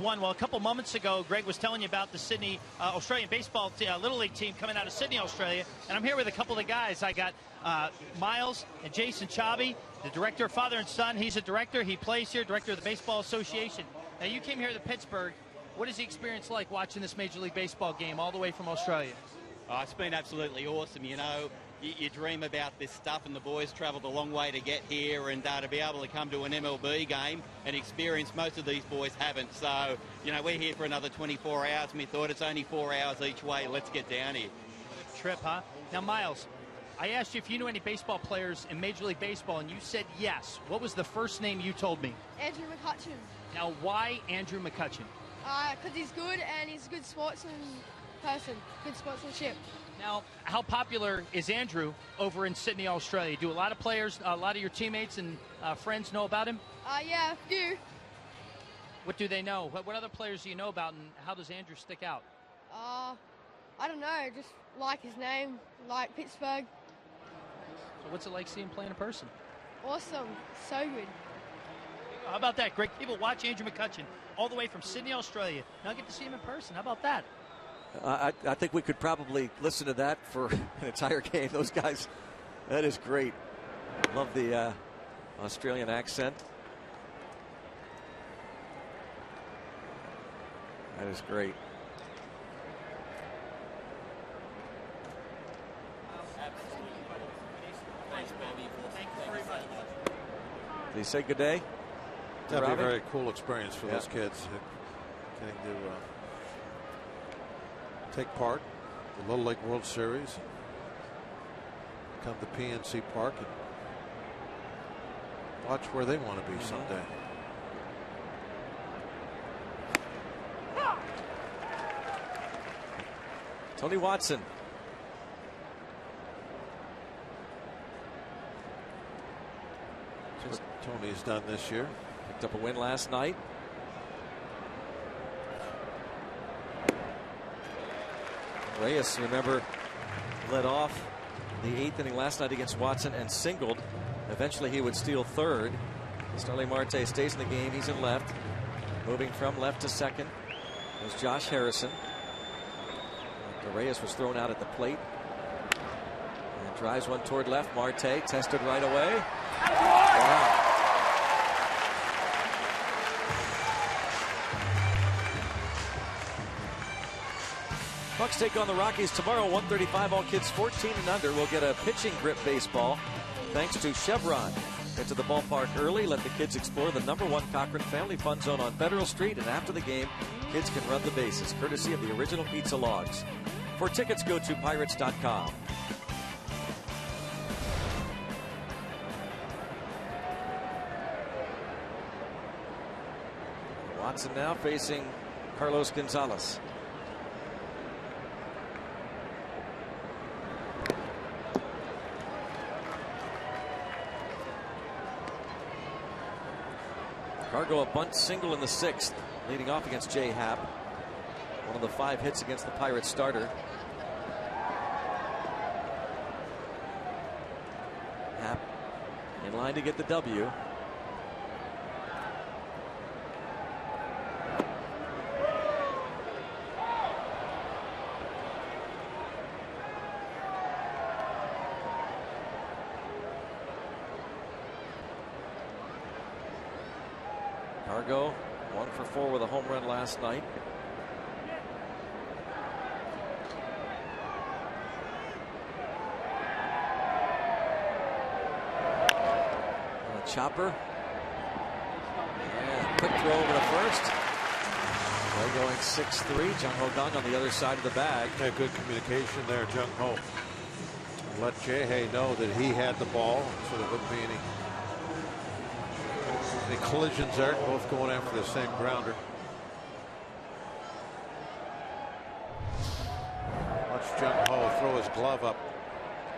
Well, a couple moments ago, Greg was telling you about the Sydney Australian baseball Little League team coming out of Sydney, Australia. And I'm here with a couple of guys. I got Miles and Jason Chabi, the director, father and son. He's a director. He plays here, director of the Baseball Association. Now, you came here to Pittsburgh. What is the experience like watching this Major League Baseball game all the way from Australia? Oh, it's been absolutely awesome. You know, you dream about this stuff, and the boys travelled a long way to get here, and to be able to come to an MLB game and experience most of these boys haven't. So, you know, we're here for another 24 hours, and we thought it's only 4 hours each way. Let's get down here. Trip, huh? Now, Miles, I asked you if you knew any baseball players in Major League Baseball, and you said yes. What was the first name you told me? Andrew McCutchen. Now, why Andrew McCutchen? Because he's good, and he's a good sportsman person, good sportsmanship. Now, how popular is Andrew over in Sydney, Australia? Do a lot of players, a lot of your teammates and friends know about him? Yeah, a few. What do they know? What other players do you know about, and how does Andrew stick out? I don't know, just like his name, like Pittsburgh. So what's it like seeing him play in person? Awesome, so good. How about that, Greg? People watch Andrew McCutchen all the way from Sydney, Australia. Now get to see him in person. How about that? I think we could probably listen to that for an entire game. Those guys, that is great. Love the Australian accent. That is great. Did he say good day? That'd be a very cool experience for those kids. Getting to take part in the Little League World Series. Come to PNC Park and watch where they want to be someday. Tony Watson. Just Tony's done this year. Picked up a win last night. Reyes, remember, led off the 8th inning last night against Watson and singled. Eventually he would steal third. Starling Marte stays in the game. He's in left. Moving from left to second is Josh Harrison. Reyes was thrown out at the plate. And drives one toward left. Marte tested right away. Wow. Bucks take on the Rockies tomorrow, 1:35. All kids 14 and under will get a pitching grip baseball thanks to Chevron. Get to the ballpark early. Let the kids explore the #1 Cochran Family Fun Zone on Federal Street. And after the game, kids can run the bases, courtesy of the original pizza logs. For tickets, go to pirates.com. Watson now facing Carlos Gonzalez. Cargo a bunt single in the 6th, leading off against Jay Happ. One of the 5 hits against the Pirates starter. Happ in line to get the W. Cargo 1 for 4 with a home run last night. And a chopper. And quick throw over to first. They're going 6-3. Jung Ho Kang on the other side of the bag. Yeah, good communication there, Jung Ho. Let Jae-Hae know that he had the ball, so there wouldn't be any collisions there, both going after the same grounder. Watch Jung Ho throw his glove up.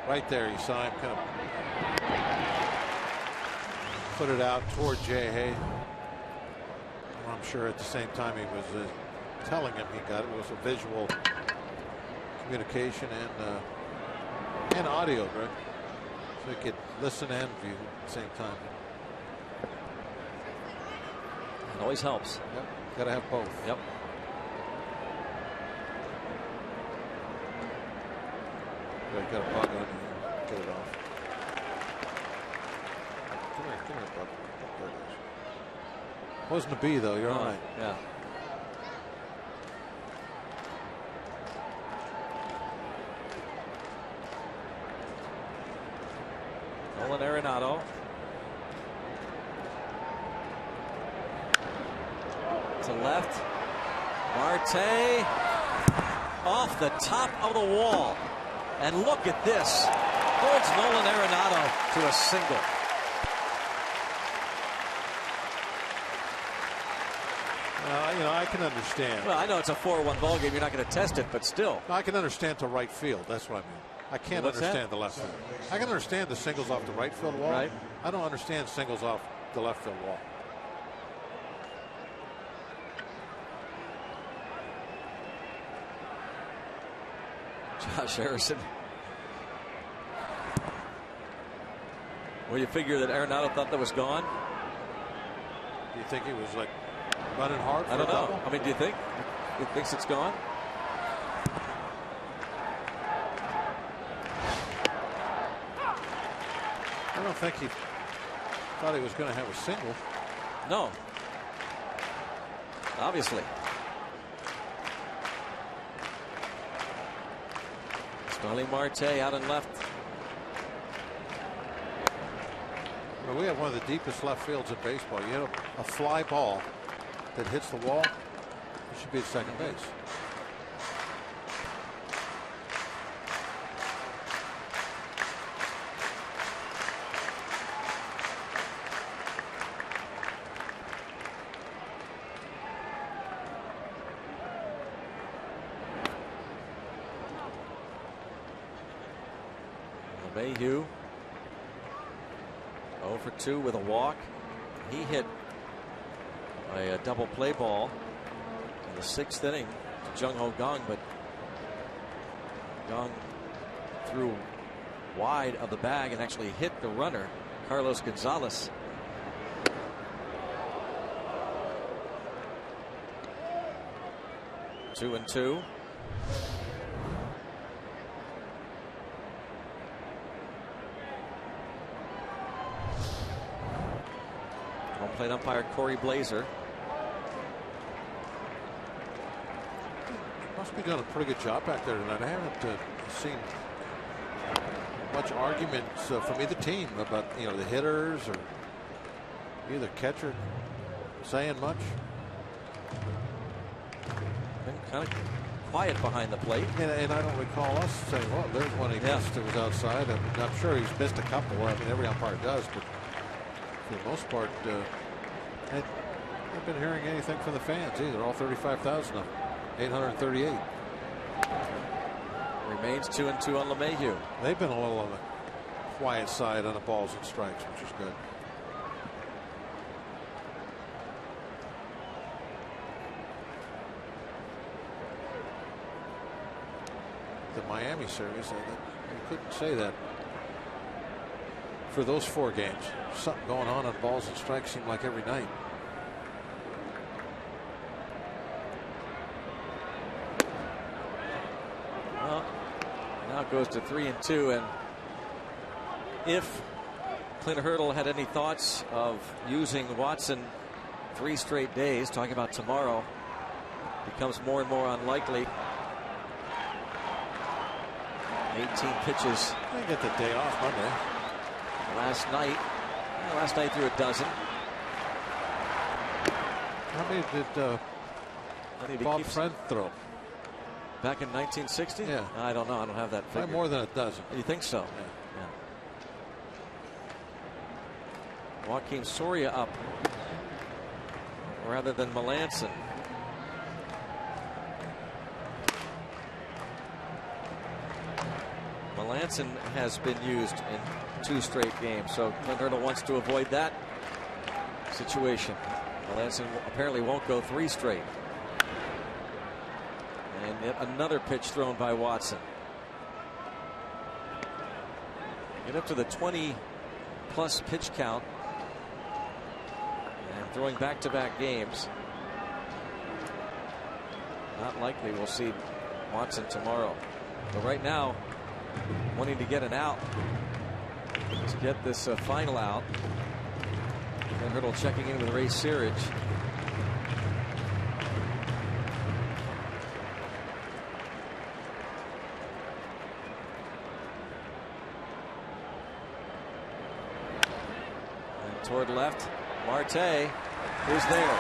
Right there, you saw him kind of put it out toward Jae-Hae. I'm sure at the same time he was telling him he got it. It was a visual communication and audio, right? So he could listen and view at the same time. It always helps. Yep. Got to have both. Yep. Got a bug on you. Get it off. Come here, bug. There it is. Wasn't a bee though. You're all right. Yeah. Nolan Arenado. To left. Marte off the top of the wall. And look at this. Holds Nolan Arenado to a single. You know, I can understand. Well, I know it's a 4-1 ball game. You're not going to test it, but still. I can understand to right field. That's what I mean. I can't understand the left field. I can understand the singles off the right field wall. Right. I don't understand singles off the left field wall. Josh Harrison. Well, you figure that Arenado thought that was gone? Do you think he was like running hard for I don't a know. double? I mean, do you think? He thinks it's gone? I don't think he thought he was going to have a single. No. Obviously. Starling Marte out and left. Well, we have one of the deepest left fields in baseball. You have a fly ball that hits the wall, you should be at second base. Mayhew 0 for 2 with a walk. He hit a double play ball in the 6th inning to Jung Ho Kang, but Kang threw wide of the bag and actually hit the runner, Carlos Gonzalez. 2-2. Home plate umpire Corey Blazer. Must be doing a pretty good job back there tonight. I haven't seen much arguments from either team about the hitters or either catcher saying much. Been kind of quiet behind the plate. And I don't recall us saying, well, there's one he missed that was outside. I'm sure he's missed a couple. I mean, every umpire does, but for the most part, I haven't been hearing anything from the fans either. All 35,000 of them. 838. Remains 2-2 on LeMahieu. They've been a little on the quiet side on the balls and strikes, which is good. The Miami series, you couldn't say that for those 4 games. Something going on balls and strikes seemed like every night. Well, now it goes to 3-2, and if Clint Hurdle had any thoughts of using Watson 3 straight days, talking about tomorrow, becomes more and more unlikely. 18 pitches. They get the day off Monday. Last night threw a dozen. How many did Bob Friend throw? Back in 1960? Yeah. I don't know. I don't have that figure. Probably more than a dozen. You think so? Yeah. Joaquin Soria up rather than Melanson. Melanson has been used in 2 straight games, so Clint Hurdle wants to avoid that situation. Melanson apparently won't go 3 straight. And yet another pitch thrown by Watson. Get up to the 20-plus pitch count. And throwing back-to-back games. Not likely we'll see Watson tomorrow. But right now, wanting to get an out to get this final out. And Hurdle checking in with Ray Searage. And toward left, Marte, who's there.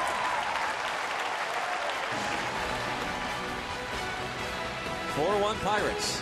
(4-1) Pirates.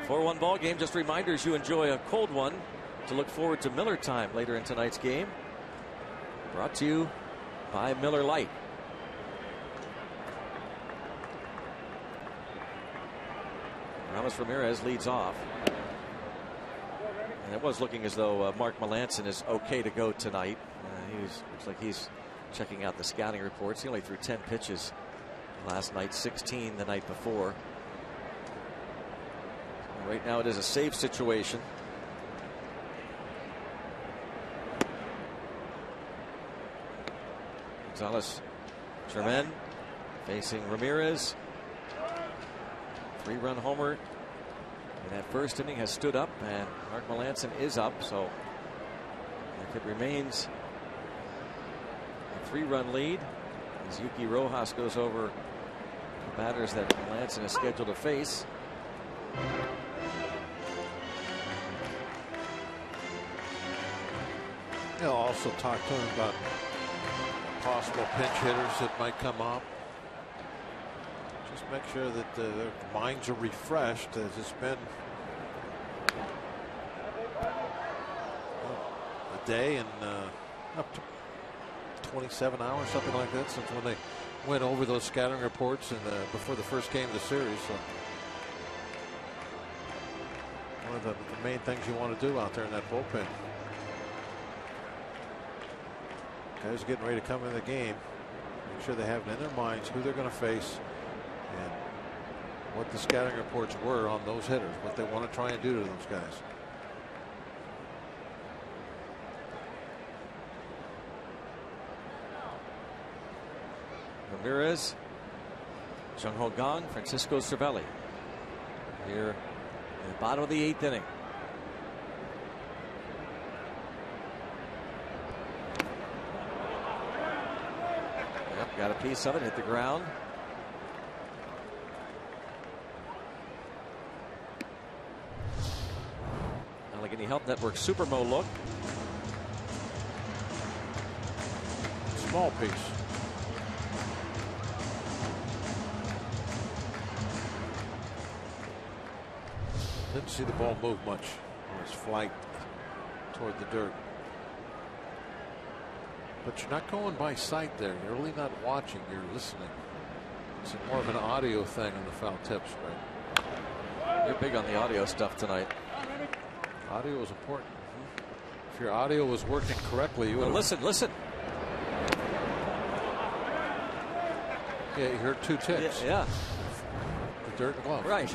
4-1 ball game. Just reminders you enjoy a cold one to look forward to Miller time later in tonight's game. Brought to you by Miller Lite. Ramirez leads off. And it was looking as though Mark Melancon is okay to go tonight. Looks like he's checking out the scouting reports. He only threw 10 pitches last night, 16 the night before. Right now it is a save situation. Gonzalez Germain facing Ramirez. 3-run homer in that first inning has stood up, and Mark Melancon is up, so if it remains a 3-run lead as Yuki Rojas goes over the batters that Melancon is scheduled to face. He'll also talk to him about possible pinch hitters that might come up. Just make sure that their minds are refreshed, as it's been a day and up to 27 hours, something like that, since when they went over those scouting reports and before the first game of the series. So one of the main things you want to do out there in that bullpen. Guys are getting ready to come in the game. Make sure they have it in their minds who they're going to face and what the scouting reports were on those hitters, what they want to try and do to those guys. Ramirez, Jung Ho Kang, Francisco Cervelli here in the bottom of the 8th inning. Yep, got a piece of it, hit the ground. Allegheny Health Network Supermo look. Small piece. Didn't see the ball move much. It was flight toward the dirt. But you're not going by sight there. You're really not watching. You're listening. It's more of an audio thing on the foul tips, right? You're big on the audio stuff tonight. Audio is important. If your audio was working correctly, you would listen. Yeah, you heard 2 ticks. Yeah. The dirt and glove. Right.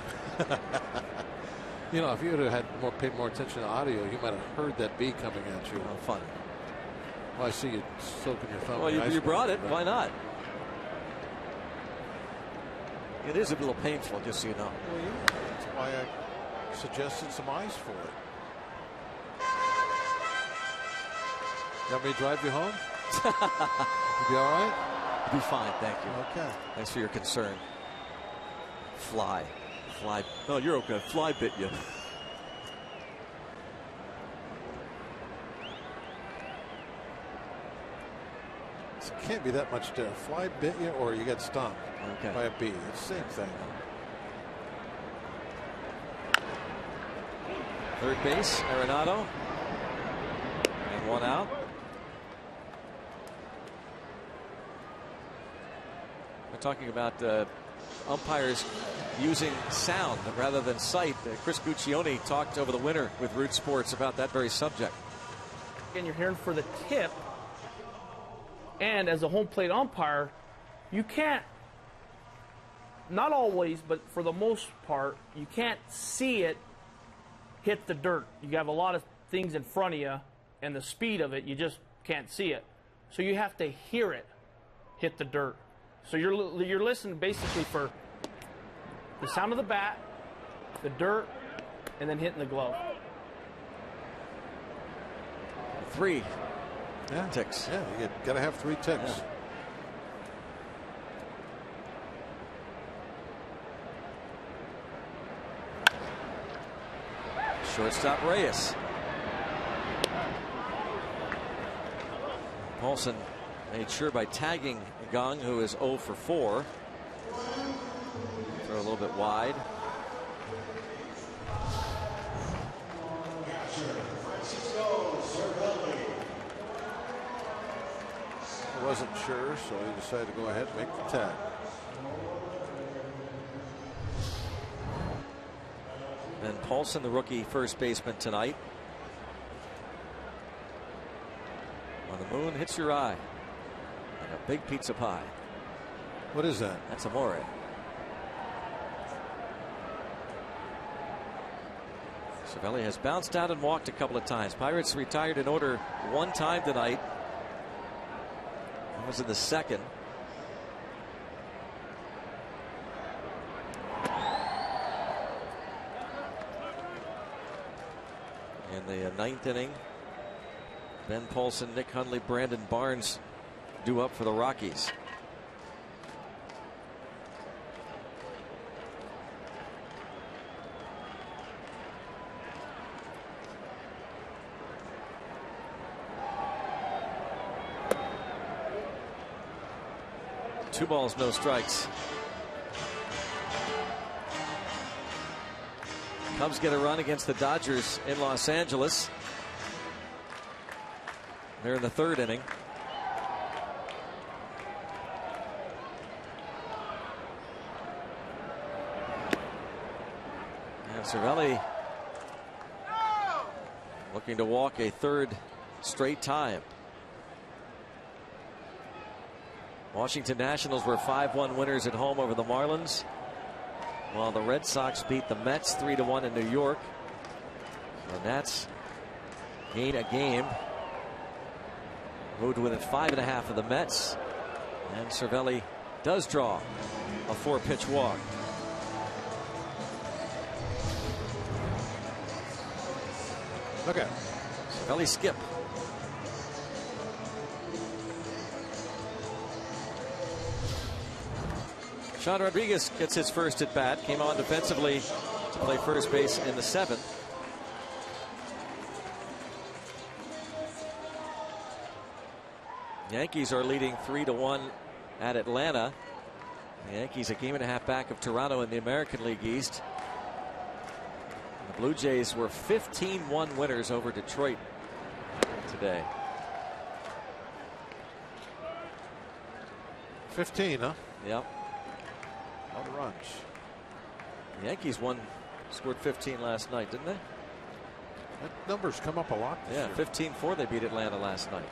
You know, if you would have paid more attention to audio, you might have heard that bee coming at you. Oh, fun. Well, I see you soaking your thumb. Well, you brought it. Why not? It is a little painful, just so you know. Well, that's why I suggested some ice for it. You want me to drive you home? You be all right? You'll be fine, thank you. Okay. Thanks for your concern. Fly. Oh, you're okay. Fly bit you. So it can't be that much different. Fly bit you or you got stung by a bee. It's the same thing. Third base, Arenado. And 1 out. We're talking about umpires using sound rather than sight. Chris Guccione talked over the winter with Root Sports about that very subject. And you're hearing for the tip, and as a home plate umpire, you can't, not always, but for the most part, you can't see it hit the dirt. You have a lot of things in front of you, and the speed of it, you just can't see it. So you have to hear it hit the dirt. So you're listening basically for the sound of the bat, the dirt, and then hitting the glove. 3 ticks. Yeah, you got to have 3 ticks. Yeah. Shortstop Reyes. Paulson made sure by tagging Gong, who is 0 for 4. Throw a little bit wide. He wasn't sure, so he decided to go ahead and make the tag. Ben Paulson, the rookie first baseman tonight. When the moon hits your eye, like a big pizza pie. What is that? That's Amore. Cervelli has bounced out and walked a couple of times. Pirates retired in order one time tonight. That was in the second. In the ninth inning, Ben Paulson, Nick Hundley, Brandon Barnes due up for the Rockies. Two balls, no strikes. Cubs get a run against the Dodgers in Los Angeles. They're in the third inning. And Cervelli looking to walk a third straight time. Washington Nationals were 5-1 winners at home over the Marlins, while the Red Sox beat the Mets 3-1 in New York. The Nats gain a game, moved within 5.5 of the Mets, and Cervelli does draw a 4-pitch walk. Look at Cervelli skip. Sean Rodriguez gets his first at bat. Came on defensively to play first base in the seventh. Yankees are leading 3-1 at Atlanta. The Yankees a game and a half back of Toronto in the American League East. The Blue Jays were 15-1 winners over Detroit today. 15, huh? Yep. On runs. The Yankees scored 15 last night, didn't they? That number's come up a lot this year. 15-4 they beat Atlanta last night.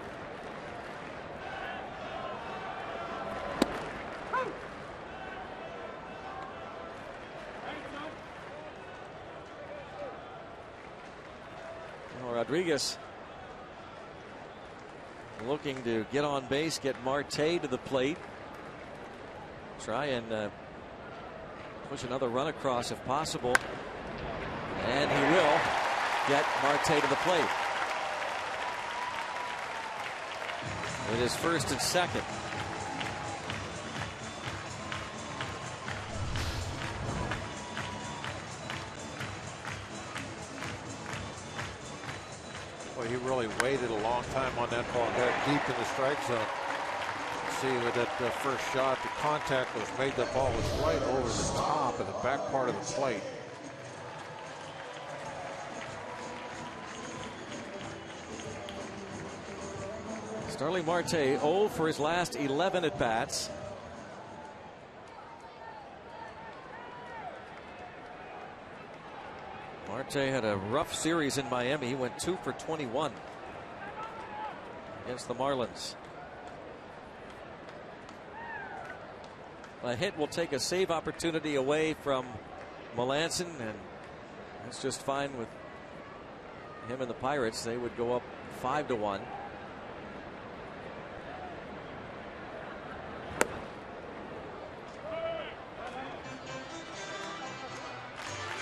Well, Rodriguez looking to get on base, get Marte to the plate. Try and push another run across if possible. And he will get Marte to the plate. It is first and second. Well, he really waited a long time on that ball. Got deep in the strike zone. See with that first shot, the contact was made. The ball was right over the top of the back part of the plate. Starling Marte 0 for his last 11 at bats. Marte had a rough series in Miami. He went 2 for 21 against the Marlins. A hit will take a save opportunity away from Melanson, and that's just fine with him and the Pirates. They would go up 5-1.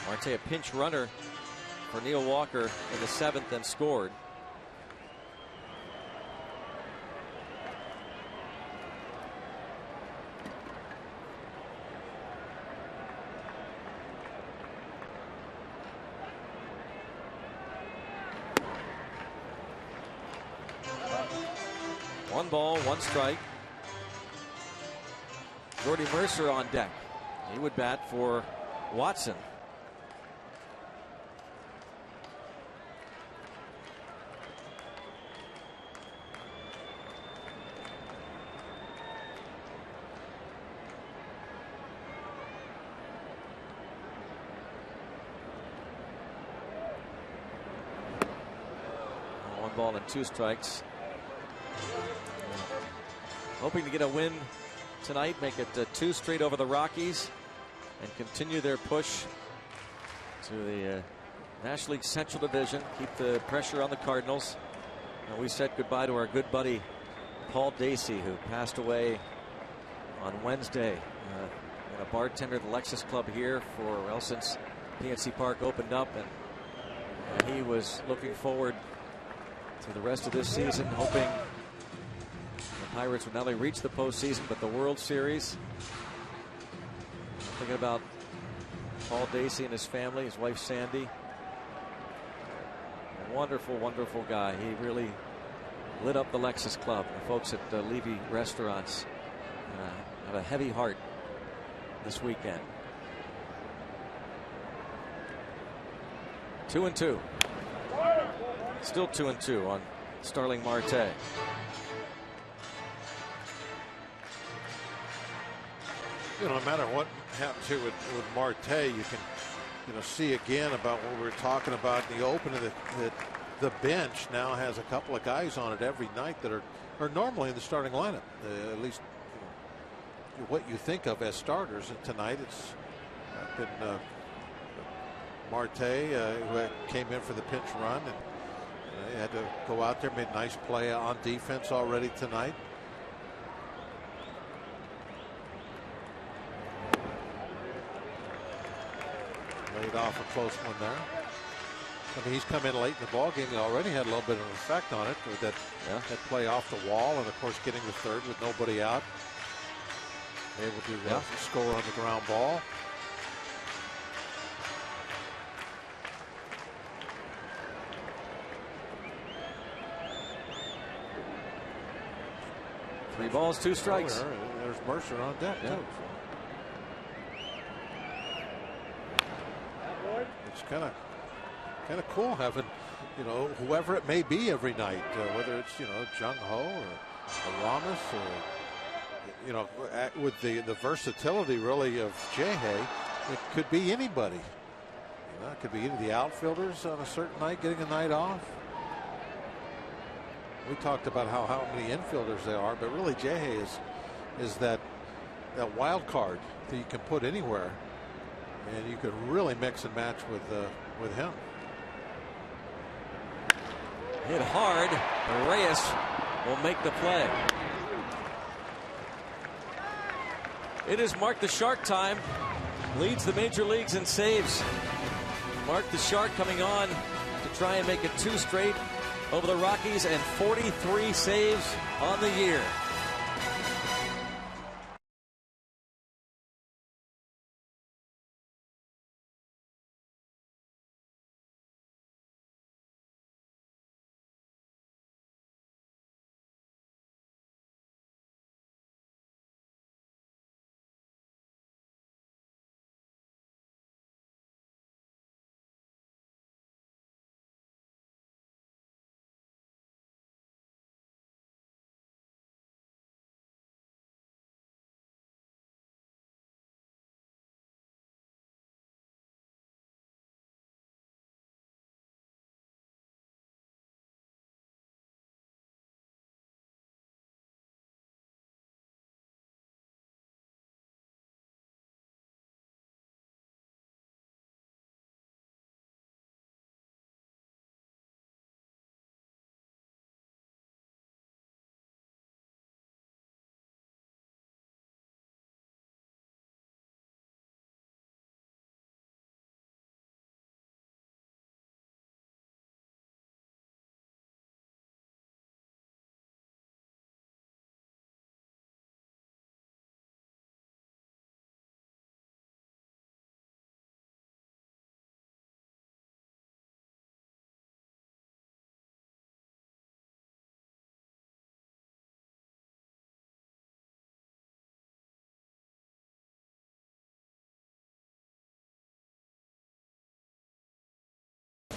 Marte a pinch runner for Neil Walker in the seventh and scored. One ball, one strike. Jordy Mercer on deck. He would bat for Watson. ball and 2 strikes. Hoping to get a win tonight, make it 2 straight over the Rockies, and continue their push to the National League Central Division. Keep the pressure on the Cardinals. And we said goodbye to our good buddy Paul Dacey, who passed away on Wednesday. And a bartender at the Lexus Club here since PNC Park opened up, and he was looking forward to the rest of this season, hoping the Pirates would not only reach the postseason but the World Series. Thinking about Paul Dacey and his family, his wife Sandy. A wonderful, wonderful guy. He really lit up the Lexus Club. The folks at Levy Restaurants have a heavy heart this weekend. 2-2. Still 2-2 on Starling Marte. No matter what happens here with Marte, you can see again about what we were talking about in the opening, that the bench now has a couple of guys on it every night that are normally in the starting lineup, at least what you think of as starters. And tonight it's been Marte, who came in for the pinch run, and he had to go out there, made a nice play on defense already tonight. Laid off a close one there. I mean, he's come in late in the ball game. He already had a little bit of an effect on it with that play off the wall, and of course getting the third with nobody out, able to score on the ground ball. Three balls, 2 strikes. There's Mercer on deck too. It's kind of cool having, whoever it may be every night, whether it's Jung Ho or Ramos, or with the versatility really of Jay-Hay, it could be anybody. It could be any of the outfielders on a certain night getting a night off. We talked about how many infielders there are, but really Jay-Hay is that wild card that you can put anywhere, and you could really mix and match with him. Hit hard. Reyes will make the play. It is Mark the Shark time. Leads the major leagues in saves. Mark the Shark coming on to try and make it 2 straight over the Rockies, and 43 saves on the year.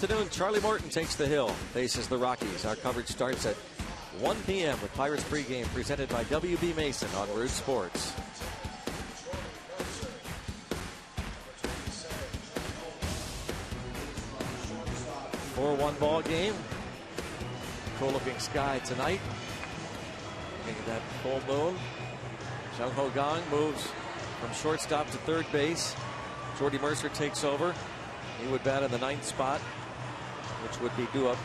Afternoon, Charlie Morton takes the hill, faces the Rockies. Our coverage starts at 1 p.m. with Pirates pregame presented by WB Mason on Root Sports. 4-1 ball game. cool looking sky tonight. Looking at that full moon. Jung Ho Kang moves from shortstop to third base. Jordy Mercer takes over. He would bat in the 9th spot, which would be due up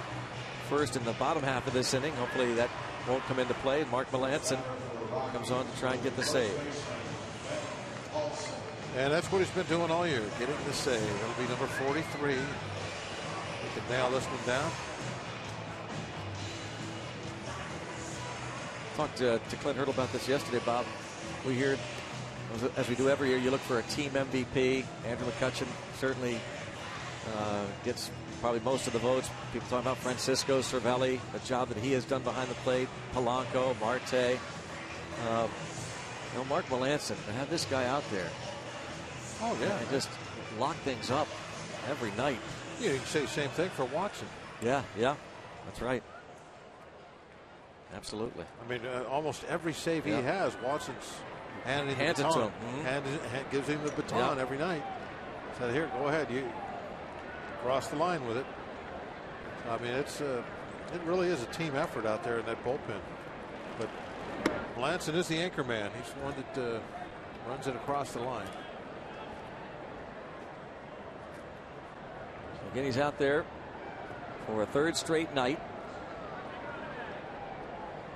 first in the bottom half of this inning. Hopefully that won't come into play. Mark Melancon comes on to try and get the save. And that's what he's been doing all year, getting the save. It'll be number 43. We can nail this one down. Talked to Clint Hurdle about this yesterday, Bob. We hear, as we do every year, you look for a team MVP. Andrew McCutchen certainly gets probably most of the votes. People talking about Francisco Cervelli, the job that he has done behind the plate. Polanco, Marte. Mark Melancon, to have this guy out there. Oh, yeah. And just lock things up every night. Yeah, you can say the same thing for Watson. Yeah, that's right. Absolutely. I mean, almost every save he has, Watson's handing him the baton. It to him. Gives him the baton every night. Said, here, go ahead. You cross the line with it. I mean, it really is a team effort out there in that bullpen. But Melancon is the anchor man. He's the one that runs it across the line. So again, he's out there for a 3rd straight night.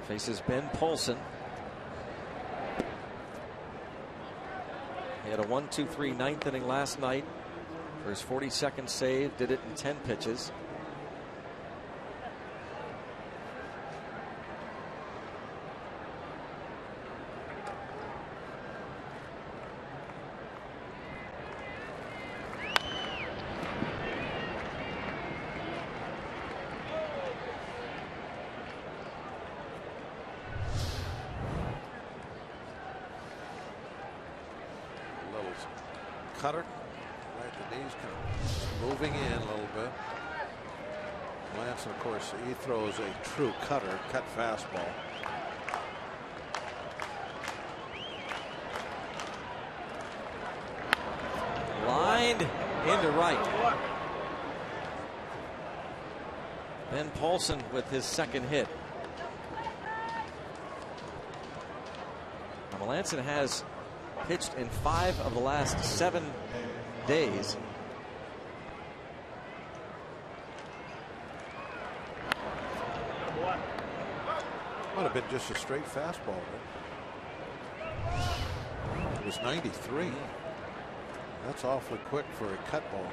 Faces Ben Polson. He had a 1-2-3 9th inning last night for his 42nd save. Did it in 10 pitches. Cutter right at the knees, kind of moving in a little bit. Melancon, of course, he throws a true cut fastball. Lined into right. Ben Polson with his 2nd hit. Now, Melancon has pitched in 5 of the last 7 days. Might have been just a straight fastball. It was 93. That's awfully quick for a cut ball.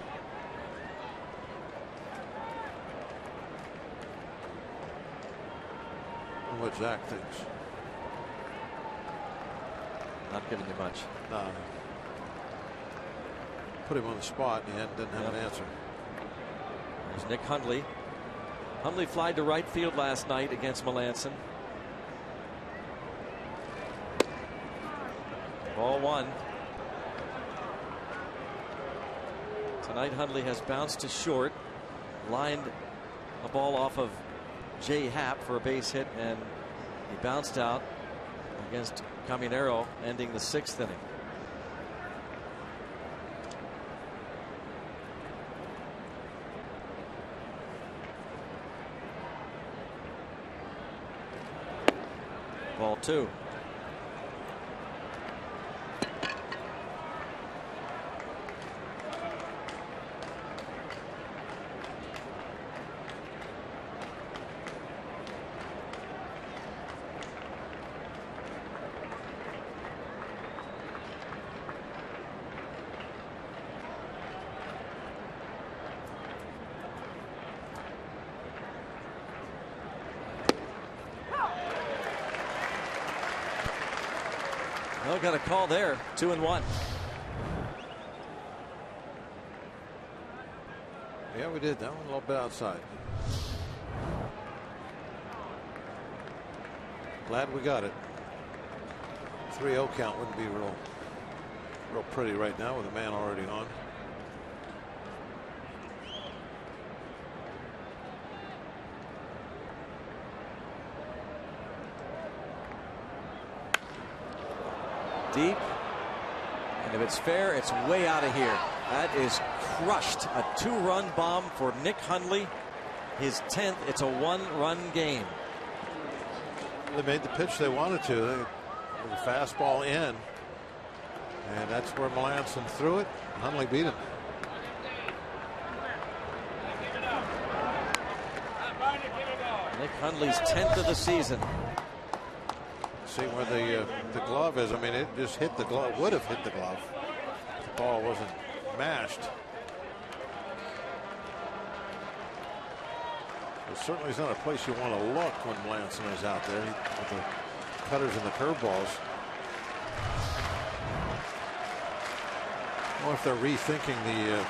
And what Zach thinks. Not giving you much. Put him on the spot and he didn't have an answer. There's Nick Hundley. Hundley flied to right field last night against Melancon. Ball 1. Tonight Hundley has bounced to short, lined a ball off of Jay Happ for a base hit, and he bounced out against Caminero, ending the 6th inning. Ball 2. Well, got a call there. 2-1. Yeah, we did that one a little bit outside. Glad we got it. 3-0 count wouldn't be real pretty right now with a man already on. Deep, and if it's fair, it's way out of here. That is crushed. A 2-run bomb for Nick Hundley. his 10th. It's a one-run game. They made the pitch they wanted to. The fastball in. And that's where Melanson threw it. Hundley beat him. Nick Hundley's 10th of the season. See where the glove is. I mean, it just hit the glove. Would have hit the glove. The ball wasn't mashed. It certainly is not a place you want to look when Melanson is out there with the cutters and the curveballs. Or if they're rethinking the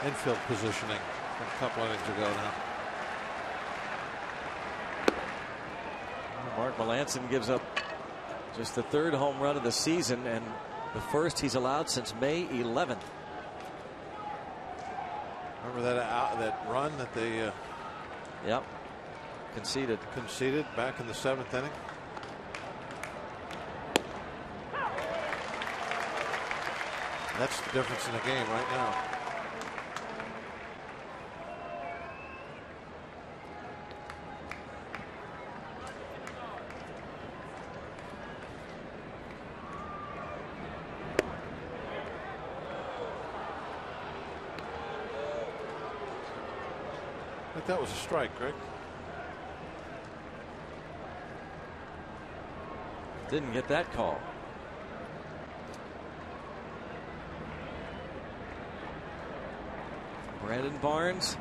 infield positioning from a couple innings ago now. Mark Melanson gives up just the 3rd home run of the season and the 1st he's allowed since May 11th. Remember that run that they yep, conceded back in the 7th inning. That's the difference in the game right now. I think that was a strike, Greg. Didn't get that call. Brandon Barnes.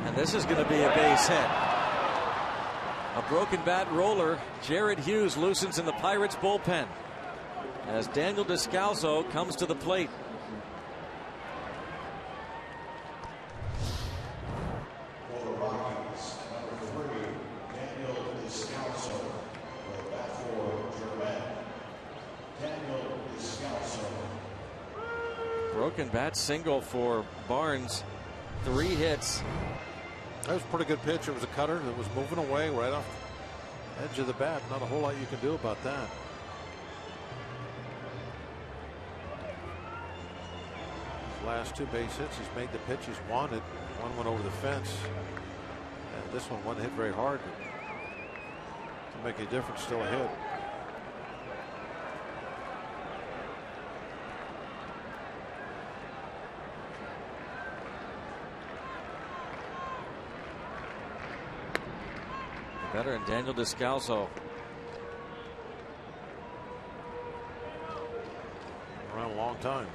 And this is going to be a base hit. A broken bat roller. Jared Hughes loosens in the Pirates bullpen as Daniel Descalso comes to the plate. For the Rockies, number 3, Daniel Descalso. Will bat for German. Daniel Descalso. Broken bat single for Barnes. 3 hits. That was a pretty good pitch. It was a cutter that was moving away right off the edge of the bat. Not a whole lot you can do about that. His last 2 base hits, he's made the pitch he's wanted. One went over the fence, and this one wasn't hit very hard to make a difference. Still a hit. Veteran Daniel Descalso. Around a long time.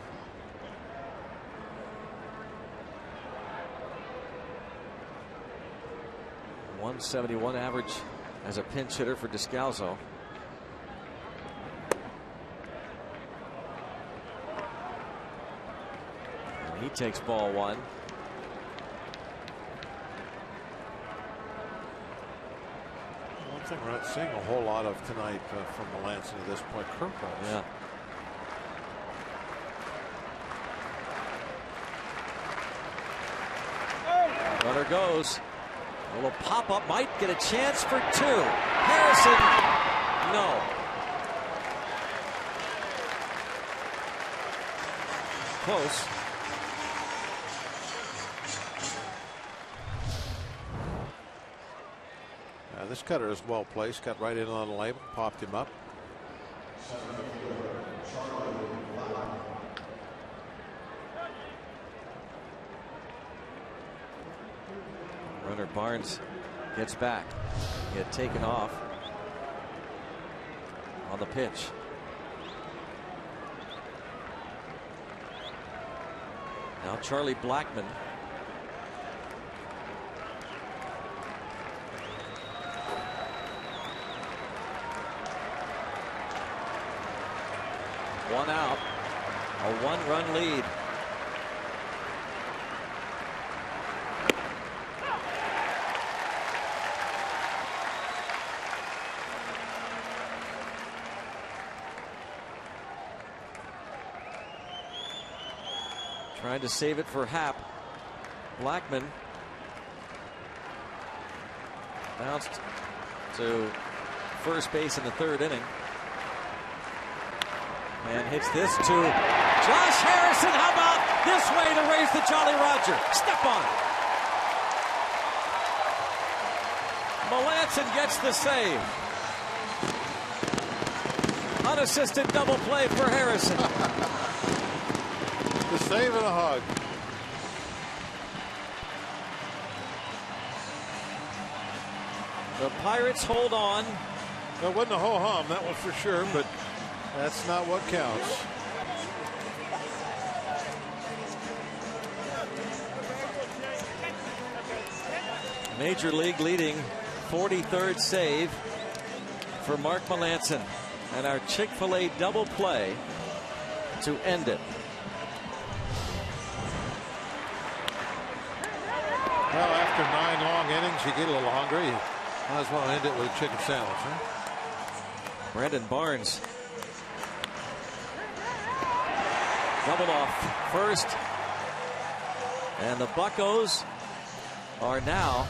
.171 average as a pinch hitter for Descalso. And he takes ball 1. One thing we're not seeing a whole lot of tonight from Melanson at this point, curveballs. Yeah. Runner goes. A little pop up might get a chance for 2. Harrison, no. Close. This cutter is well placed. Got right in on the label. Popped him up. Runner Barnes gets back. He had taken off on the pitch. Now Charlie Blackmon. One out. A 1-run lead. Trying to save it for Happ. Blackmon bounced to first base in the 3rd inning. And hits this to Josh Harrison, how about this way to raise the Jolly Roger? Step on it. Melancon gets the save. Unassisted double play for Harrison. The save and a hug. The Pirates hold on. That wasn't a ho-hum, that was for sure, but that's not what counts. Major League leading 43rd save for Mark Melancon. And our Chick-fil-A double play to end it. Well, after 9 long innings, you get a little hungry. You might as well end it with a chicken sandwich, huh? Brandon Barnes doubled off first. And the Buccos are now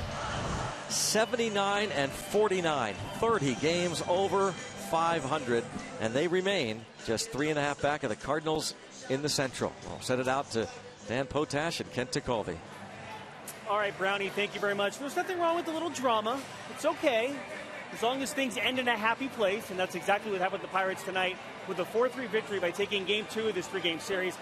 79 and 49. 30 games over 500, and they remain just 3.5 back of the Cardinals in the Central. I'll send it out to Dan Potash and Kent Tekulve. All right, Brownie, thank you very much. There's nothing wrong with a little drama. It's okay, as long as things end in a happy place, and that's exactly what happened with the Pirates tonight with a 4-3 victory by taking Game 2 of this 3-game series.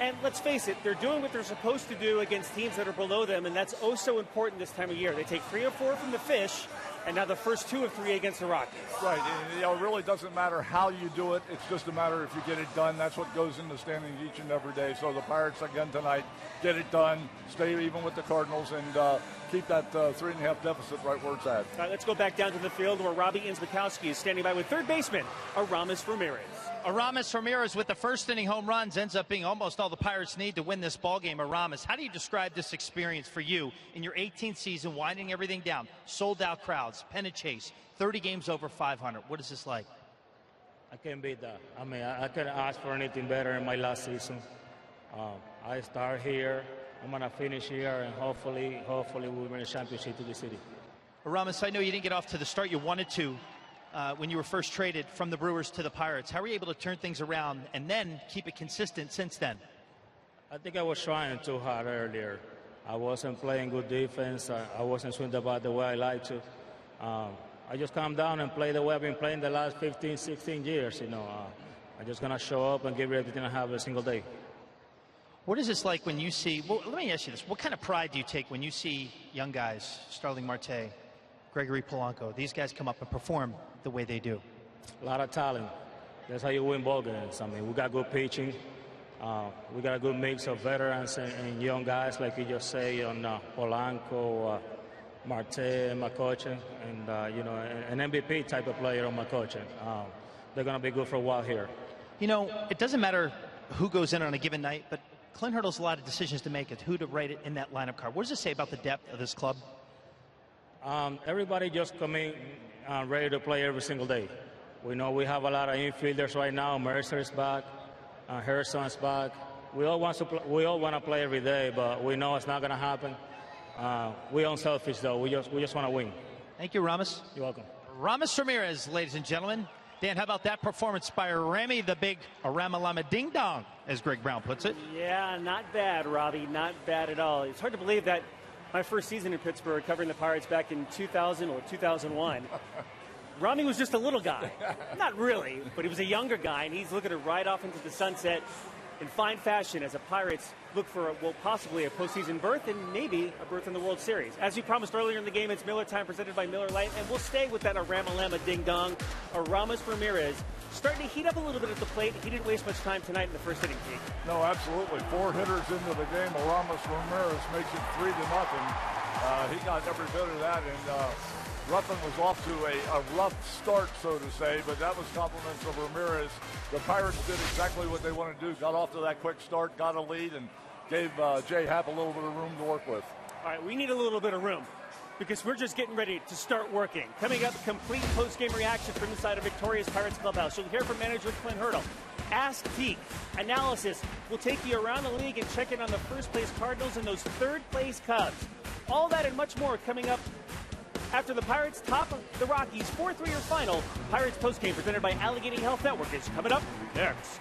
And let's face it, they're doing what they're supposed to do against teams that are below them, and that's oh so important this time of year. They take 3 of 4 from the Fish, and now the first 2 of 3 against the Rockies. Right. It really doesn't matter how you do it. It's just a matter if you get it done. That's what goes in the standings each and every day. So the Pirates, again tonight, get it done, stay even with the Cardinals, and keep that 3.5 deficit right where it's at. All right, let's go back down to the field where Robbie Inzbikowski is standing by with third baseman Aramis Ramirez. Aramis Ramirez with the first inning home runs ends up being almost all the Pirates need to win this ball game. Aramis, how do you describe this experience for you in your 18th season, winding everything down, sold out crowds, pennant chase, 30 games over 500? What is this like? I can't beat that. I mean, I couldn't ask for anything better in my last season. I start here, I'm going to finish here, and hopefully we'll bring a championship to the city. Aramis, I know you didn't get off to the start you wanted to when you were first traded from the Brewers to the Pirates. How were you able to turn things around and then keep it consistent since then? I think I was trying too hard earlier. I wasn't playing good defense. I wasn't swinging the bat the way I like to. I just calm down and play the way I've been playing the last 15, 16 years. You know, I'm just going to show up and give everything I have every single day. What is this like when you see, well, let me ask you this. What kind of pride do you take when you see young guys, Starling Marte, Gregory Polanco, these guys come up and perform the way they do? A lot of talent. That's how you win ball games. I mean, we got good pitching. We got a good mix of veterans and young guys, like you just say, on Polanco, Marte, McCutchen, and you know, an MVP type of player on McCutchen. They're going to be good for a while here. You know, it doesn't matter who goes in on a given night, but Clint Hurdle's a lot of decisions to make as who to write it in that lineup card. What does it say about the depth of this club? Everybody just coming ready to play every single day. We know we have a lot of infielders right now. Mercer is back. Harrison's back. We all want to play every day, but we know it's not going to happen. We're unselfish, though. We just want to win. Thank you, Ramos. You're welcome. Aramis Ramirez, ladies and gentlemen. Dan, how about that performance by Remy, the big Aramalama Ding Dong, as Greg Brown puts it? Yeah, not bad, Robbie. Not bad at all. It's hard to believe that my first season in Pittsburgh, covering the Pirates back in 2000 or 2001, Rami was just a little guy. Not really, but he was a younger guy, and he's looking to ride off into the sunset in fine fashion as the Pirates look for, possibly a postseason berth and maybe a berth in the World Series. As we promised earlier in the game, it's Miller time presented by Miller Lite, and we'll stay with that Aramalama ding-dong. Aramis Ramirez starting to heat up a little bit at the plate. He didn't waste much time tonight in the first inning, Pete. No, absolutely. 4 hitters into the game. Aramis Ramirez makes it 3-0. He got every bit of that, and Ruffin was off to a rough start, so to say, but that was compliments of Ramirez. The Pirates did exactly what they wanted to do, got off to that quick start, got a lead, and gave Jay Happ a little bit of room to work with. All right, we need a little bit of room because we're just getting ready to start working. Coming up, complete post-game reaction from inside a victorious Pirates clubhouse. You'll hear from manager Clint Hurdle. Ask Pete. Analysis. We'll take you around the league and check in on the first-place Cardinals and those third-place Cubs. All that and much more coming up after the Pirates top the Rockies 4-3 final. Pirates postgame presented by Allegheny Health Network is coming up next.